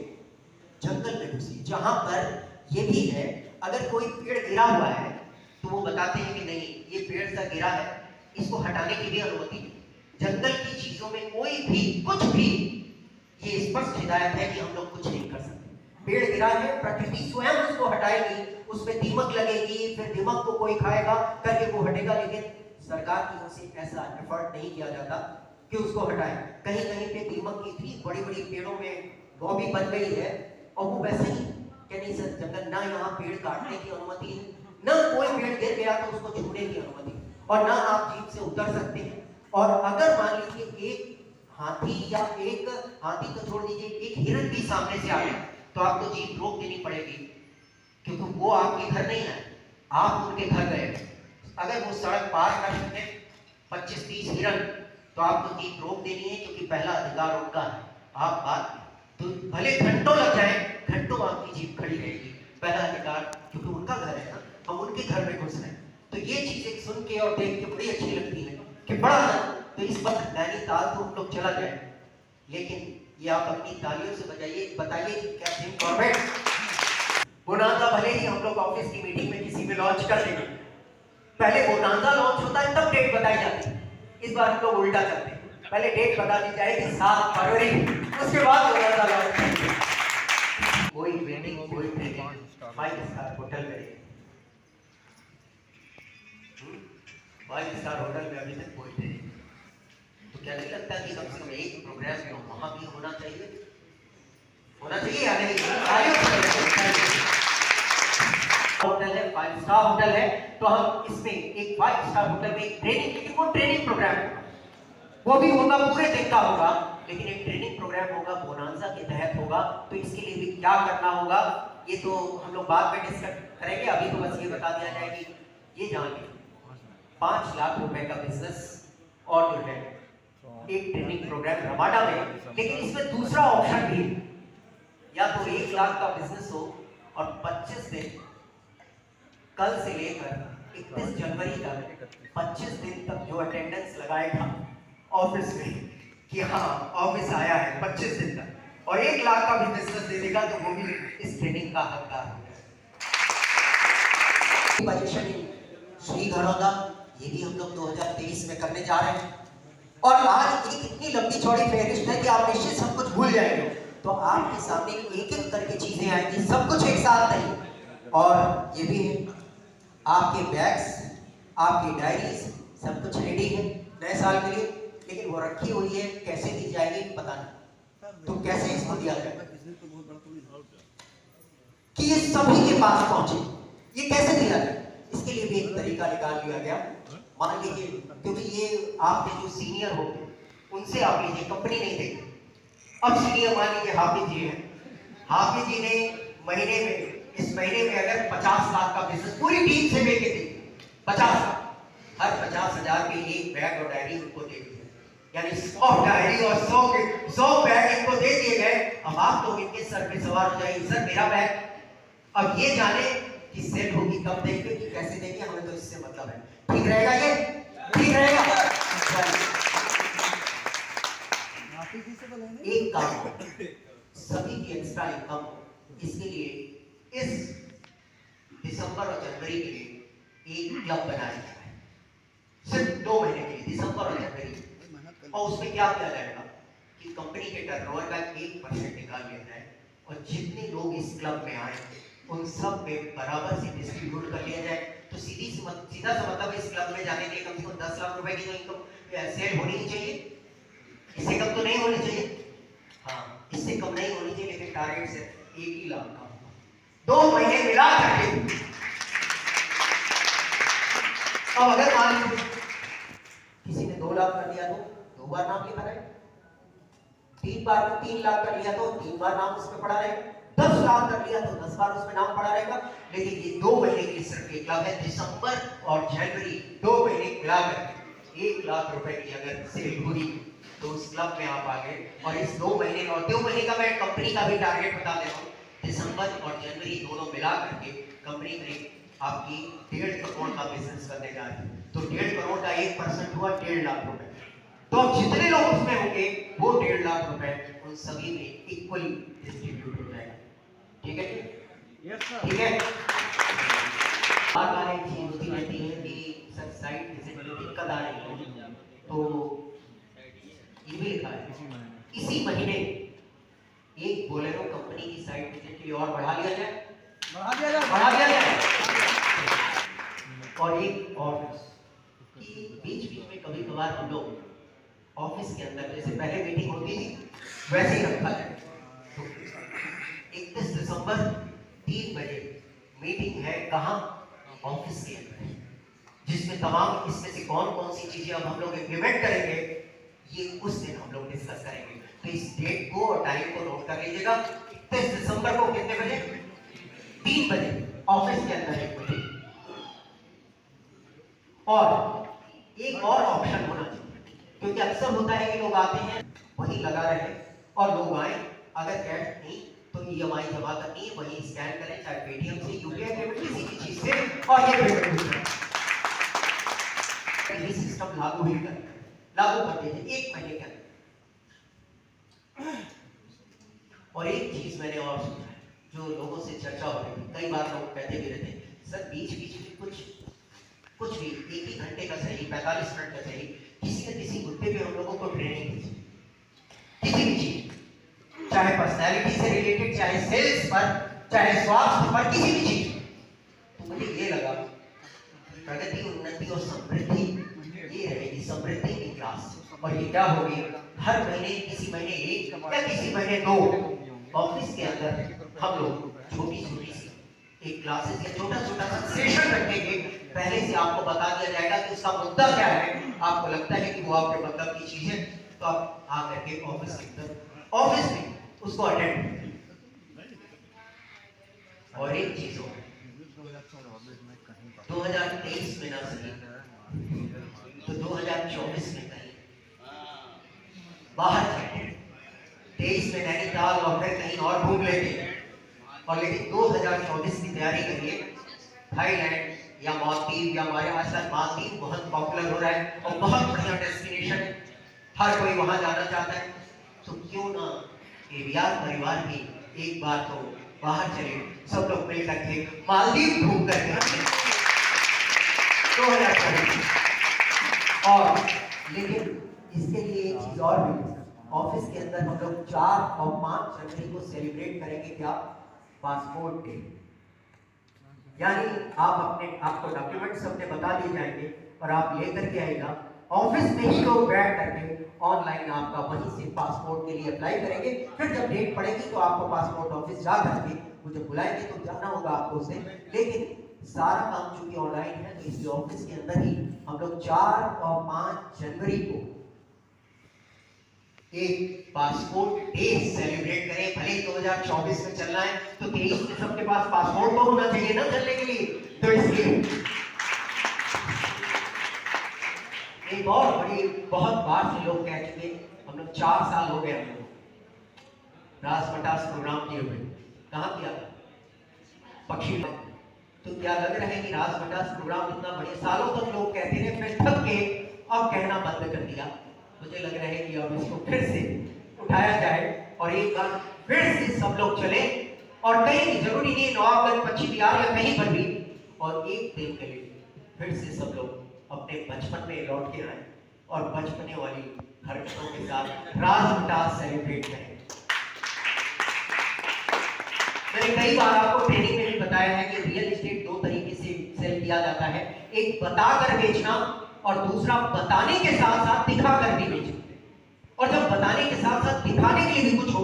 जंगल में घुसी जहां पर ये भी है, अगर कोई पेड़ गिरा हुआ है तो वो बताते हैं कि नहीं ये पेड़ सा गिरा है, इसको हटाने की भी अनुमति है। जंगल की चीजों में कोई भी कुछ भी ये स्पष्ट हिदायत है कि हम लोग कुछ नहीं कर सकते। पेड़ गिरा है, प्रकृति स्वयं उसको हटाएगी, उसमें दीमक लगेगी, फिर दीमक को कोई खाएगा करके वो हटेगा, लेकिन सरकार की ओर से ऐसा एफर्ट नहीं किया जाता कि उसको हटाए। कहीं कहीं पे दीमक की इतनी बड़ी बड़ी पेड़ों में बॉबी बन गई है और वो वैसे ही कि नहीं सर जंगल ना, यहाँ पेड़ काटने की अनुमति है, ना कोई पेड़ गिर गया तो उसको छूने की अनुमति, और ना आप जीप से उतर सकते हैं। और अगर मान लीजिए एक हाथी या एक हाथी तो छोड़ दीजिए, एक हिरन भी सामने से आ गया तो आपको जीप रोक देनी पड़ेगी, क्योंकि वो आपके घर नहीं है, आप उनके घर गए। अगर वो सड़क पार कर सकते 25-30 हिरन तो आपको जीप रोक देनी है, क्योंकि पहला अधिकार उनका है। आप बात तो भले घंटों लग जाए, घंटों आपकी जीप खड़ी रहेगी, पहला अधिकार, क्योंकि उनका घर है ना, हम उनके घर में घुस रहे हैं। तो ये चीजें सुन के और देख के बड़ी अच्छी लगती है कि बड़ा, तो इस वक्त नैनीताल तो हम लोग चला जाए, लेकिन ये आप अपनी तालियों से बताइए कि क्या जिम कॉर्बेट बोनांजा भले ही हम लोग ऑफिस की मीटिंग में किसी में लॉन्च कर देंगे, पहले बोनांजा लॉन्च होता है तब डेट बताई जाती है। इस बार हम लोग उल्टा करते हैं, पहले डेट बता दी जाएगी 7 फरवरी, उसके बाद बोनांजा लॉन्च। कोई ट्रेनिंग 5 स्टार होटल में, 5 स्टार होटल में अभी तक कोई ट्रेनिंग, तो क्या नहीं लगता कि कम से कम एक प्रोग्राम जो वहां भी होना चाहिए या नहीं? होटल है, 5 स्टार होटल है, तो हम इसमें एक 5 स्टार होटल में एक ट्रेनिंग, लेकिन वो ट्रेनिंग प्रोग्राम होगा, वो भी होगा पूरे दिन का होगा, लेकिन एक ट्रेनिंग प्रोग्राम होगा, बोनांजा के तहत होगा। तो इसके लिए भी क्या करना होगा ये तो हम लोग बाद में डिस्कस करेंगे। अभी तो बस ये बता दिया जाए कि ये जान लीजिए 5 लाख रुपए का बिजनेस और जो है एक ट्रेनिंग प्रोग्राम रमाडा में, लेकिन इसमें दूसरा ऑप्शन भी है, या तो 1 लाख का बिजनेस हो और 25 दिन, कल से लेकर 31 जनवरी तक 25 दिन तक जो अटेंडेंस लगाएगा ऑफिस में कि हाँ ऑफिस आया है 25 दिन तक, और 1 लाख का भी बिजनेस दे देगा, तो वो भी इस ट्रेनिंग का हकदार होगा। श्री घरौंदा ये भी हम लोग 2023 में करने जा रहे हैं, और आज एक इतनी लंबी चौड़ी फेहरिस्त है कि आप निश्चित सब कुछ भूल जाएंगे। तो आपके सामने एक एक करके चीजें आएंगी, सब कुछ एक साथ नहीं। और ये भी है आपके बैग्स, आपकी डायरीज, सब कुछ रेडी है नए साल के लिए, लेकिन वो रखी हुई है, कैसे दी जाएगी पता नहीं। तो कैसे इसको दिया जाए कि ये सभी के पास पहुंचे, ये कैसे दिया जाए, इसके लिए भी एक तरीका निकाल लिया गया। मान लीजिए, क्योंकि ये आपके जो सीनियर होंगे उनसे आप लीजिए, कंपनी नहीं देगी। अब सीनियर मान लीजिए हाफिज जी हैं, हाफिज जी ने महीने में, इस महीने में अगर 50 लाख का बिजनेस पूरी टीम से लेके दी, 50 लाख, हर 50,000 के एक बैग और डायरी उनको दे दी, यानी 100 डायरी और 100 बैग इनको दे दिए गए। अब आप लोग इनके सर पे सवार हो जाइए, सर मेरा बैग। अब ये जाने कि सेल होगी कब देंगे कि कैसे देंगे, हमें तो इससे मतलब है। ठीक रहेगा ये? ठीक रहेगा? एक काम, सभी की एक्स्ट्रा इनकम, इसके लिए इस दिसंबर और जनवरी के लिए एक क्लब बनाया गया है, सिर्फ 2 महीने के लिए, दिसंबर और जनवरी। और उसमें क्या किया जाएगा कि कंपनी के टर्नओवर का 1% निकाल लिया जाए और जितने लोग इस क्लब में आए उन सब में बराबर से डिस्ट्रीब्यूट कर लिया जाए। तो सीधा सा मतलब इस क्लब में जाने के लिए कम से कम 10 लाख रुपए की तो इनकम सेल होनी ही चाहिए, इससे कम तो नहीं होनी चाहिए। हाँ, इससे कम नहीं होनी चाहिए, लेकिन टारगेट से 1 ही लाख का 2 महीने मिला करके। अब अगर मान लीजिए किसी ने 2 लाख कर दिया तो 2 बार नाम लिखा रहे, 3 बार 3 लाख कर लिया तो 3 बार नाम उसमें पड़ा रहेगा, 10 लाख कर लिया तो 10 बार उसमें नाम पड़ा रहेगा। लेकिन ये 2 महीने के लिए सिर्फ एक क्लब है, दिसंबर और जनवरी 2 महीने मिलाकर 1 लाख रुपए की अगर सेल हुई तो उस क्लब में आप आ गए। और इस 2 महीने और 2 महीने का मैं कंपनी का भी टारगेट बता दे रहा हूँ, दिसंबर और जनवरी दोनों मिला करके कंपनी में आपकी 1.5 करोड़ का बिजनेस करने जा रही है। तो 1.5 करोड़ का 1% हुआ 1.5 लाख रुपए। तो अब जितने लोग उसमें होंगे वो 1.5 लाख रुपए उन सभी में इक्वली डिस्ट्रीब्यूट हो जाएगा। ठीक है? ठीक है? बार एक चीज होती रहती है कि सर साइट विजिट में दिक्कत आ रही है, तो ये भी लिखा है इसी महीने एक बोलेरो कंपनी की साइट विजिट के लिए और बढ़ा लिया जाए, बढ़ा दिया जाए। और एक ऑफिस की बीच बीच में कभी कभार हम लोग ऑफिस के अंदर जैसे पहले मीटिंग होती थी वैसे ही रखा जाए। तो 31 दिसंबर 3 बजे मीटिंग है, कहाँ? ऑफिस के अंदर, जिसमें तमाम इसमें से कौन कौन सी चीजें अब हम लोग इम्प्लीमेंट करेंगे ये उस दिन हम लोग डिस्कस करेंगे। तो इस डेट को और टाइम को नोट कर लीजिएगा। 31 दिसंबर को कितने बजे? 3 बजे ऑफिस के अंदर 1 बजे। और एक और ऑप्शन होना चाहिए, क्योंकि अक्सर होता है कि लोग आते हैं वहीं लगा रहे और लोग आए, अगर कैश नहीं तो EMI जमा करनी है, वहीं स्कैन करें, चाहे पेटीएम से, यूपीआई पेमेंट, किसी भी चीज से, और ये पेमेंट हो जाए। ये सिस्टम लागू ही कर दीजिए 1 महीने के अंदर। और एक चीज मैंने और सुना है, जो लोगों से चर्चा हो रही थी, कई बार लोग कहते भी रहते हैं सर बीच बीच में कुछ भी 1 घंटे का सही, 45 मिनट का सही, किसी न किसी मुद्दे पे हम लोगों को ट्रेनिंग दीजिए, किसी भी चीज, चाहे पर्सनैलिटी से रिलेटेड, चाहे सेल्स पर, चाहे स्वास्थ्य पर, किसी भी चीज। तो मुझे ये लगा प्रगति, उन्नति और समृद्धि ये रहेगी, समृद्धि की क्लास। और ये क्या होगी? हर महीने, किसी महीने 1 या किसी महीने 2 ऑफिस के अंदर हम लोग छोटी छोटी सी एक क्लासेस या छोटा छोटा सा सेशन रखेंगे। पहले से आपको बता दिया जाएगा कि उसका मुद्दा क्या है। आपको लगता है कि वो आपके मतलब की चीज है तो आप आकर के ऑफिस के अंदर ऑफिस में उसको अटेंड करें। और एक चीज हो 2023 में ना सही तो 2024 में कहीं बाहर जाएंगे, 23 में नैनीताल और फिर कहीं और घूम लेंगे। और लेकिन 2024 की तैयारी करिए, थाईलैंड या मालदीव या हमारे आसपास मालदीव बहुत पॉपुलर हो रहा है और बहुत बढ़िया डेस्टिनेशन है, हर कोई वहां जाना चाहता है। तो क्यों ना AVR परिवार भी एक बार तो बाहर चले, सब लोग मिलकर के मालदीव घूम करके 2024। और लेकिन इसके लिए एक चीज और भी, ऑफिस के अंदर हम लोग 4 और 5 जनवरी को सेलिब्रेट करेंगे क्या? Passport day. यानी आपको डॉक्यूमेंट्स अपने बता दिए जाएंगे और आप लेकर के आएगा, ऑफिस में ही लोग बैठ करके ऑनलाइन आपका वहीं से पासपोर्ट के लिए अप्लाई करेंगे। फिर जब डेट पड़ेगी तो आपको पासपोर्ट ऑफिस जा करके वो जब बुलाएंगे तो जाना होगा आपको उससे। लेकिन सारा काम चूंकि ऑनलाइन है तो इसलिए ऑफिस के अंदर ही हम लोग 4 और 5 जनवरी को एक पासपोर्ट डे सेलिब्रेट करें, भले 2024 में चलना है तो 23 में सबके पास पासपोर्ट तो होना चाहिए ना चलने के लिए। तो इसलिए एक और बड़ी बहुत बार से लोग कह चुके, हम लोग 4 साल हो गए हम लोग रासमटास प्रोग्राम किए हुए। कहाँ किया था? पक्षी में। तो क्या लग रहा है कि रासमटास प्रोग्राम इतना बड़े सालों तक लोग कहते रहे, फिर थक के अब कहना बंद कर दिया। मुझे लग रहा है कि अब इसको फिर से उठाया जाए और एक बार फिर से सब लोग चले, और कहीं जरूरी नहीं नवाबगंज, पश्चिम बिहार या कहीं पर भी, और एक दिन के लिए फिर से सब लोग अपने बचपन में लौट के आए और बचपने वाली हरकतों के साथ रासमटास सेलिब्रेट करें। मैंने कई बार आपको ट्रेनिंग में भी बताया है कि रियल एस्टेट 2 तरीके से सेल किया जाता है, एक बताकर बेचना और दूसरा बताने के साथ साथ दिखाकर भी बेचना। और जब बताने के साथ साथ दिखाने के लिए भी कुछ हो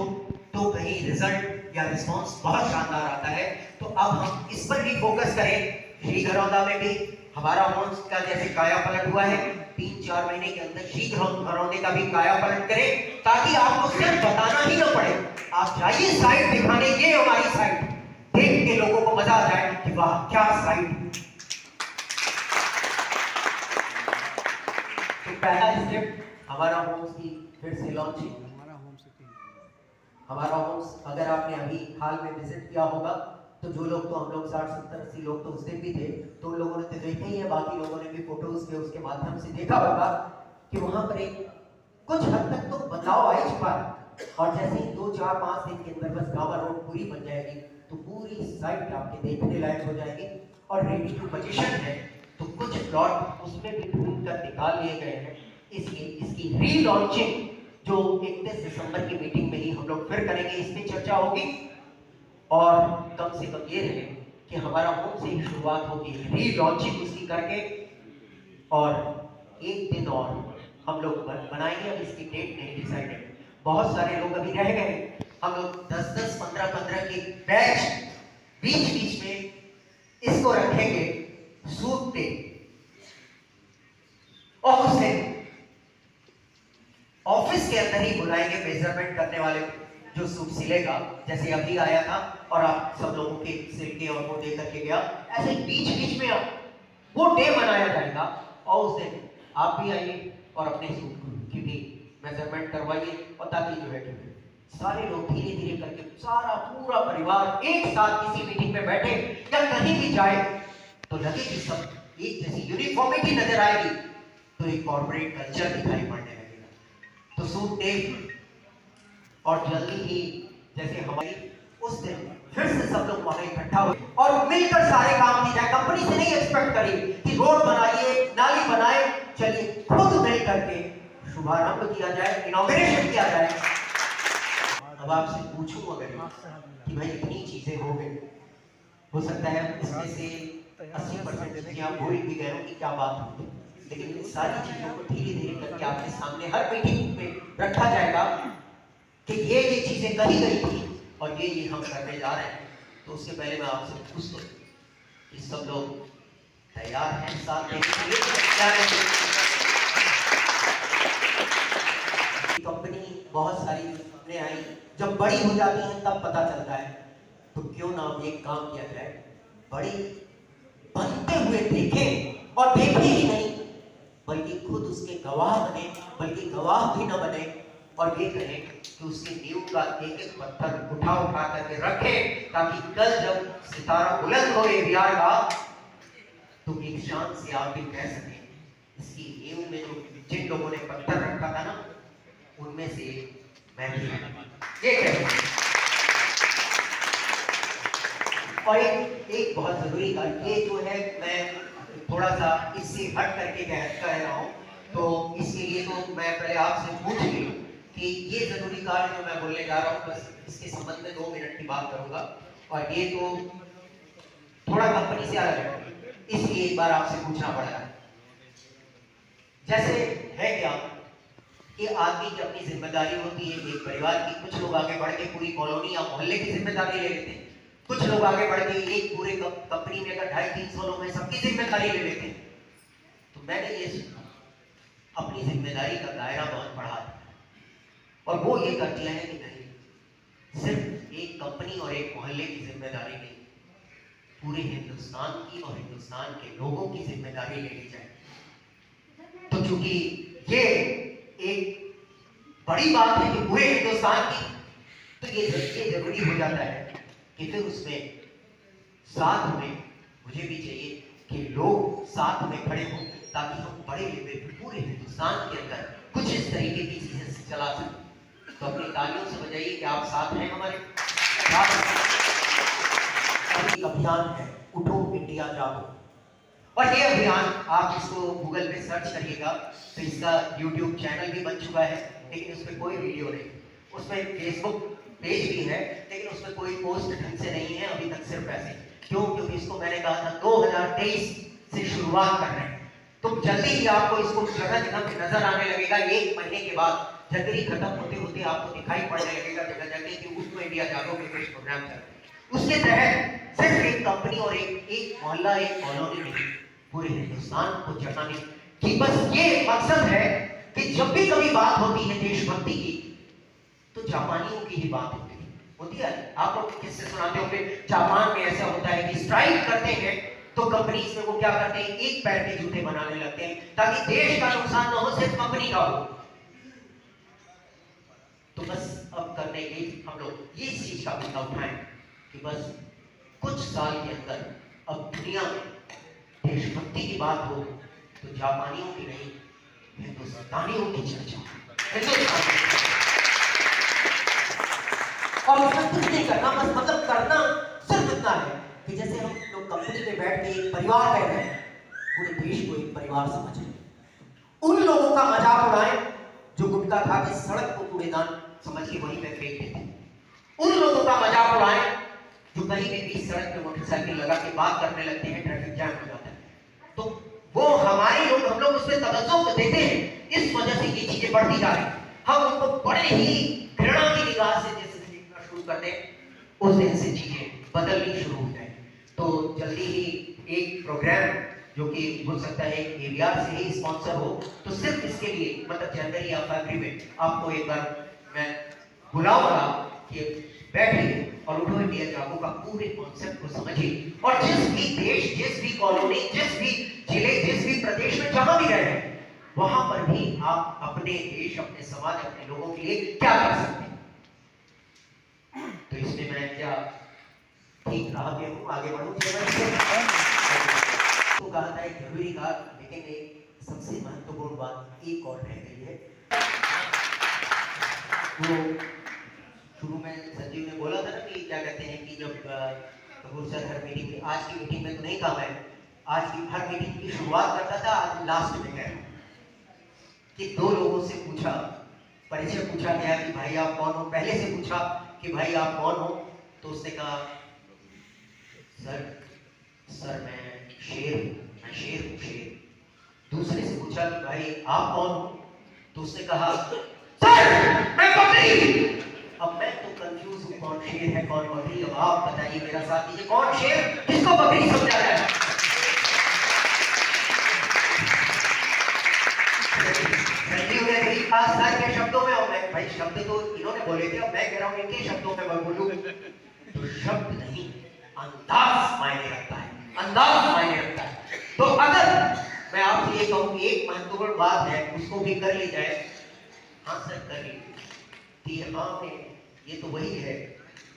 तो कहीं रिजल्ट या रिस्पांस बहुत शानदार आता है। तो अब हम इस पर भी फोकस करें। श्रीगरौदा में भी हमारा होम्स का जैसे काया पलट हुआ है, 3-4 महीने के अंदर श्रीगरौदे का भी काया पलट करें, ताकि आपको सिर्फ बताना ही न पड़े। आप जाइए साइट दिखाने, ये हमारी साइट, देख के लोगों को मजा आ जाए कि वाह क्या साइट। तो पहला स्टेप हमारा होम्स की फिर से लॉन्चिंग। हमारा होम्स अगर आपने अभी हाल में विजिट किया होगा तो जो लोग, तो हम लोग 60-70-80 लोग तो उस दिन भी थे, तो उन लोगों ने तो देखा ही है, बाकी लोगों ने भी फोटोज के उसके माध्यम से देखा होगा कि वहां पर एक कुछ हद तक तो बदलाव आ ही चुका है। और जैसे ही 2-4-5 दिन के अंदर बस गावा रोड पूरी बन जाएगी तो पूरी साइट आपके देखने लायक हो जाएगी और रेडी टू पोजीशन है। तो कुछ प्लॉट उसमें भी ढूंढ कर निकाल लिए गए हैं, इसलिए इसकी रीलॉन्चिंग जो 31 दिसंबर की मीटिंग में ही हम लोग फिर करेंगे, इसमें चर्चा होगी। और कम से कम ये रहे कि हमारा होम से ही शुरुआत होगी, रीलॉन्चिंग उसकी करके, और एक दिन और हम लोग बनाएंगे। अब इसकी डेट नहीं डिसाइडेड, बहुत सारे लोग अभी रह गए, हम लोग 10-10, 15-15 के बैच बीच बीच में इसको रखेंगे सूट डे, और उसे ऑफिस के अंदर ही बुलाएंगे मेजरमेंट करने वाले जो सूट सिलेगा, जैसे अभी आया था और आप सब लोगों के सिल के और वो दे करके गया, ऐसे बीच बीच में वो डे मनाया जाएगा। और उस दिन आप भी आइए और अपने सूट की भी मेजरमेंट करवाइए, और ताकि जो है सारे लोग धीरे धीरे करके सारा पूरा परिवार एक साथ किसी मीटिंग में बैठे या कहीं भी जाए तो लगे कि सब एक जैसी यूनिफॉर्मिटी नजर आएगी, तो एक कॉर्पोरेट कल्चर दिखाई पड़ने लगेगा। तो सूट डे, और जल्दी ही जैसे हमारी उस दिन फिर से सब लोग वहां इकट्ठा हुए और मिलकर सारे काम किए जाए। कंपनी से नहीं एक्सपेक्ट करिए कि रोड बनाइए, नाली बनाए, चलिए खुद मिल करके शुभारंभ किया जाए, इनॉग्रेशन किया जाए। अब आपसे पूछूं अगर कि भाई इतनी चीजें हो गई, हो सकता है इसमें से 80% चीजें आप भूल भी गए हो कि क्या बात होती, लेकिन इन सारी चीजों को धीरे धीरे करके आपके सामने हर मीटिंग में रखा जाएगा कि ये चीजें कही गई थी और ये हम करने जा रहे हैं। तो उससे पहले मैं आपसे पूछ लूं कि सब लोग तैयार हैं साथ देने के लिए? कंपनी बहुत सारी अपने आई, जब बड़ी हो जाती है तब पता चलता है, तो क्यों ना हम एक काम किया जाए, बड़ी बनते हुए देखें, और देखे ही नहीं बल्कि खुद उसके गवाह बने, बल्कि गवाह भी न बने, और ये कहें कि उसकी नींव का एक एक पत्थर उठा उठा करके रखें, ताकि कल जब सितारा बुलंद हो एवीआर का तो एक शान से आप भी कह सकें इसकी नींव में जो जिन लोगों ने पत्थर रखा था ना, उनमें से मैं भी ये कह। और एक बहुत जरूरी बात ये जो है, मैं थोड़ा सा इससे हट करके कह रहा हूँ, तो इसके लिए तो मैं पहले आपसे पूछ लूं कि ये जरूरी कार्य जो मैं बोलने जा रहा हूँ, बस इसके संबंध में 2 मिनट की बात करूंगा, और ये तो थोड़ा कंपनी से अलग है, इसलिए एक बार आपसे पूछना पड़ रहा है। जैसे है क्या कि आदमी की अपनी जिम्मेदारी होती है, एक परिवार की, कुछ लोग आगे बढ़ के पूरी कॉलोनी या मोहल्ले की जिम्मेदारी ले लेते हैं, कुछ लोग आगे बढ़ के एक पूरे कंपनी में अगर 250-300 लोग हैं सबकी जिम्मेदारी ले लेते हैं। तो मैंने ये अपनी जिम्मेदारी का दायरा बहुत बढ़ा दिया, और वो ये कर दिया है कि नहीं, सिर्फ एक कंपनी और एक मोहल्ले की जिम्मेदारी नहीं, पूरे हिंदुस्तान की और हिंदुस्तान के लोगों की जिम्मेदारी ले ली जाए। तो चूंकि ये एक बड़ी बात है कि पूरे हिंदुस्तान की, तो ये जरूरी हो जाता है कि फिर उसमें साथ में मुझे भी चाहिए कि लोग साथ में खड़े हों, ताकि हम बड़े लेवल पे पूरे हिंदुस्तान के अंदर कुछ इस तरीके की चीजें चला सकें। तो अपनी तालियों से बजाइए कि आप साथ हैं हमारे। एक अभियान है, उठो इंडिया जागो, और ये अभियान आप इसको गूगल पे सर्च करिएगा तो इसका यूट्यूब चैनल भी बन चुका है, लेकिन उसमें कोई वीडियो नहीं, उसमें फेसबुक पेज भी है लेकिन उसमें कोई पोस्ट ढंग से नहीं है अभी तक, सिर्फ ऐसे। क्यों? क्योंकि इसको मैंने कहा था 2023 से शुरुआत कर रहे हैं, तो जल्दी ही आपको इसको जगह जगह पे नजर आने लगेगा। एक महीने के बाद जनवरी खत्म होते होते आपको दिखाई पड़ने लगेगा जगह जगह कि उठो इंडिया जागो के कुछ प्रोग्राम चल रहे हैं। उसके तहत सिर्फ एक कंपनी और एक मोहल्ला, एक कॉलोनी नहीं, पूरे हिंदुस्तान को जगाने की बस ये मकसद है कि जब भी कभी बात होती है देशभक्ति की, तो जापानियों की ही बात होती है। आप लोग किससे सुनाते होंगे, जापान में ऐसा होता है कि स्ट्राइक करते हैं तो कंपनीज में वो क्या करते हैं, एक पैर के जूते बनाने लगते हैं ताकि देश का नुकसान ना हो, सिर्फ कंपनी का हो। तो बस अब करने के हम लोग ये चीज का मुद्दा उठाएं कि बस कुछ साल के अंदर अब दुनिया में देशभक्ति की बात हो तो जापानियों की नहीं, हिंदुस्तानियों की चर्चा। और उसमें कुछ नहीं करना, बस मतलब करना सिर्फ इतना है कि जैसे हम लोग कंपनी में बैठ के एक परिवार रह रहे हैं, पूरे देश को एक परिवार समझें। उन लोगों का मजाक उड़ाएं जो गुटखा खा के सड़क को कूड़ेदान समझ के वहीं पे फेंक देते हैं। उन लोगों का मजाक उड़ाएं जो कहीं भी बीच सड़क पे मोटरसाइकिल लगा के बात करने लगते हैं, ट्रैफिक जैम हो जाता है। तो वो हमारे लोग, हम लोग उस पर तवज्जो देते हैं, इस वजह से ये चीजें बढ़ती जा रही। हम उनको बड़े ही घृणा की निगाह से जैसे देखना शुरू कर दें, उस दिन से चीजें बदलनी शुरू हो जाए। तो जल्दी ही एक प्रोग्राम जो कि हो सकता है एवीआर से ही स्पॉन्सर हो, तो सिर्फ इसके लिए मतलब जनवरी या फरवरी में आपको एक बार मैं बुलाऊंगा कि बैठिए और उठो इंडिया जागो का पूरे कॉन्सेप्ट को समझिए, और जिस भी देश, जिस भी कॉलोनी, जिस भी जिले, जिस भी प्रदेश में जहां भी रहे वहां पर भी आप अपने देश, अपने समाज, अपने लोगों के लिए क्या कर सकते हैं। तो इसमें मैं क्या ठीक राह पे हूं, आगे बढ़ूं। तो कहा था एक जरूरी था, लेकिन एक सबसे महत्वपूर्ण बात एक और रह गई है। वो शुरू में संजीव ने बोला था ना कि क्या कहते हैं कि जब कपूर सर हर मीटिंग में, आज की मीटिंग में तो नहीं कहा मैं, आज की हर मीटिंग की शुरुआत करता था, आज लास्ट में गया कि दो लोगों से पूछा, परिचय पूछा गया कि भाई आप कौन हो। पहले से पूछा कि भाई आप कौन हो, तो उसने कहा सर मैं शेर हूं, मैं शेर हूं, शेर। दूसरे से पूछा कि भाई आप कौन हो, तो उसने कहा सर मैं बकरी। अब मैं तो कंफ्यूज हूं, कौन शेर है कौन बकरी। अब आप बताइए, मेरा साथ दीजिए, कौन शेर किसको बकरी समझा जाए। संजीव ने कही खास सर के शब्दों में, और मैं भाई शब्द तो इन्होंने बोले थे, अब मैं कह रहा हूं इनके शब्दों में मैं बोलूं। तो शब्द नहीं, अंदाज मायने रखता है, अंदाज मायने रखता है। तो अगर मैं आपसे ये कहूं कि एक महत्वपूर्ण बात है, उसको भी कर ली जाए। हाँ सर कर ली, हाँ ये तो वही है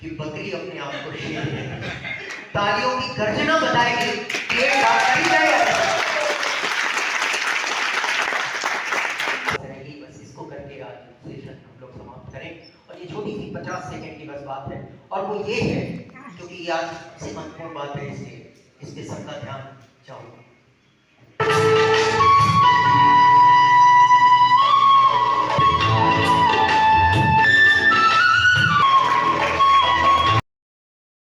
कि बकरी अपने आप को शेर है। तालियों की गर्जना बताएगी कि ये बात करी जाएगा। बस इसको करके आज सेशन हम लोग समाप्त करें, और ये छोटी सी 50 सेकंड की बस बात है, और वो ये है क्योंकि ये आज सबसे महत्वपूर्ण बात है, इसलिए इसके सबका ध्यान चाहूंगा।